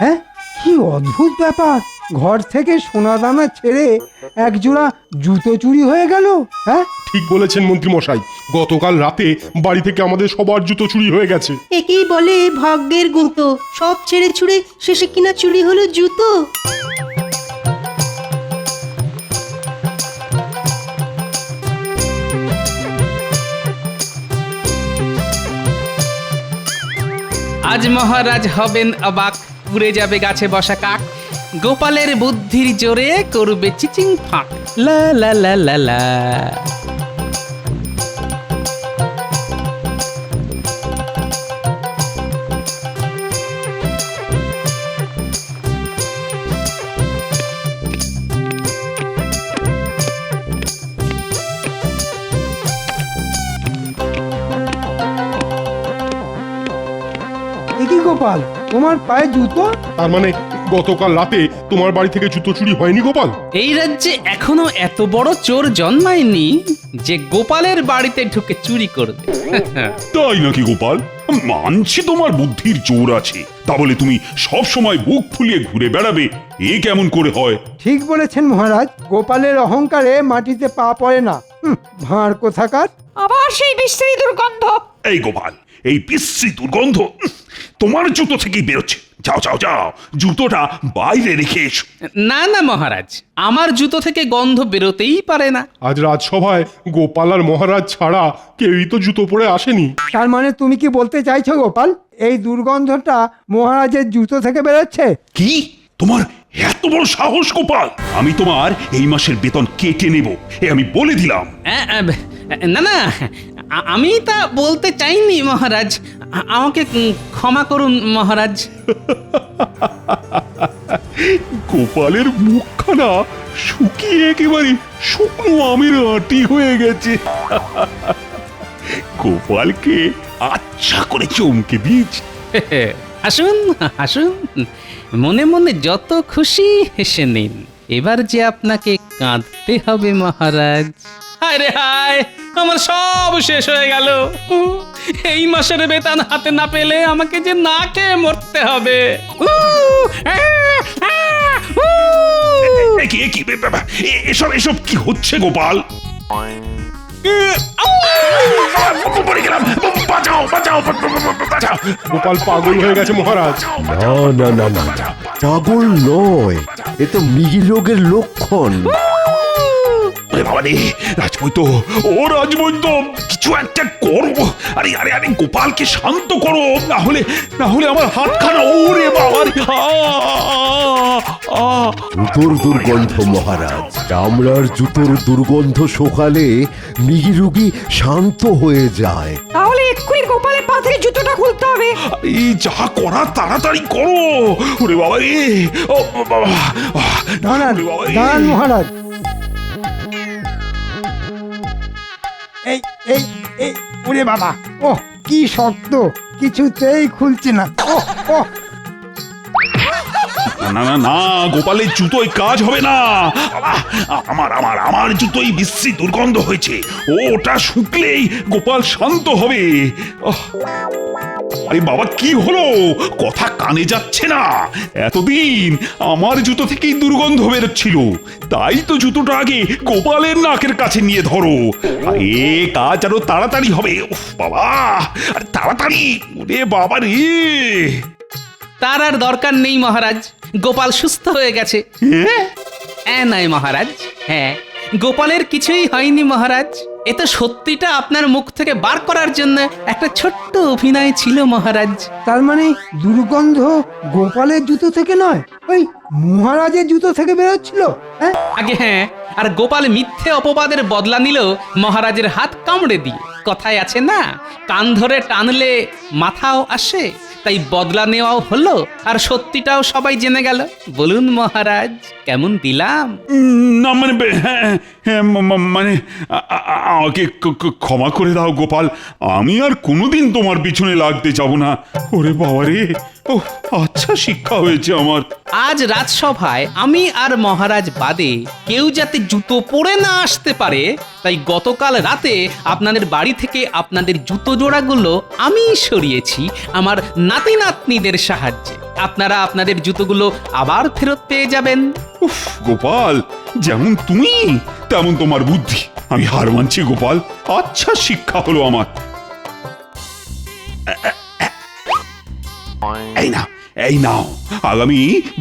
[SPEAKER 4] হ্যাঁ, কি অদ্ভুত ব্যাপার! ঘর থেকে সোনা দানা ছেড়ে এক জোড়া জুতো চুরি হয়ে গেল। হ্যাঁ,
[SPEAKER 7] ঠিক বলেছেন মন্ত্রী মশাই, গতকাল রাতে বাড়ি থেকে আমাদের সবার জুতো চুরি হয়ে গেছে।
[SPEAKER 9] একেই বলে ভাগ্যের গুঁতো। সব ছেড়ে ছুড়ে শেষে কিনা চুরি হলো জুতো।
[SPEAKER 5] আজ মহারাজ হবেন অবাক, উড়ে যাবে গাছে বসা কাক। গোপালের বুদ্ধির জোরে করবে চিচিং ফাঁক। লা লা লা লা লা।
[SPEAKER 4] কি গোপাল, তোমার পায়ে জুতো?
[SPEAKER 7] তার মানে গতকাল রাতে তোমার বাড়ি থেকে জুতো চুরি হয়নি গোপাল?
[SPEAKER 5] এই রাজ্যে এখনো এত বড় চোর জন্মায়নি যে গোপালের বাড়িতে ঢুকে চুরি করবে।
[SPEAKER 1] তাই নাকি গোপাল? মানছি তোমার বুদ্ধির জোর আছে, তা বলে তুমি সব সময় বুক ফুলিয়ে ঘুরে বেড়াবে, এ কেমন করে হয়?
[SPEAKER 4] ঠিক বলেছেন মহারাজ, গোপালের অহংকারে মাটিতে পা পড়ে না। ভাঁড় কোথাকার!
[SPEAKER 14] আবার সেই বিশ্রী দুর্গন্ধ।
[SPEAKER 1] এই গোপাল, এই বিশ্রী দুর্গন্ধ তোমার জুতো থেকেই বেরোচ্ছে। যাও যাও যাও, জুতোটা বাইরে রেখে এসো।
[SPEAKER 5] না না মহারাজ, আমার জুতো থেকে গন্ধ বেরোতেই পারে না।
[SPEAKER 7] আজ রাজসভায় গোপাল আর মহারাজ ছাড়া কেউই তো জুতো পরে আসেনি।
[SPEAKER 4] তার মানে তুমি কি বলতে চাইছো গোপাল, এই দুর্গন্ধটা মহারাজের জুতো থেকে বেরোচ্ছে?
[SPEAKER 1] কি তোমার এত বড় সাহস গোপাল? আমি তোমার এই মাসের বেতন কেটে নেব, এ আমি বলে দিলাম।
[SPEAKER 5] না না, আমি তা বলতে চাইনি মহারাজ, আমাকে ক্ষমা করুন মহারাজ।
[SPEAKER 1] গোপালের মুখখানা শুকিয়ে একেবারে শুকনো আমের আঁটি হয়ে গেছে। গোপালকে আচ্ছা করে চমকে দিয়েছি।
[SPEAKER 5] আসুন আসুন, মনে মনে যত খুশি হেসে নিন। এবার যে আপনাকে কাঁদতে হবে মহারাজ। হায় রে হায়, আমার সব শেষ হয়ে গেল। এই মাসের বেতন হাতে না পেলে আমাকে যে না খেয়ে মরতে হবে।
[SPEAKER 1] এসব এসব কি হচ্ছে গোপাল?
[SPEAKER 7] গোপাল পাগল হয়ে গেছে মহারাজ।
[SPEAKER 8] না না না না, পাগল নয়, এ তো মৃগী রোগের লক্ষণ।
[SPEAKER 1] রাজবৈদ্য, ও রাজবৈদ্য, কিছু একটা করো। আরে আরে আরে, গোপালকে শান্ত করো, না হলে আমার হাতখানা, ওরে বাবা।
[SPEAKER 8] জুতোর দুর্গন্ধ মহারাজ, চামড়ার জুতোর দুর্গন্ধ শোকালে মৃগী রোগী শান্ত হয়ে যায়।
[SPEAKER 14] তাহলে এক্ষুনি গোপালের পা থেকে জুতোটা খুলতে হবে।
[SPEAKER 1] এই যা করার তাড়াতাড়ি করো। ওরে বাবা রে, ও বাবা।
[SPEAKER 4] দাঁড়ান মহারাজ, এই এই এই ওরে বাবা, ও কি শক্ত, কিছুতেই খুলছে না। ও
[SPEAKER 1] না না না, গোপালের জুতোয় কাজ হবে না। আমার জুতোই বিশ্রী দুর্গন্ধ হয়েছে, ওটা শুকলেই গোপাল শান্ত হবে। আরে বাবা, কি হলো? কথা কানে যাচ্ছে না। এতদিন আমার জুতো থেকেই দুর্গন্ধ বেরোচ্ছিল, তাই তো জুতোটা আগে গোপালের নাকের কাছে নিয়ে ধরো। আরে কাজ আরো তাড়াতাড়ি হবে। উফ বাবা, আরে তাড়াতাড়ি, ওরে বাবা রে।
[SPEAKER 5] তার আর দরকার নেই মহারাজ, গোপাল সুস্থ হয়ে গেছে। হ্যাঁ নয় মহারাজ, হ্যাঁ, গোপালের কিছুই হয়নি মহারাজ। এ তো সত্যিটা আপনার মুখ থেকে বার করার জন্য একটা ছোট্ট অভিনয় ছিল মহারাজ।
[SPEAKER 4] তার মানে দুর্গন্ধ গোপালের জুতো থেকে নয়, ওই মহারাজের জুতো থেকে বেরোচ্ছিল।
[SPEAKER 5] আগে হ্যাঁ, আর গোপাল মিথ্যে অপবাদের বদলা নিল মহারাজের হাত কামড়ে দিয়ে। কথায় আছে না, কান ধরে টানলে মাথাও আসে, তাই বদলা নেওয়াও হলো, আর সত্যিটাও সবাই জেনে গেল। বলুন মহারাজ, কেমন দিলাম?
[SPEAKER 1] না মানে, মানে আমাকে ক্ষমা করে দাও গোপাল, আমি আর কোনোদিন তোমার পিছনে লাগতে যাব না। ওরে বাবা রে, ও আচ্ছা শিক্ষা হয়েছে আমার।
[SPEAKER 5] আজ রাজসভায় আমি আর মহারাজ বাদে কেউ যাতে জুতো পরে না আসতে পারে, তাই গতকাল রাতে আপনাদের বাড়ি থেকে আপনাদের জুতো জোড়াগুলো আমি সরিয়েছি আমার নাতি নাতনিদের সাহায্যে। আপনারা আপনাদের জুতোগুলো আবার ফেরত পেয়ে যাবেন।
[SPEAKER 1] উফ গোপাল, যেমন তুমি তেমন তোমার বুদ্ধি। আমি হার মানছি গোপাল, আচ্ছা শিক্ষা হলো আমার। এই নাও আগামী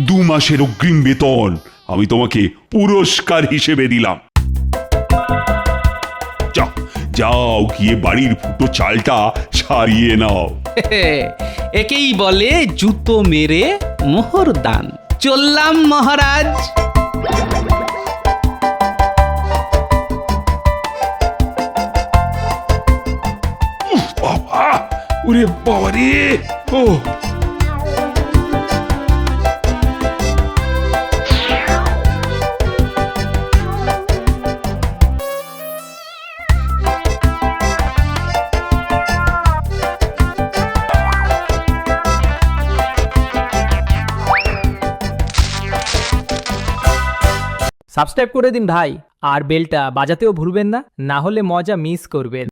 [SPEAKER 1] 2 মাসের অগ্রিম বেতন আমি তোমাকে পুরস্কার হিসেবে দিলাম। যাও যাও, গিয়ে বাড়ির ফুটো চালটা সারিয়ে নাও।
[SPEAKER 5] একেই বলে জুতো মেরে মোহর দান। চললাম মহারাজ।
[SPEAKER 1] বাবা, ওরে বাবা রে, ও
[SPEAKER 16] সাবস্ক্রাইব করে দিন ভাই, আর বেলটা বাজাতেও ভুলবেন না, না হলে মজা মিস করবেন।